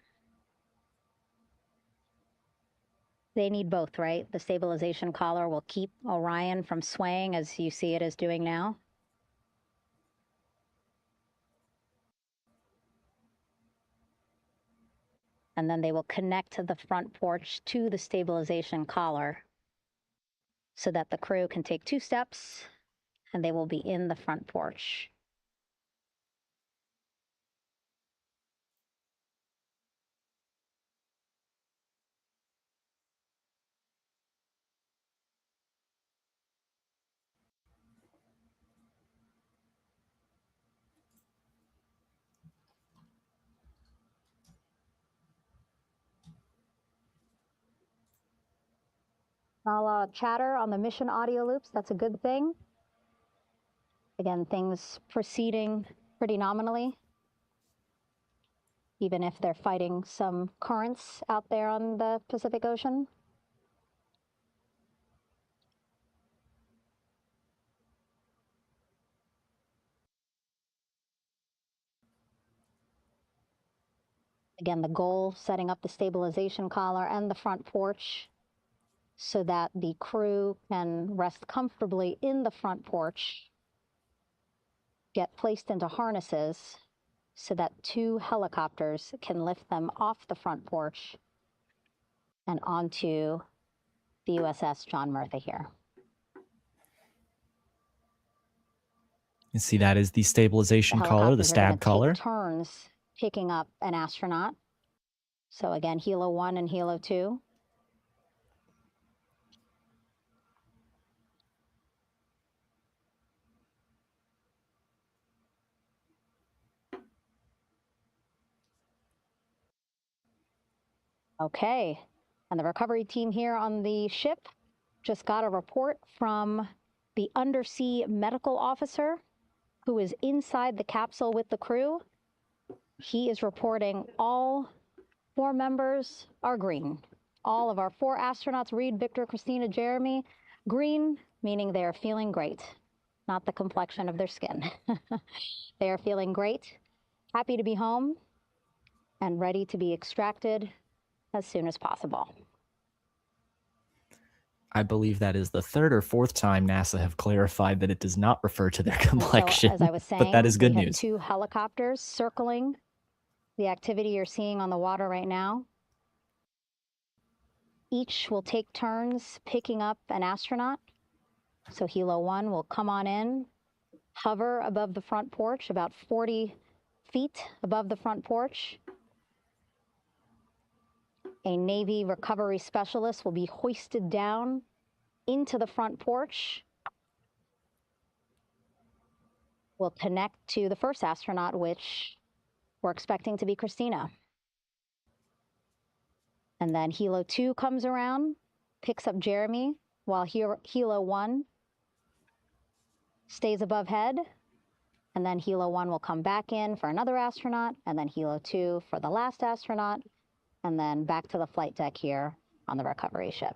They need both, right? The stabilization collar will keep Orion from swaying as you see it is doing now. And then they will connect the front porch to the stabilization collar so that the crew can take 2 steps and they will be in the front porch. Not a lot of chatter on the mission audio loops. That's a good thing. Again, things proceeding pretty nominally, even if they're fighting some currents out there on the Pacific Ocean. Again, the goal, setting up the stabilization collar and the front porch so that the crew can rest comfortably in the front porch, get placed into harnesses so that 2 helicopters can lift them off the front porch and onto the USS John Murtha here. You see that is the stabilization collar, the stab collar. Take turns picking up an astronaut. So again, Helo 1 and Helo 2. Okay, and the recovery team here on the ship just got a report from the undersea medical officer who is inside the capsule with the crew. He is reporting all 4 members are green. All of our 4 astronauts, Reed, Victor, Christina, Jeremy, green, meaning they are feeling great, not the complexion of their skin. They are feeling great, happy to be home, and ready to be extracted as soon as possible. I believe that is the 3rd or 4th time NASA have clarified that it does not refer to their complexion. So, as I was saying, but that is good we news. have 2 helicopters circling the activity you're seeing on the water right now. Each will take turns picking up an astronaut. So Helo 1 will come on in, hover above the front porch, about 40 feet above the front porch. A Navy recovery specialist will be hoisted down into the front porch. We'll connect to the first astronaut, which we're expecting to be Christina. And then Helo 2 comes around, picks up Jeremy, while Helo 1 stays above head. And then Helo 1 will come back in for another astronaut, and then Helo 2 for the last astronaut, and then back to the flight deck here on the recovery ship.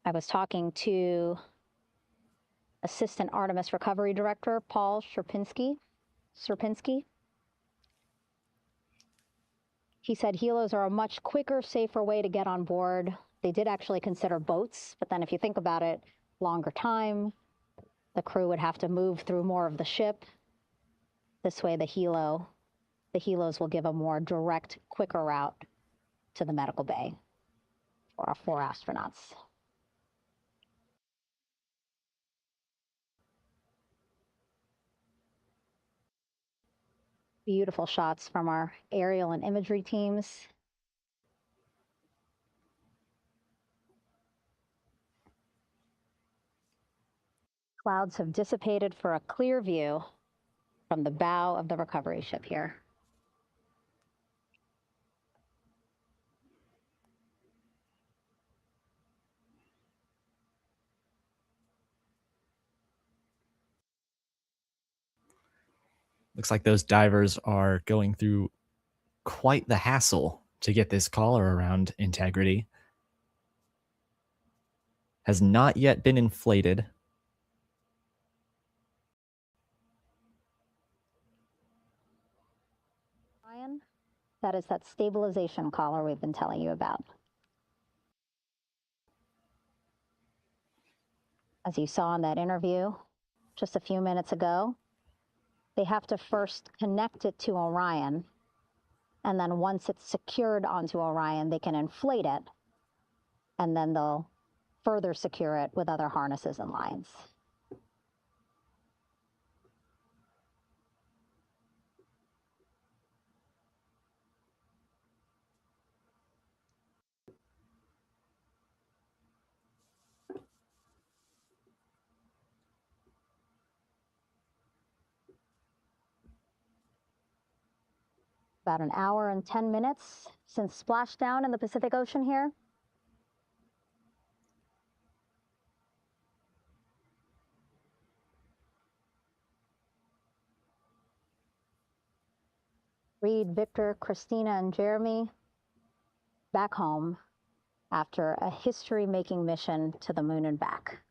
I was talking to Assistant Artemis Recovery Director Paul Sierpinski. He said helos are a much quicker, safer way to get on board. They did actually consider boats, but then if you think about it, longer time, the crew would have to move through more of the ship. This way, the helos will give a more direct, quicker route to the medical bay for our 4 astronauts. Beautiful shots from our aerial and imagery teams. Clouds have dissipated for a clear view from the bow of the recovery ship here. Looks like those divers are going through quite the hassle to get this collar around integrity. Has not yet been inflated. Ryan, that is that stabilization collar we've been telling you about. As you saw in that interview just a few minutes ago, they have to first connect it to Orion, and then once it's secured onto Orion, they can inflate it, and then they'll further secure it with other harnesses and lines. About an hour and 10 minutes since splashdown in the Pacific Ocean here. Reed, Victor, Christina, and Jeremy back home after a history-making mission to the moon and back.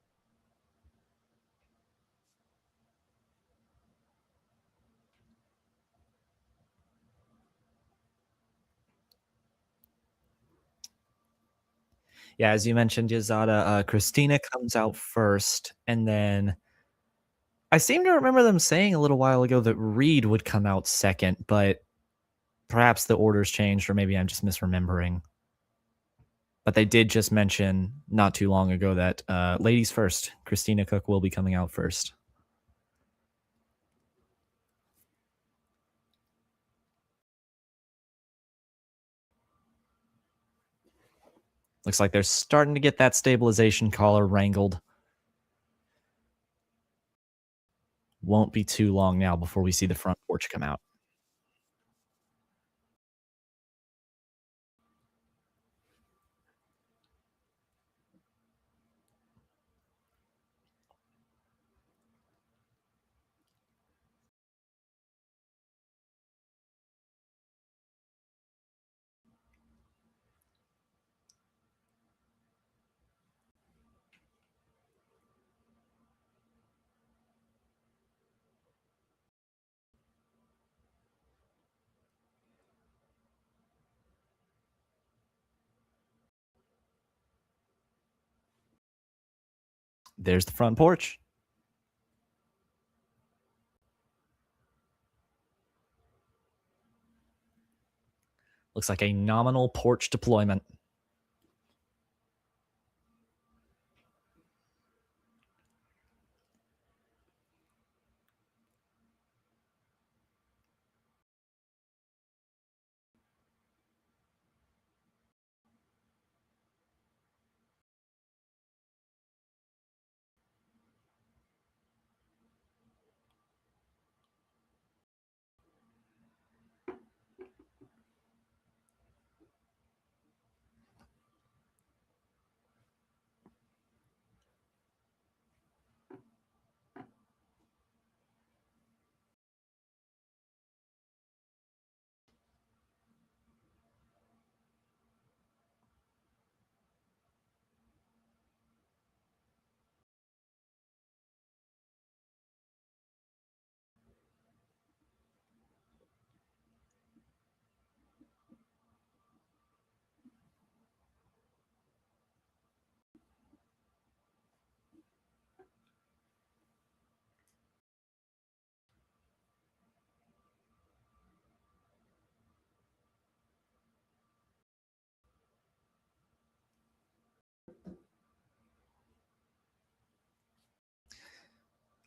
Yeah, as you mentioned, Yazada, Christina comes out first, and then I seem to remember them saying a little while ago that Reed would come out second, but perhaps the orders changed, or maybe I'm just misremembering. But they did just mention not too long ago that ladies first. Christina Cook will be coming out first. Looks like they're starting to get that stabilization collar wrangled. Won't be too long now before we see the front porch come out. There's the front porch. Looks like a nominal porch deployment.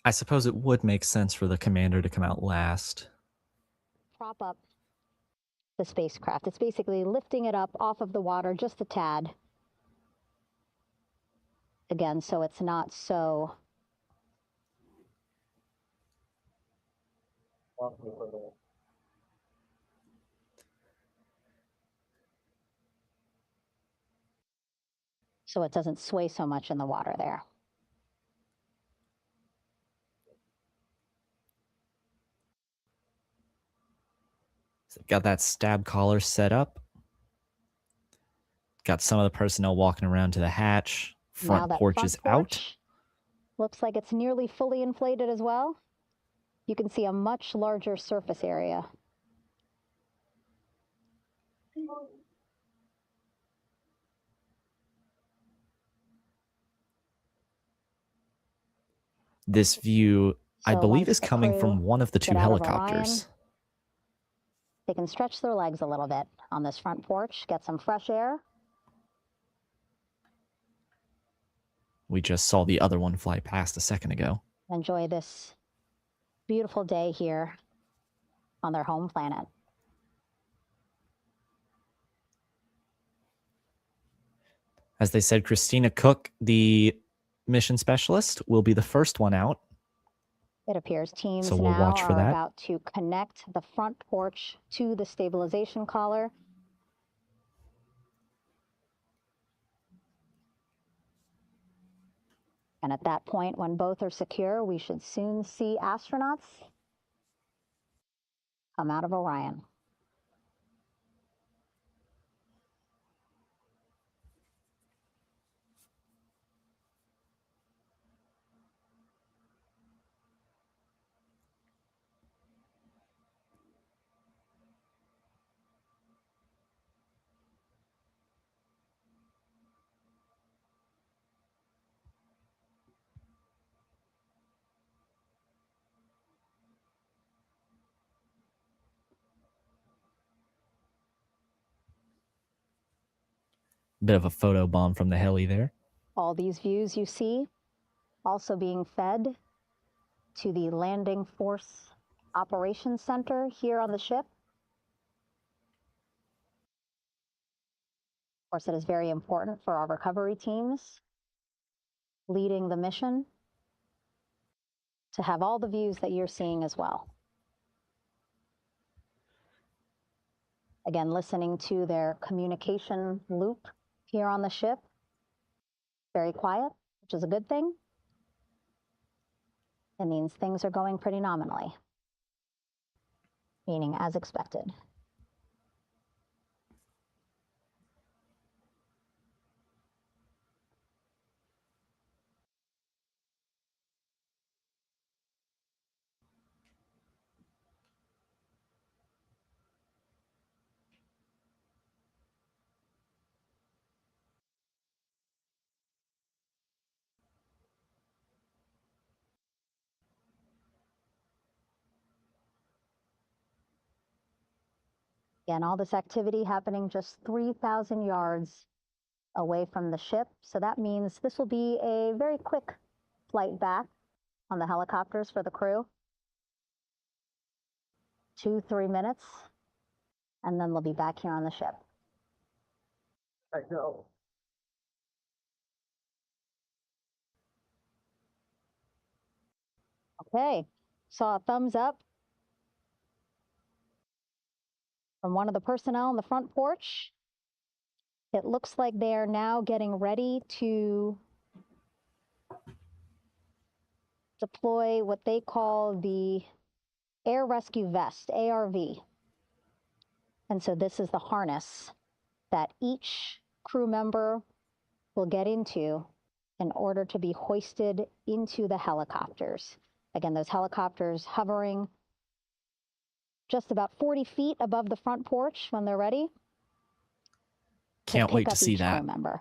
I suppose it would make sense for the commander to come out last. Prop up the spacecraft. It's basically lifting it up off of the water just a tad. Again, so it's not so so it doesn't sway so much in the water there. So got that stab collar set up. Got some of the personnel walking around to the hatch. Front porch is out. Looks like it's nearly fully inflated as well. You can see a much larger surface area. This view, I believe, is coming from one of the two helicopters. They can stretch their legs a little bit on this front porch, get some fresh air. We just saw the other one fly past a second ago. Enjoy this beautiful day here on their home planet. As they said, Christina Cook, the mission specialist, will be the first one out. It appears teams So we'll now watch for are that. about to connect the front porch to the stabilization collar. And at that point, when both are secure, we should soon see astronauts come out of Orion. Bit of a photo bomb from the heli there. All these views you see also being fed to the Landing Force Operations Center here on the ship. Of course, it is very important for our recovery teams leading the mission to have all the views that you're seeing as well. Again, listening to their communication loop here on the ship. Very quiet, which is a good thing. It means things are going pretty nominally, meaning as expected. Again, all this activity happening just 3,000 yards away from the ship. So that means this will be a very quick flight back on the helicopters for the crew. 2-3 minutes, and then they'll be back here on the ship. All right, go. Okay, saw a thumbs up from one of the personnel on the front porch. It looks like they are now getting ready to deploy what they call the Air Rescue Vest, ARV. And so this is the harness that each crew member will get into in order to be hoisted into the helicopters. Again, those helicopters hovering just about 40 feet above the front porch when they're ready. Can't wait to see each that. crew member.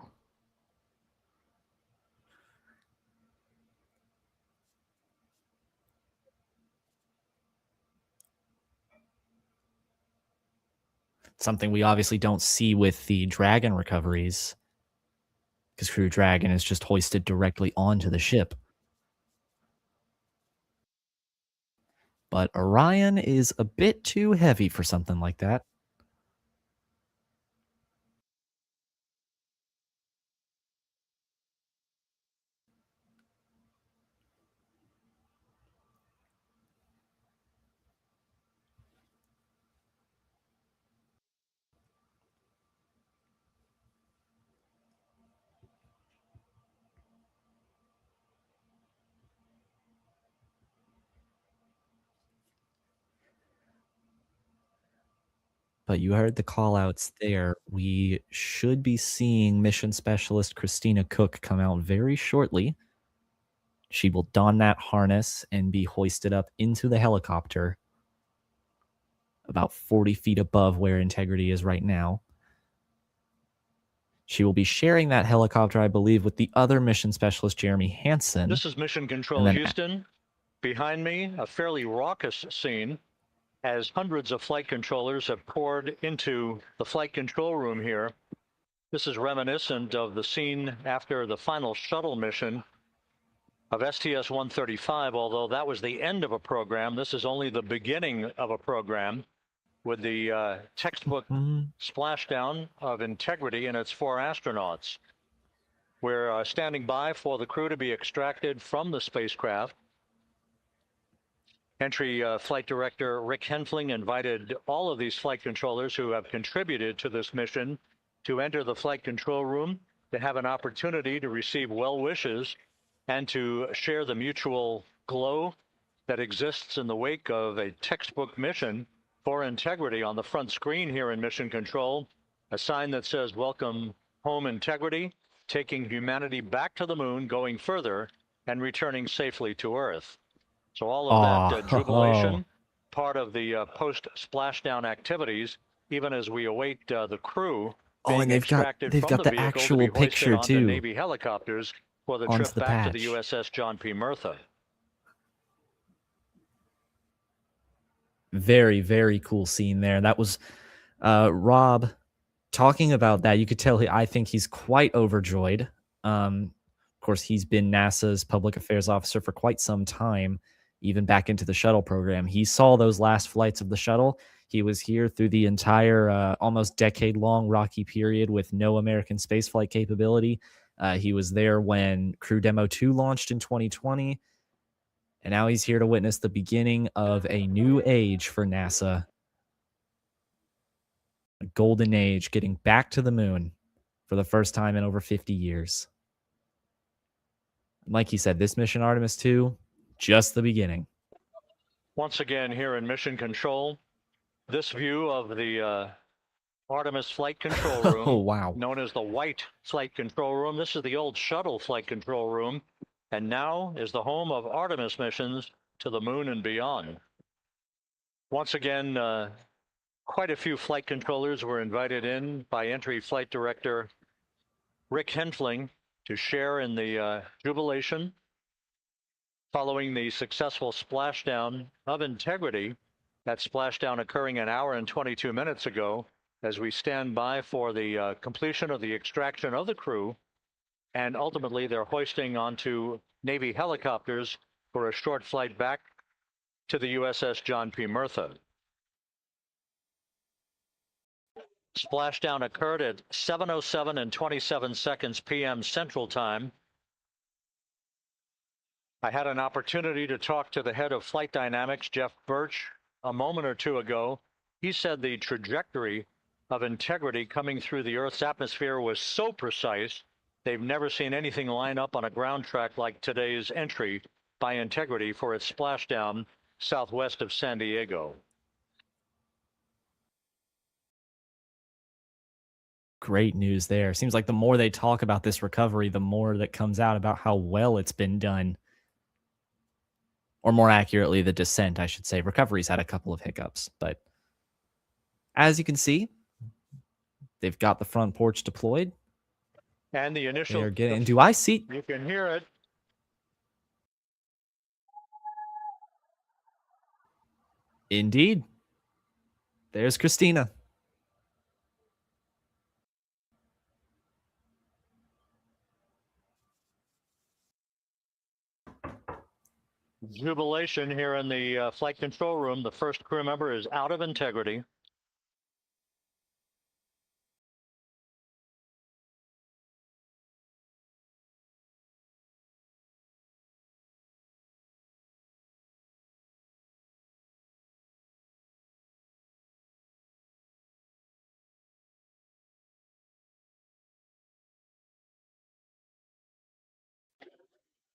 Something we obviously don't see with the Dragon recoveries, because Crew Dragon is just hoisted directly onto the ship. But Orion is a bit too heavy for something like that. But you heard the call outs there. We should be seeing mission specialist Christina Cook come out very shortly. She will don that harness and be hoisted up into the helicopter about 40 feet above where Integrity is right now. She will be sharing that helicopter, I believe, with the other mission specialist, Jeremy Hansen. This is Mission Control Houston. Behind me, a fairly raucous scene as hundreds of flight controllers have poured into the flight control room here. This is reminiscent of the scene after the final shuttle mission of STS-135, although that was the end of a program. This is only the beginning of a program with the textbook splashdown of Integrity and its 4 astronauts. We're standing by for the crew to be extracted from the spacecraft. Entry Flight Director Rick Henfling invited all of these flight controllers who have contributed to this mission to enter the flight control room to have an opportunity to receive well wishes and to share the mutual glow that exists in the wake of a textbook mission for integrity. On the front screen here in Mission Control, a sign that says, "Welcome home, Integrity, taking humanity back to the moon, going further, and returning safely to Earth." So all of that jubilation, part of the post-splashdown activities, even as we await the crew being and extracted they've from got the the vehicle actual to be hoisted picture onto too Navy helicopters for the onto trip the back to the patch. USS John P. Murtha. Very, very cool scene there. That was Rob talking about that. You could tell I think he's quite overjoyed. Of course, he's been NASA's public affairs officer for quite some time, even back into the shuttle program. He saw those last flights of the shuttle. He was here through the entire almost decade-long rocky period with no American spaceflight capability. He was there when Crew Demo 2 launched in 2020. And now he's here to witness the beginning of a new age for NASA. A golden age, getting back to the moon for the first time in over 50 years. And like he said, this mission Artemis II, just the beginning. Once again here in Mission Control, this view of the Artemis Flight Control Room, oh, wow, known as the White Flight Control Room. This is the old shuttle flight control room, and now is the home of Artemis missions to the moon and beyond. Once again, quite a few flight controllers were invited in by Entry Flight Director Rick Henfling to share in the jubilation following the successful splashdown of Integrity. That splashdown occurring an hour and 22 minutes ago, as we stand by for the completion of the extraction of the crew, and ultimately they're hoisting onto Navy helicopters for a short flight back to the USS John P. Murtha. Splashdown occurred at 7:07 and 27 seconds p.m. Central Time. I had an opportunity to talk to the head of Flight Dynamics, Jeff Birch, a moment or two ago. He said the trajectory of Integrity coming through the Earth's atmosphere was so precise, they've never seen anything line up on a ground track like today's entry by Integrity for its splashdown southwest of San Diego. Great news there. Seems like the more they talk about this recovery, the more that comes out about how well it's been done. Or more accurately, the descent, I should say. Recovery's had a couple of hiccups, but as you can see, they've got the front porch deployed. And the initial... They're getting... Do I see... You can hear it. Indeed. There's Christina. Jubilation here in the flight control room. The first crew member is out of Integrity.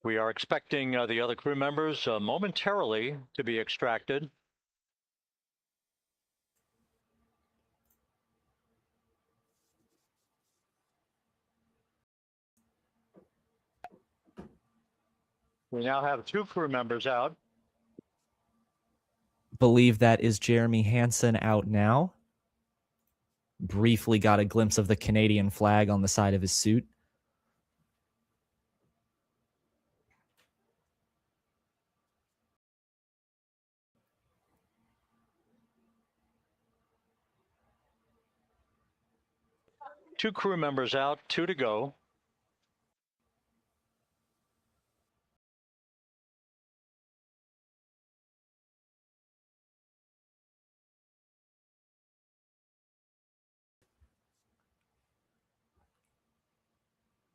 We are expecting the other crew members momentarily to be extracted. We now have 2 crew members out. Believe that is Jeremy Hansen out now. Briefly got a glimpse of the Canadian flag on the side of his suit. Two crew members out, 2 to go.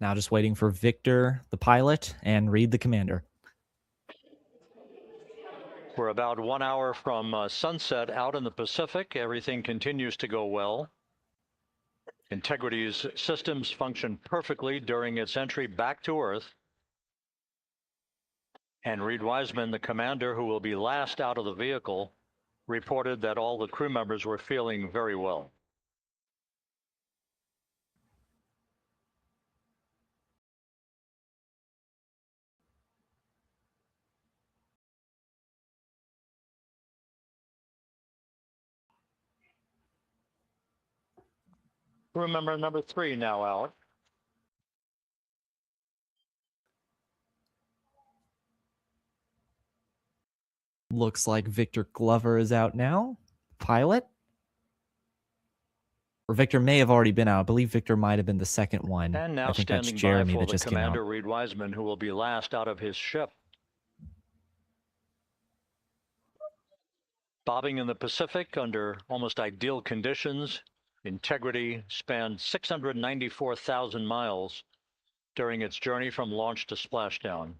Now just waiting for Victor, the pilot, and Reed, the commander. We're about 1 hour from sunset out in the Pacific. Everything continues to go well. Integrity's systems function perfectly during its entry back to Earth. And Reed Wiseman, the commander who will be last out of the vehicle, reported that all the crew members were feeling very well. Crew member number 3 now out. Looks like Victor Glover is out now. Pilot? Or Victor may have already been out. I believe Victor might have been the second one. And now I think that's standing by Jeremy for that the just came out. commander, Reed Wiseman, who will be last out of his ship. Bobbing in the Pacific under almost ideal conditions, Integrity spanned 694,000 miles during its journey from launch to splashdown.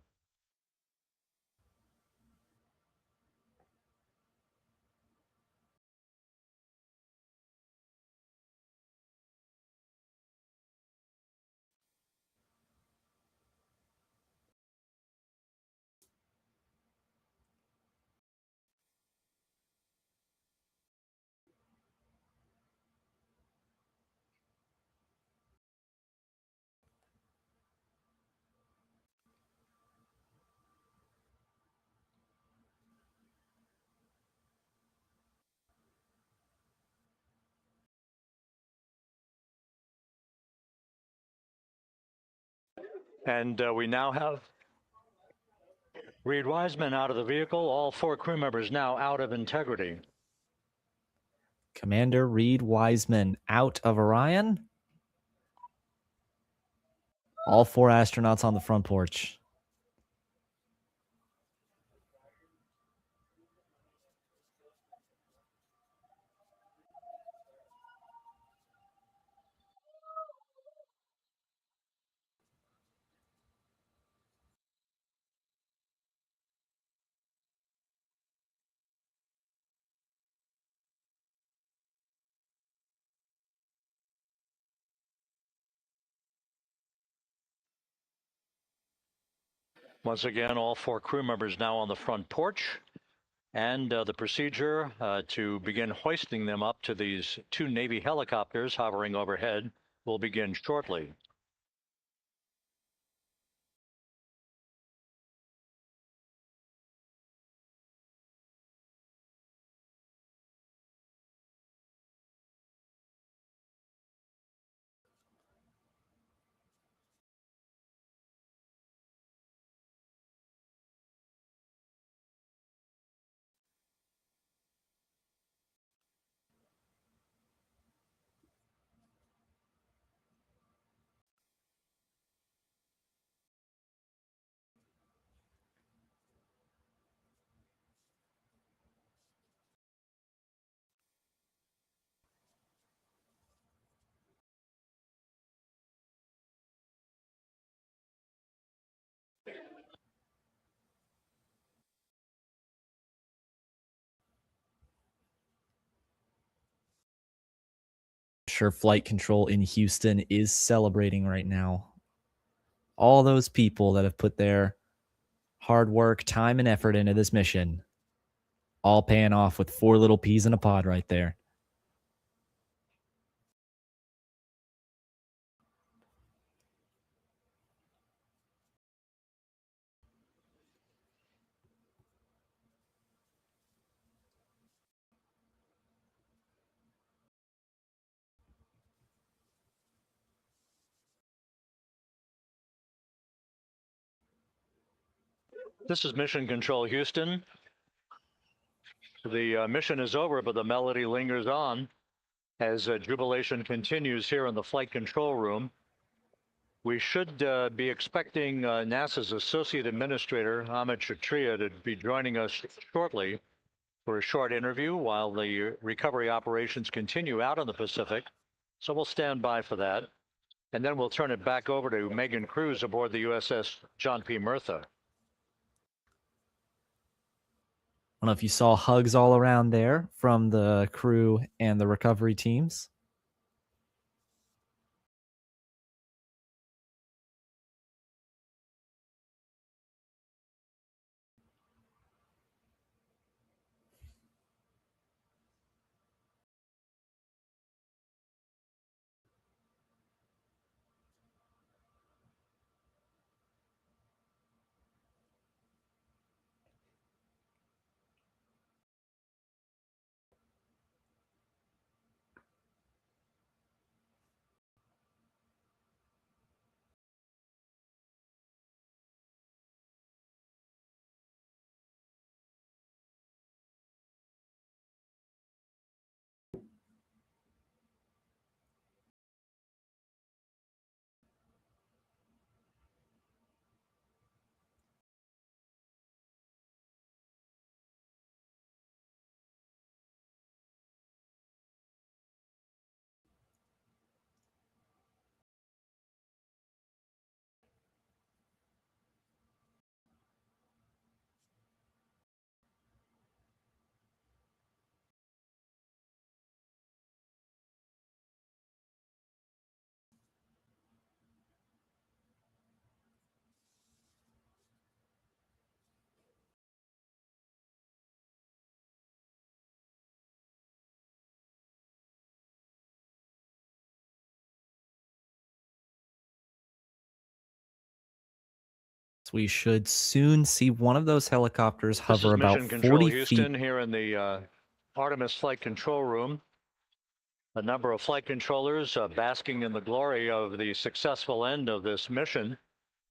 And we now have Reed Wiseman out of the vehicle, all 4 crew members now out of Integrity. Commander Reed Wiseman out of Orion. All 4 astronauts on the front porch. Once again, all 4 crew members now on the front porch. And the procedure to begin hoisting them up to these 2 Navy helicopters hovering overhead will begin shortly. Sure, flight control in Houston is celebrating right now. All those people that have put their hard work, time, and effort into this mission, all paying off with 4 little peas in a pod right there. This is Mission Control Houston. The mission is over, but the melody lingers on as jubilation continues here in the flight control room. We should be expecting NASA's Associate Administrator, Amit Kshatriya, to be joining us shortly for a short interview while the recovery operations continue out in the Pacific. So we'll stand by for that. And then we'll turn it back over to Megan Cruz aboard the USS John P. Murtha. don't know if you saw hugs all around there from the crew and the recovery teams. We should soon see one of those helicopters This hover is about Mission Control 40 Houston feet. here in the Artemis Flight Control Room. A number of flight controllers basking in the glory of the successful end of this mission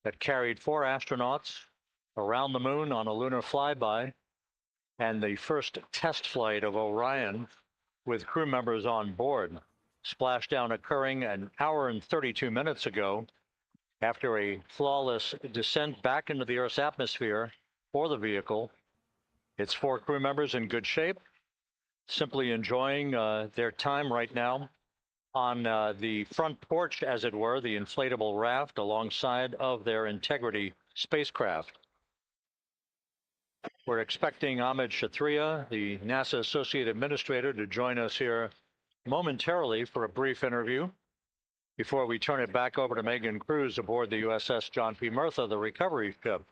that carried 4 astronauts around the moon on a lunar flyby, and the first test flight of Orion with crew members on board. Splashdown occurring an hour and 32 minutes ago after a flawless descent back into the Earth's atmosphere for the vehicle. Its 4 crew members in good shape, simply enjoying their time right now on the front porch, as it were, the inflatable raft alongside of their Integrity spacecraft. We're expecting Ahmed Shathria, the NASA Associate Administrator, to join us here momentarily for a brief interview before we turn it back over to Megan Cruz aboard the USS John P. Murtha, the recovery ship.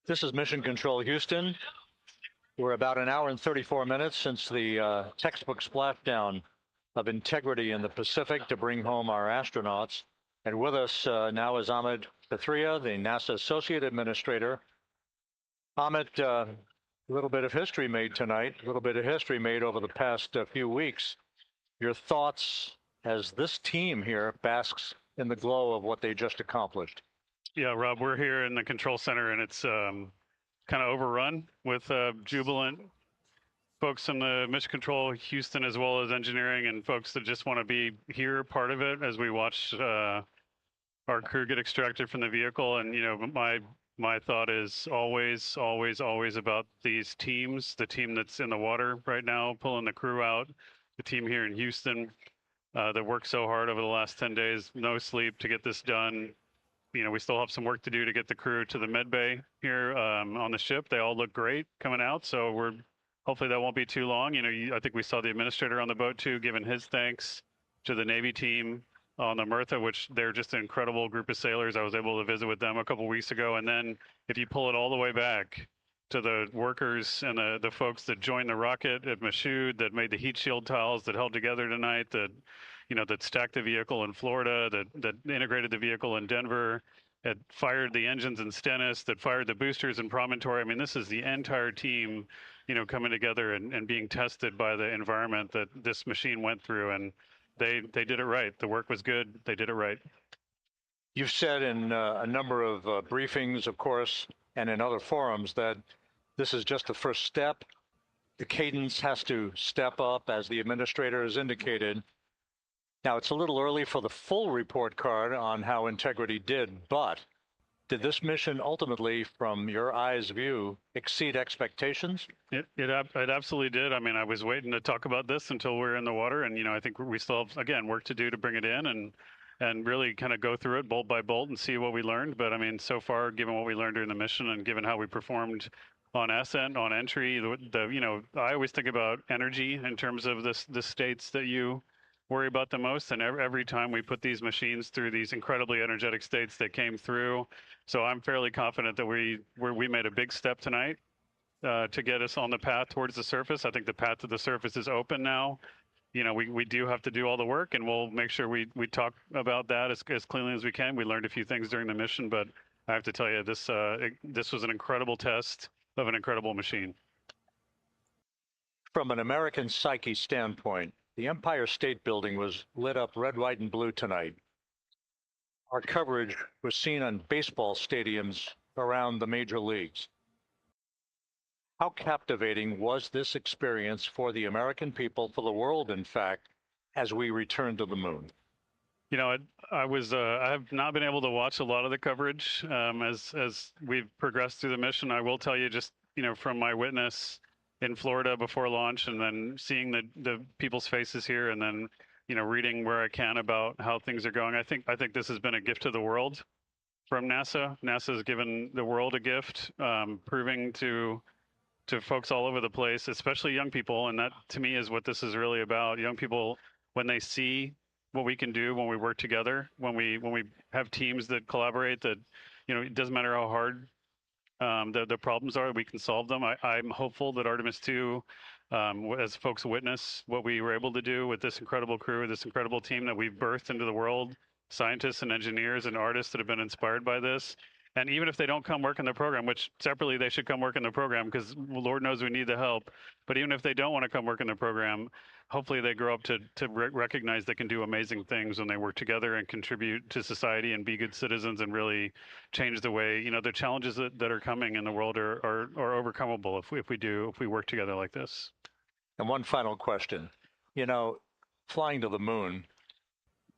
This is Mission Control Houston. We're about an hour and 34 minutes since the textbook splashdown of Integrity in the Pacific to bring home our astronauts. And with us now is Ahmed Shathria, the NASA Associate Administrator. Ahmed, a little bit of history made tonight, a little bit of history made over the past few weeks. Your thoughts as this team here basks in the glow of what they just accomplished? Yeah, Rob, we're here in the control center, and it's kind of overrun with jubilant folks in the mission control, Houston, as well as engineering, and folks that just want to be here, part of it, as we watch our crew get extracted from the vehicle. And my thought is always, always, always about these teams. The team that's in the water right now, pulling the crew out. The team here in Houston that worked so hard over the last 10 days, no sleep to get this done. We still have some work to do to get the crew to the med bay here on the ship. They all look great coming out, so hopefully that won't be too long. I think we saw the administrator on the boat too, giving his thanks to the Navy team on the Mirtha, which they're just an incredible group of sailors. I was able to visit with them a couple weeks ago. And then if you pull it all the way back to the workers and the folks that joined the rocket at Michoud, that made the heat shield tiles that held together tonight, that stacked the vehicle in Florida, that integrated the vehicle in Denver, that fired the engines in Stennis, that fired the boosters in Promontory. I mean, this is the entire team, coming together and being tested by the environment that this machine went through. And they did it right. The work was good. They did it right. You've said in a number of briefings, of course, and in other forums that this is just the first step. The cadence has to step up, as the administrator has indicated. Now, it's a little early for the full report card on how Integrity did, but did this mission ultimately, from your eyes view, exceed expectations? It absolutely did. I mean, I was waiting to talk about this until we're in the water, and I think we still have, again, work to do to bring it in and really kind of go through it bolt by bolt and see what we learned. But I mean, so far, given what we learned during the mission and given how we performed on ascent, on entry, I always think about energy in terms of the states that you worry about the most. And every time we put these machines through these incredibly energetic states that came through. So I'm fairly confident that we made a big step tonight to get us on the path towards the surface. I think the path to the surface is open now. We do have to do all the work, and we'll make sure we talk about that as cleanly as we can. We learned a few things during the mission, but I have to tell you, this was an incredible test of an incredible machine. From an American psyche standpoint, the Empire State Building was lit up red, white, and blue tonight. Our coverage was seen on baseball stadiums around the major leagues. How captivating was this experience for the American people, for the world, in fact, as we returned to the moon? I have not been able to watch a lot of the coverage as we've progressed through the mission. I will tell you, just from my witness in Florida before launch, and then seeing the people's faces here, and then reading where I can about how things are going. I think this has been a gift to the world from NASA. NASA has given the world a gift, proving to folks all over the place, especially young people, and that to me is what this is really about. Young people, when they see what we can do when we work together, when we have teams that collaborate, that it doesn't matter how hard the problems are, we can solve them. I'm hopeful that Artemis II, as folks witness what we were able to do with this incredible crew, this incredible team that we've birthed into the world, scientists and engineers and artists that have been inspired by this. And even if they don't come work in the program, which separately they should come work in the program because Lord knows we need the help. But even if they don't want to come work in the program, hopefully they grow up to recognize they can do amazing things when they work together and contribute to society and be good citizens and really change the way, the challenges that are coming in the world are overcomable if we work together like this. And one final question. Flying to the moon,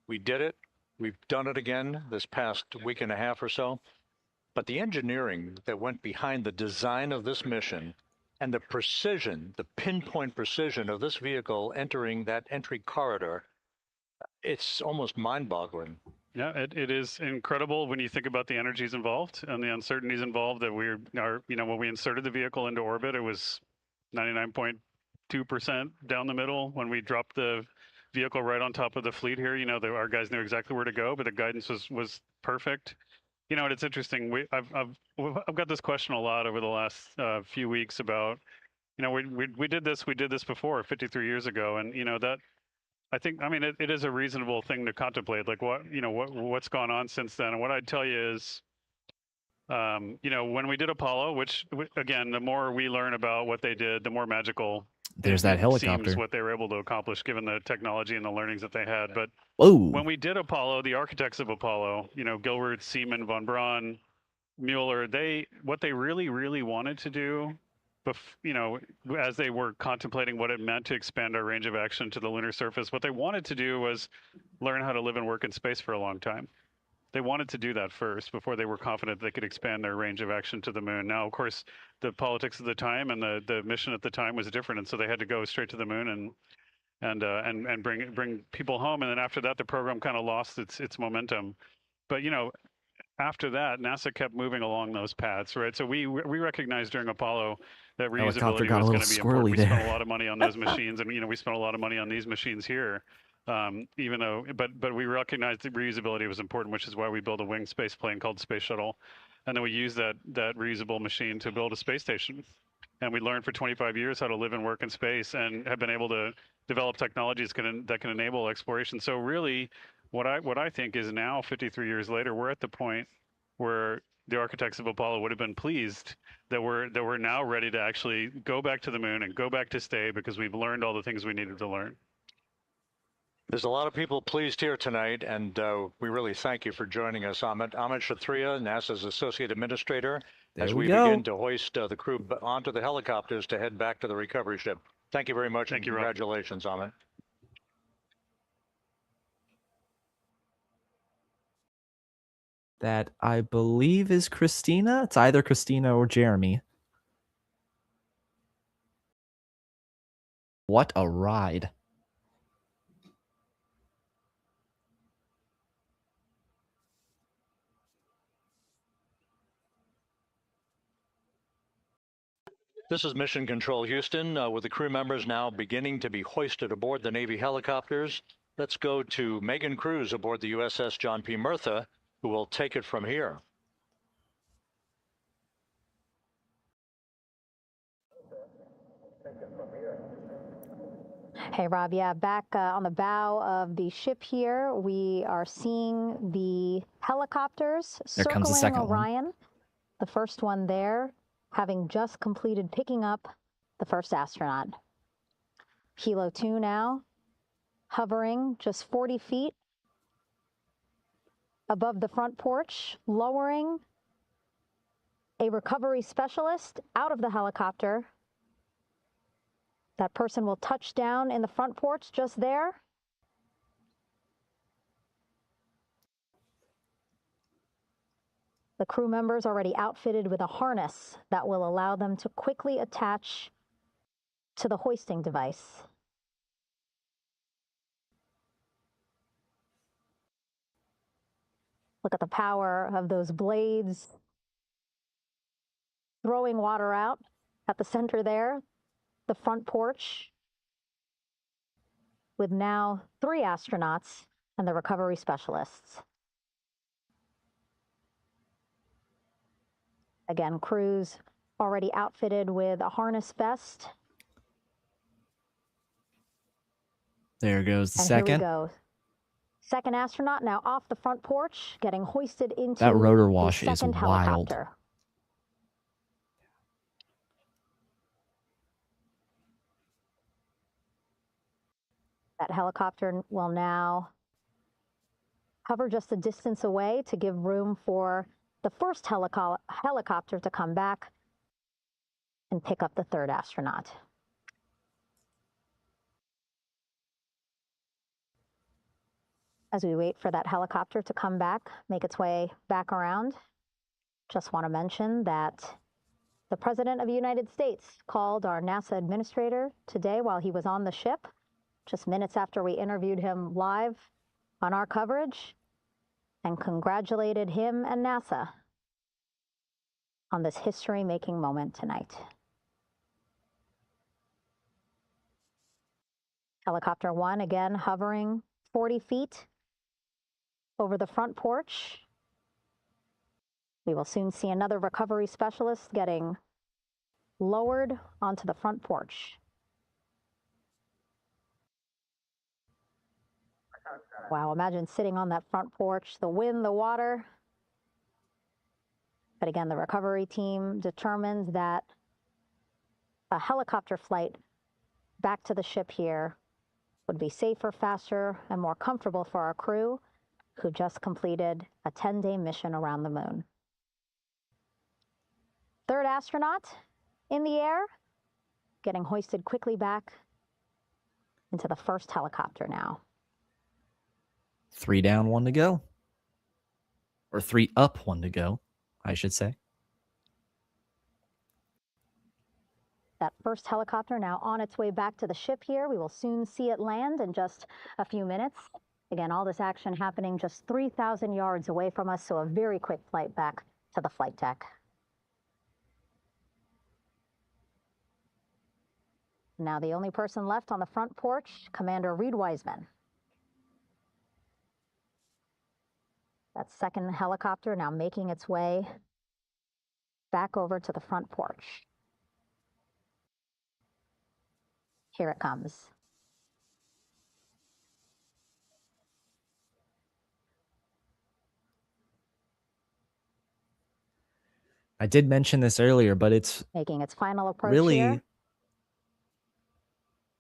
we did it. We've done it again this past week and a half or so. But the engineering that went behind the design of this mission and the precision, the pinpoint precision of this vehicle entering that entry corridor, it's almost mind-boggling. Yeah, it is incredible when you think about the energies involved and the uncertainties involved. That when we inserted the vehicle into orbit, it was 99.2% down the middle. When we dropped the vehicle right on top of the fleet here, our guys knew exactly where to go, but the guidance was perfect. And it's interesting. I've got this question a lot over the last few weeks about, we did this before 53 years ago, and that I think it is a reasonable thing to contemplate, like what's gone on since then. And what I'd tell you is, when we did Apollo, which again, the more we learn about what they did, the more magical. There's that helicopter. Seems what they were able to accomplish given the technology and the learnings that they had. But when we did Apollo, the architects of Apollo, Gilbert, Seaman, von Braun, Mueller, what they really, really wanted to do as they were contemplating what it meant to expand our range of action to the lunar surface, what they wanted to do was learn how to live and work in space for a long time. They wanted to do that first before they were confident they could expand their range of action to the moon. Now, of course, the politics of the time and the mission at the time was different, and so they had to go straight to the moon and bring people home. And then after that, the program kind of lost its momentum. But after that, NASA kept moving along those paths, right? So we recognized during Apollo that reusability was going to be important. We spent a lot of money on those machines, and we spent a lot of money on these machines here. Even though, but we recognized that reusability was important, which is why we built a winged space plane called the Space Shuttle, and then we used that reusable machine to build a space station. And we learned for 25 years how to live and work in space, and have been able to develop technologies that can enable exploration. So really, what I think is now, 53 years later, we're at the point where the architects of Apollo would have been pleased that we're now ready to actually go back to the moon and go back to stay, because we've learned all the things we needed to learn. There's a lot of people pleased here tonight, and we really thank you for joining us, Amit. Amit Kshatriya, NASA's Associate Administrator, as we begin to hoist the crew onto the helicopters to head back to the recovery ship. Thank you very much, and congratulations, Amit. That I believe is Christina. It's either Christina or Jeremy. What a ride. This is Mission Control Houston, with the crew members now beginning to be hoisted aboard the Navy helicopters. Let's go to Megan Cruz aboard the USS John P. Murtha, who will take it from here. Hey, Rob. Yeah, back on the bow of the ship here, we are seeing the helicopters circling Orion. The first one there, having just completed picking up the first astronaut. Helo 2 now, hovering just 40 feet above the front porch, lowering a recovery specialist out of the helicopter. That person will touch down in the front porch just there. The crew members already outfitted with a harness that will allow them to quickly attach to the hoisting device. Look at the power of those blades throwing water out at the center there. The front porch, with now 3 astronauts and the recovery specialists. Again, crews already outfitted with a harness vest. There goes the and second. Here we go. Second astronaut now off the front porch, getting hoisted into that rotor wash the is second wild. helicopter. That helicopter will now hover just a distance away to give room for the first helicopter to come back and pick up the third astronaut. As we wait for that helicopter to come back, make its way back around, just want to mention that the President of the United States called our NASA administrator today while he was on the ship, just minutes after we interviewed him live on our coverage, and congratulated him and NASA on this history-making moment tonight. Helicopter 1 again hovering 40 feet over the front porch. We will soon see another recovery specialist getting lowered onto the front porch. Wow, imagine sitting on that front porch, the wind, the water. But again, the recovery team determined that a helicopter flight back to the ship here would be safer, faster, and more comfortable for our crew, who just completed a 10-day mission around the moon. Third astronaut in the air, getting hoisted quickly back into the first helicopter now. 3 down, 1 to go. Or 3 up, 1 to go, I should say. That first helicopter now on its way back to the ship here. We will soon see it land in just a few minutes. Again, all this action happening just 3,000 yards away from us, so a very quick flight back to the flight deck. Now the only person left on the front porch, Commander Reed Wiseman. That second helicopter now making its way back over to the front porch. Here it comes. I did mention this earlier, but it's making its final approach really here.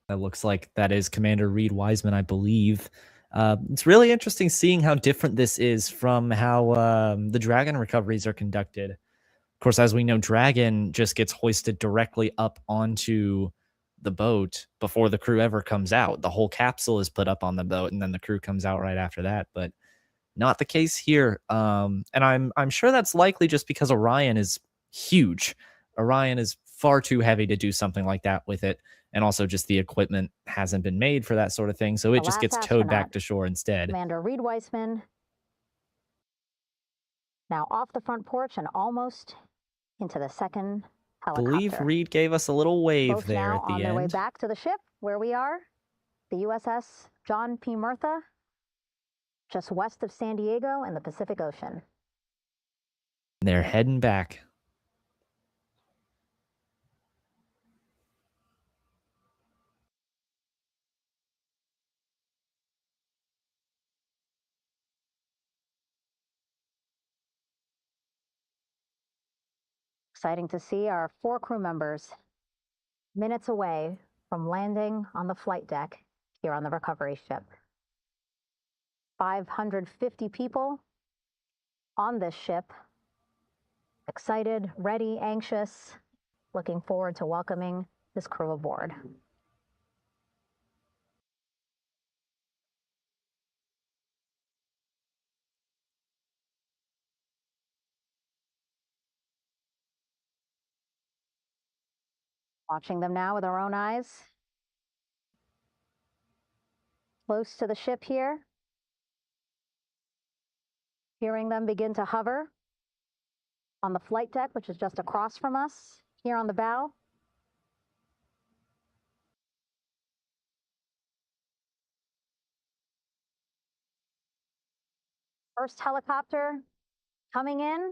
That looks like that is Commander Reed Wiseman, I believe. It's really interesting seeing how different this is from how the Dragon recoveries are conducted. Of course, as we know, Dragon just gets hoisted directly up onto the boat before the crew ever comes out. The whole capsule is put up on the boat, and then the crew comes out right after that. But not the case here. And I'm sure that's likely just because Orion is huge. Orion is far too heavy to do something like that with it. And also just the equipment hasn't been made for that sort of thing. So it just gets towed back to shore instead. Commander Reed Wiseman now off the front porch and almost into the second helicopter. I believe Reed gave us a little wave Both there now at the on end. their way back to the ship where we are, the USS John P. Murtha, just west of San Diego in the Pacific Ocean. They're heading back. Exciting to see our 4 crew members minutes away from landing on the flight deck here on the recovery ship. 550 people on this ship. Excited, ready, anxious, looking forward to welcoming this crew aboard. Watching them now with our own eyes. Close to the ship here. Hearing them begin to hover on the flight deck, which is just across from us, here on the bow. First helicopter coming in.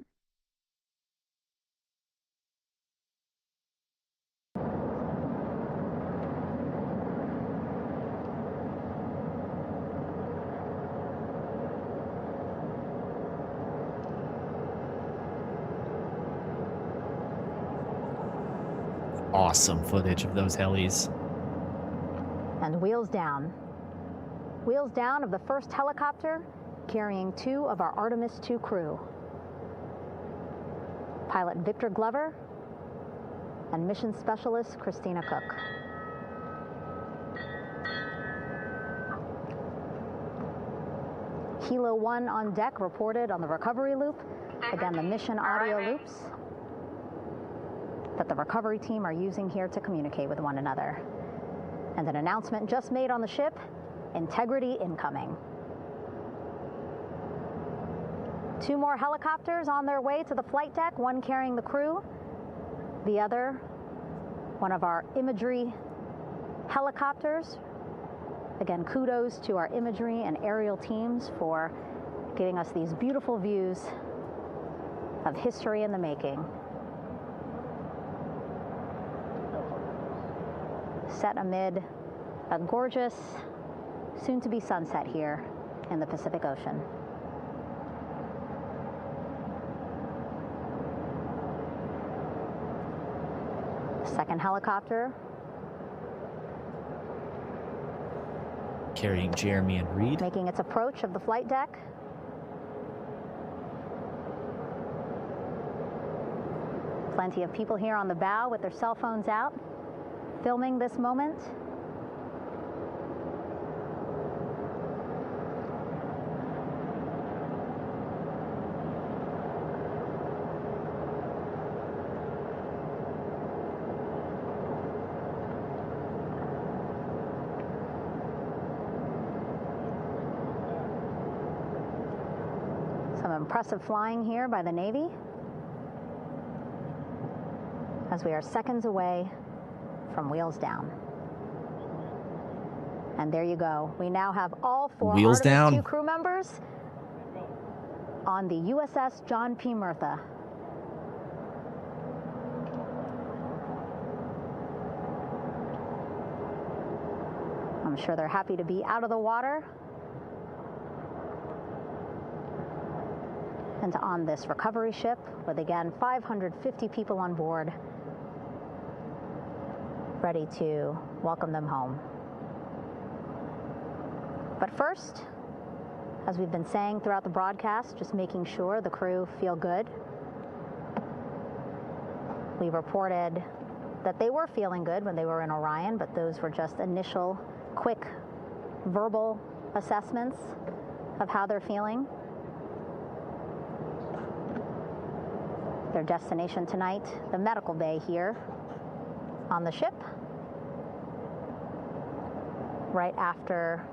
Awesome footage of those helis. And wheels down. Wheels down of the first helicopter carrying 2 of our Artemis II crew. Pilot Victor Glover and mission specialist Christina Cook. Kilo 1 on deck reported on the recovery loop. Again, the mission audio loops that the recovery team are using here to communicate with one another. And an announcement just made on the ship, integrity incoming. 2 more helicopters on their way to the flight deck, one carrying the crew, the other, one of our imagery helicopters. Again, kudos to our imagery and aerial teams for giving us these beautiful views of history in the making. Set amid a gorgeous, soon-to-be sunset here in the Pacific Ocean. Second helicopter. Carrying Jeremy and Reed. Making its approach of the flight deck. Plenty of people here on the bow with their cell phones out, filming this moment. Some impressive flying here by the Navy as we are seconds away from wheels down. And there you go. We now have all 4 Wheels Artemis down. II crew members on the USS John P. Murtha. I'm sure they're happy to be out of the water and on this recovery ship with, again, 550 people on board, ready to welcome them home. But first, as we've been saying throughout the broadcast, just making sure the crew feel good. We reported that they were feeling good when they were in Orion, but those were just initial, quick, verbal assessments of how they're feeling. Their destination tonight, the medical bay here on the ship, right after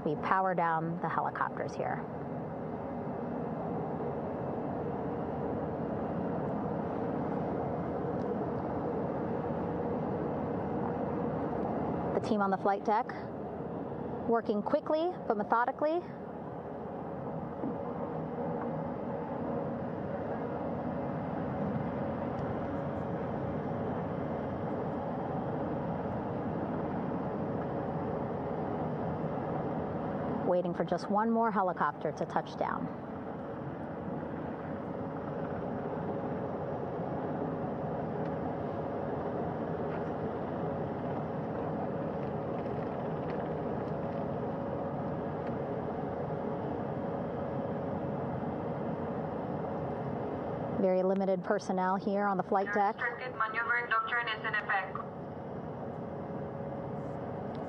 we power down the helicopters here. The team on the flight deck working quickly but methodically. Waiting for just one more helicopter to touch down. Very limited personnel here on the flight deck. Restricted maneuver doctrine is in effect.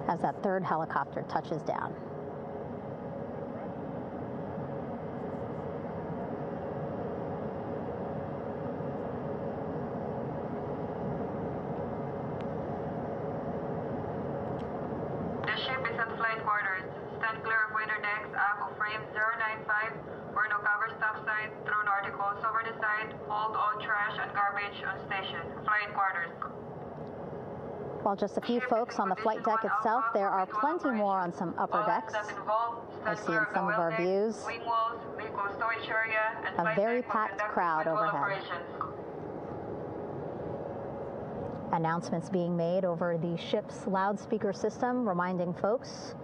As that third helicopter touches down. The ship is at flight quarters. Stand clear of waiter decks, aft of frame 095, or no cover stop side, thrown articles over the side, hold all trash and garbage on station. Flight quarters. While just a few folks on the flight deck itself, there are plenty more on some upper decks. I see in some of our views a very packed crowd overhead. Announcements being made over the ship's loudspeaker system, reminding folks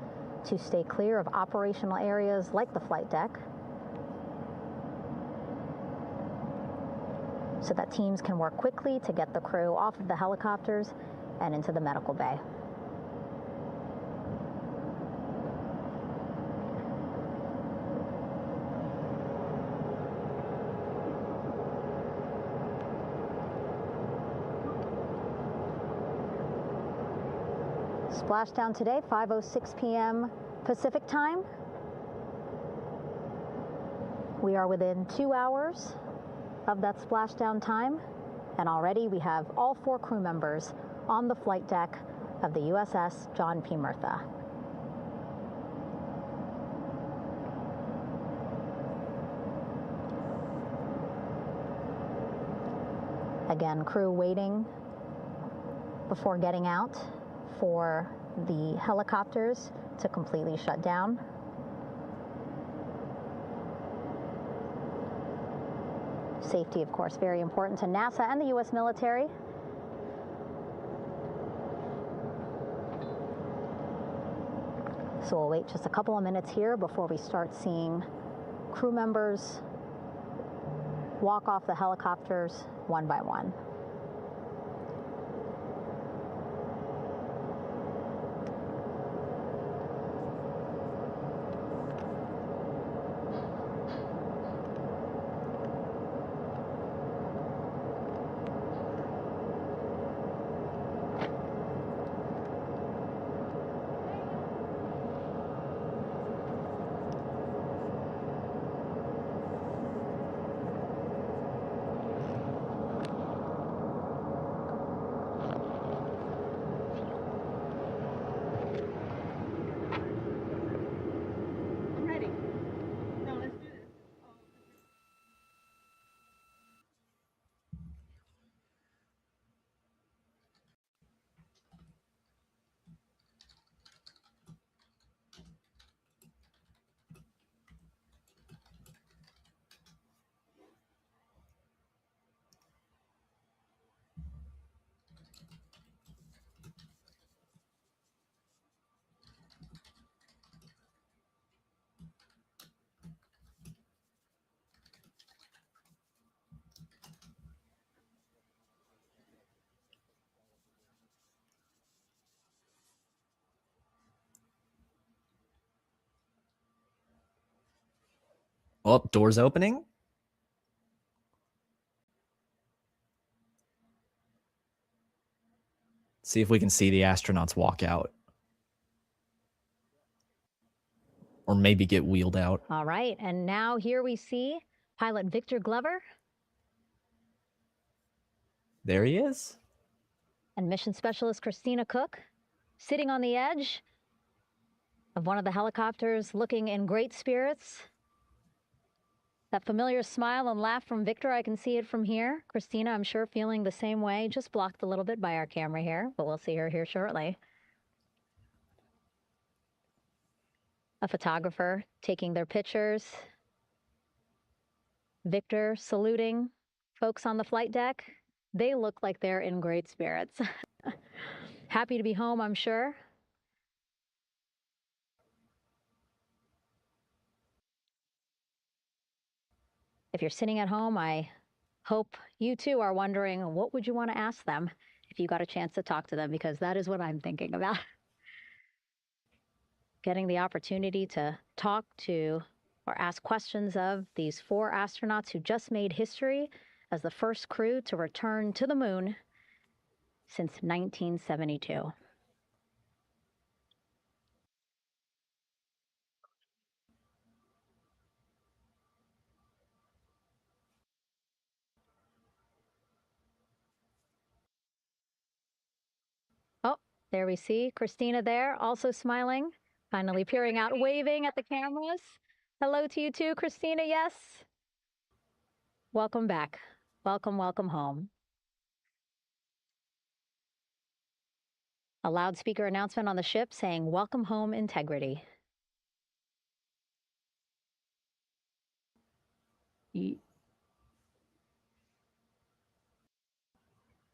to stay clear of operational areas like the flight deck, so that teams can work quickly to get the crew off of the helicopters and into the medical bay. Splashdown today, 5:06 p.m. Pacific time. We are within 2 hours of that splashdown time, and already we have all 4 crew members on the flight deck of the USS John P. Murtha. Again, crew waiting before getting out for the helicopters to completely shut down. Safety, of course, very important to NASA and the U.S. military. So we'll wait just a couple of minutes here before we start seeing crew members walk off the helicopters one by one. Oh, doors opening. See if we can see the astronauts walk out. Or maybe get wheeled out. All right, and now here we see pilot Victor Glover. There he is. And mission specialist Christina Cook sitting on the edge of one of the helicopters, looking in great spirits. That familiar smile and laugh from Victor, I can see it from here. Christina, I'm sure, feeling the same way, just blocked a little bit by our camera here, but we'll see her here shortly. A photographer taking their pictures. Victor saluting folks on the flight deck. They look like they're in great spirits. Happy to be home, I'm sure. If you're sitting at home, I hope you too are wondering, what would you want to ask them if you got a chance to talk to them? Because that is what I'm thinking about. Getting the opportunity to talk to or ask questions of these 4 astronauts who just made history as the first crew to return to the moon since 1972. Oh, there we see Christina there, also smiling, finally peering out, waving at the cameras. Hello to you too, Christina, yes. Welcome back. Welcome, welcome home. A loudspeaker announcement on the ship saying, "Welcome home, Integrity."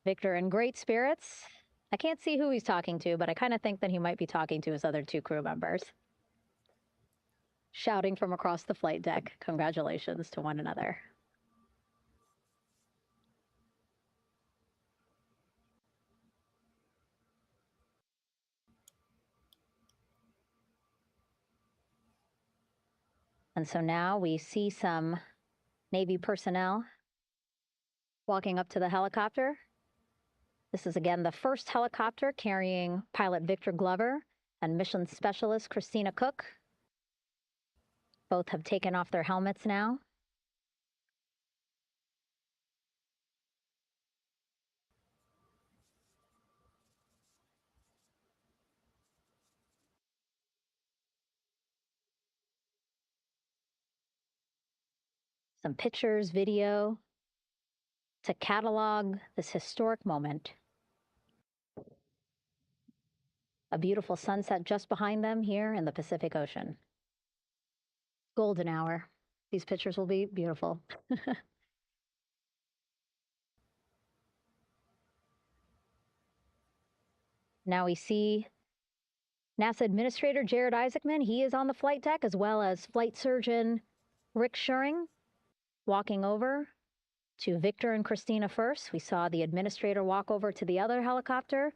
Victor in great spirits. I can't see who he's talking to, but I kind of think that he might be talking to his other 2 crew members. Shouting from across the flight deck, congratulations to one another. And so now we see some Navy personnel walking up to the helicopter. This is again the first helicopter carrying pilot Victor Glover and mission specialist Christina Cook. Both have taken off their helmets now. Some pictures, video to catalog this historic moment. A beautiful sunset just behind them here in the Pacific Ocean. Golden hour. These pictures will be beautiful. Now we see NASA Administrator Jared Isaacman. He is on the flight deck, as well as flight surgeon Rick Schuring walking over to Victor and Christina first. We saw the administrator walk over to the other helicopter,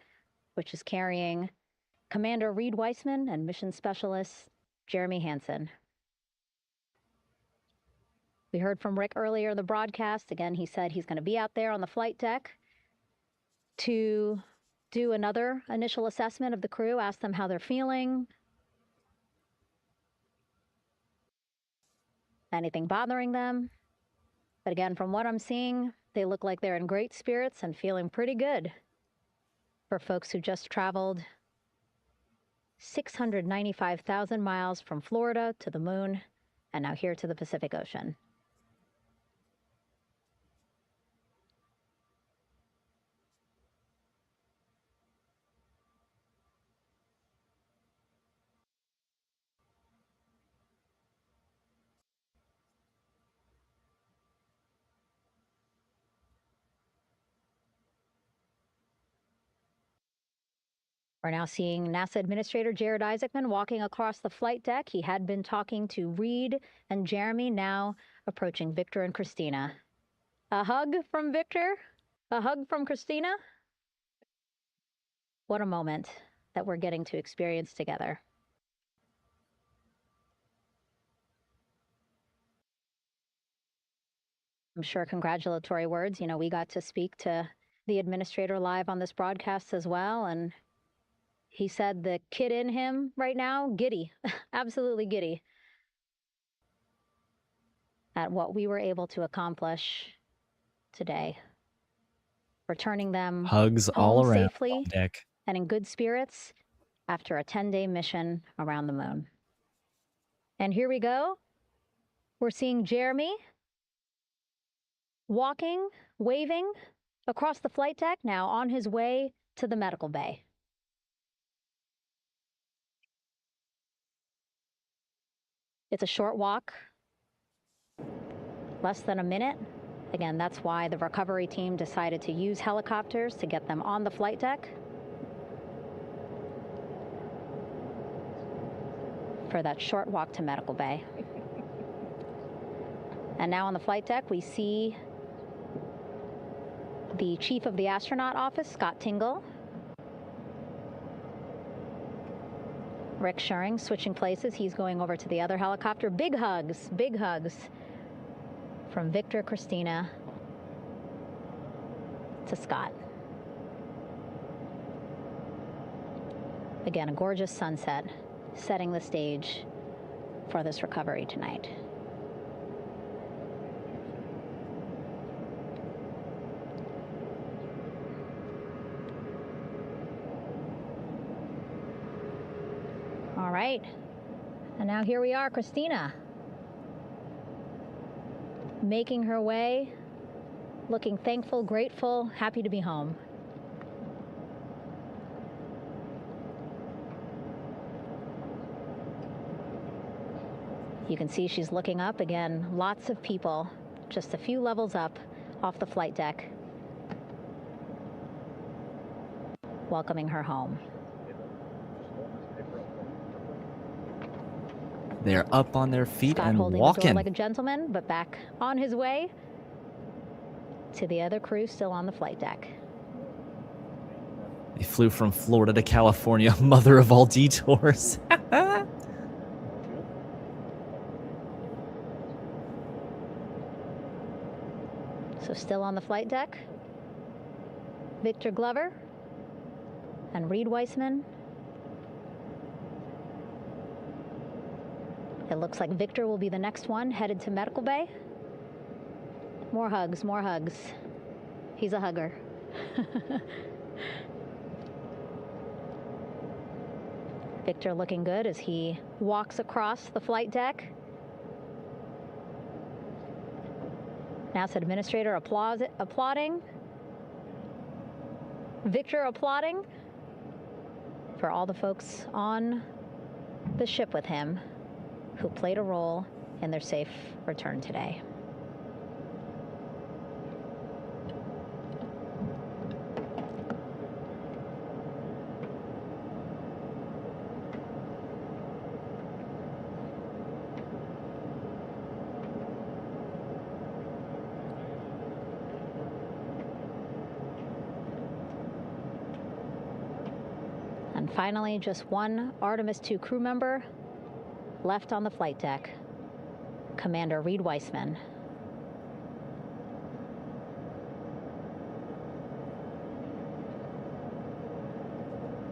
which is carrying Commander Reed Weissman and mission specialist Jeremy Hansen. We heard from Rick earlier in the broadcast. Again, he said he's going to be out there on the flight deck to do another initial assessment of the crew, ask them how they're feeling, anything bothering them. But again, from what I'm seeing, they look like they're in great spirits and feeling pretty good for folks who just traveled 695,000 miles from Florida to the moon and now here to the Pacific Ocean. We're now seeing NASA Administrator Jared Isaacman walking across the flight deck. He had been talking to Reed and Jeremy, now approaching Victor and Christina. A hug from Victor? A hug from Christina? What a moment that we're getting to experience together. I'm sure congratulatory words. You know, we got to speak to the administrator live on this broadcast as well, and he said the kid in him right now, giddy, absolutely giddy at what we were able to accomplish today. Returning them Hugs home all around safely on deck. and in good spirits after a 10-day mission around the moon. And here we go. We're seeing Jeremy walking, waving across the flight deck, now on his way to the medical bay. It's a short walk, less than a minute. Again, that's why the recovery team decided to use helicopters to get them on the flight deck for that short walk to medical bay. And now on the flight deck, we see the chief of the astronaut office, Scott Tingle. Rick Schuring switching places. He's going over to the other helicopter. Big hugs from Victor, Christina to Scott. Again, a gorgeous sunset setting the stage for this recovery tonight. All right, and now here we are, Christina, making her way, looking thankful, grateful, happy to be home. You can see she's looking up again, lots of people, just a few levels up off the flight deck, welcoming her home. They're up on their feet Scott and holding walking. the door like a gentleman, but back on his way to the other crew still on the flight deck. They flew from Florida to California, mother of all detours. So still on the flight deck, Victor Glover and Reed Weissman. It looks like Victor will be the next one headed to medical bay. More hugs, more hugs. He's a hugger. Victor looking good as he walks across the flight deck. NASA administrator applauding. Victor applauding for all the folks on the ship with him who played a role in their safe return today. And finally, just one Artemis II crew member left on the flight deck, Commander Reed Weissman.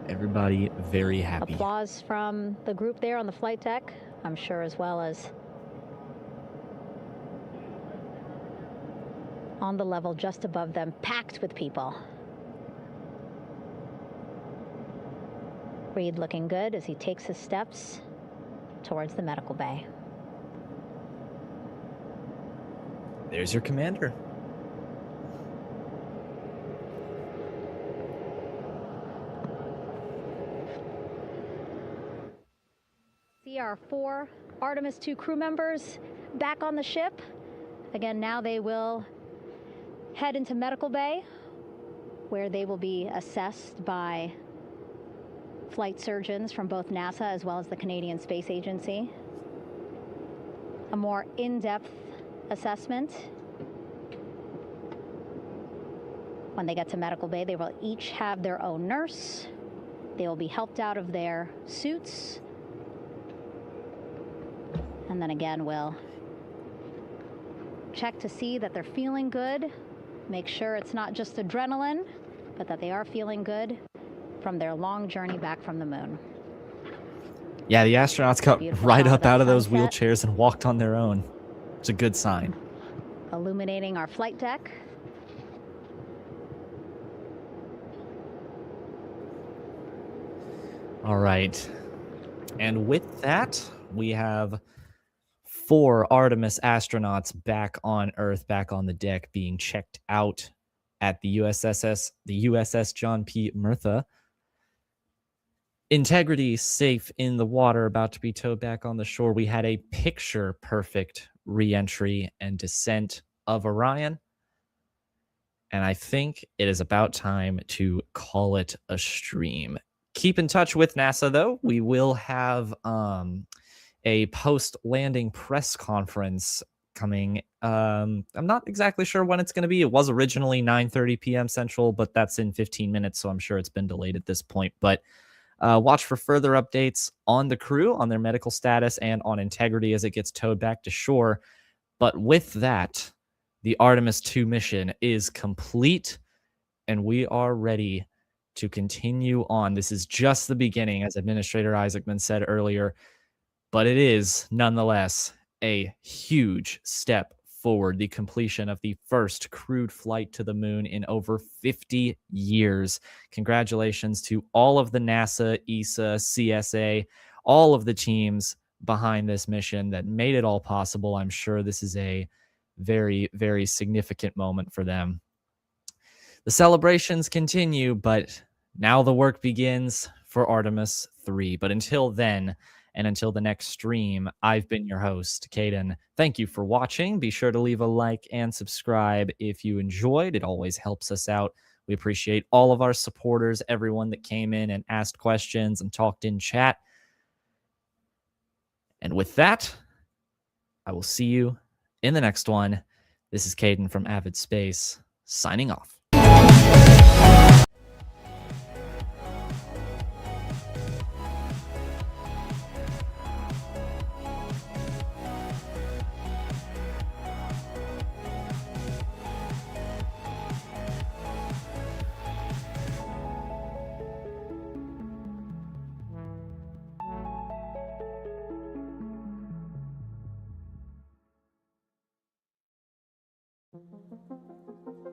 Everybody very happy. Applause from the group there on the flight deck, I'm sure, as well as on the level just above them, packed with people. Reed looking good as he takes his steps towards the medical bay. There's your commander. See our 4 Artemis II crew members back on the ship. Again, now they will head into medical bay, where they will be assessed by flight surgeons from both NASA as well as the Canadian Space Agency. A more in-depth assessment. When they get to medical bay, they will each have their own nurse. They will be helped out of their suits. And then again, will check to see that they're feeling good. Make sure it's not just adrenaline, but that they are feeling good from their long journey back from the moon. Yeah, the astronauts got Beautiful right shot up out of those sunset. wheelchairs and walked on their own. It's a good sign. Illuminating our flight deck. All right. And with that, we have 4 Artemis astronauts back on Earth, back on the deck, being checked out at the USS John P. Murtha. Integrity safe in the water, about to be towed back on the shore. We had a picture-perfect re-entry and descent of Orion. And I think it is about time to call it a stream. Keep in touch with NASA, though. We will have a post-landing press conference coming. I'm not exactly sure when it's going to be. It was originally 9:30 p.m. Central, but that's in 15 minutes, so I'm sure it's been delayed at this point. But watch for further updates on the crew, on their medical status, and on Integrity as it gets towed back to shore. But with that, the Artemis II mission is complete, and we are ready to continue on. This is just the beginning, as Administrator Isaacman said earlier, but it is nonetheless a huge step forward. The completion of the first crewed flight to the moon in over 50 years. Congratulations to all of the NASA, ESA, CSA, all of the teams behind this mission that made it all possible. I'm sure this is a very, very significant moment for them. The celebrations continue, but now the work begins for Artemis III. But until then, and until the next stream, I've been your host, Caden. Thank you for watching. Be sure to leave a like and subscribe if you enjoyed. It always helps us out. We appreciate all of our supporters, everyone that came in and asked questions and talked in chat. And with that, I will see you in the next one. This is Caden from Avid Space, signing off.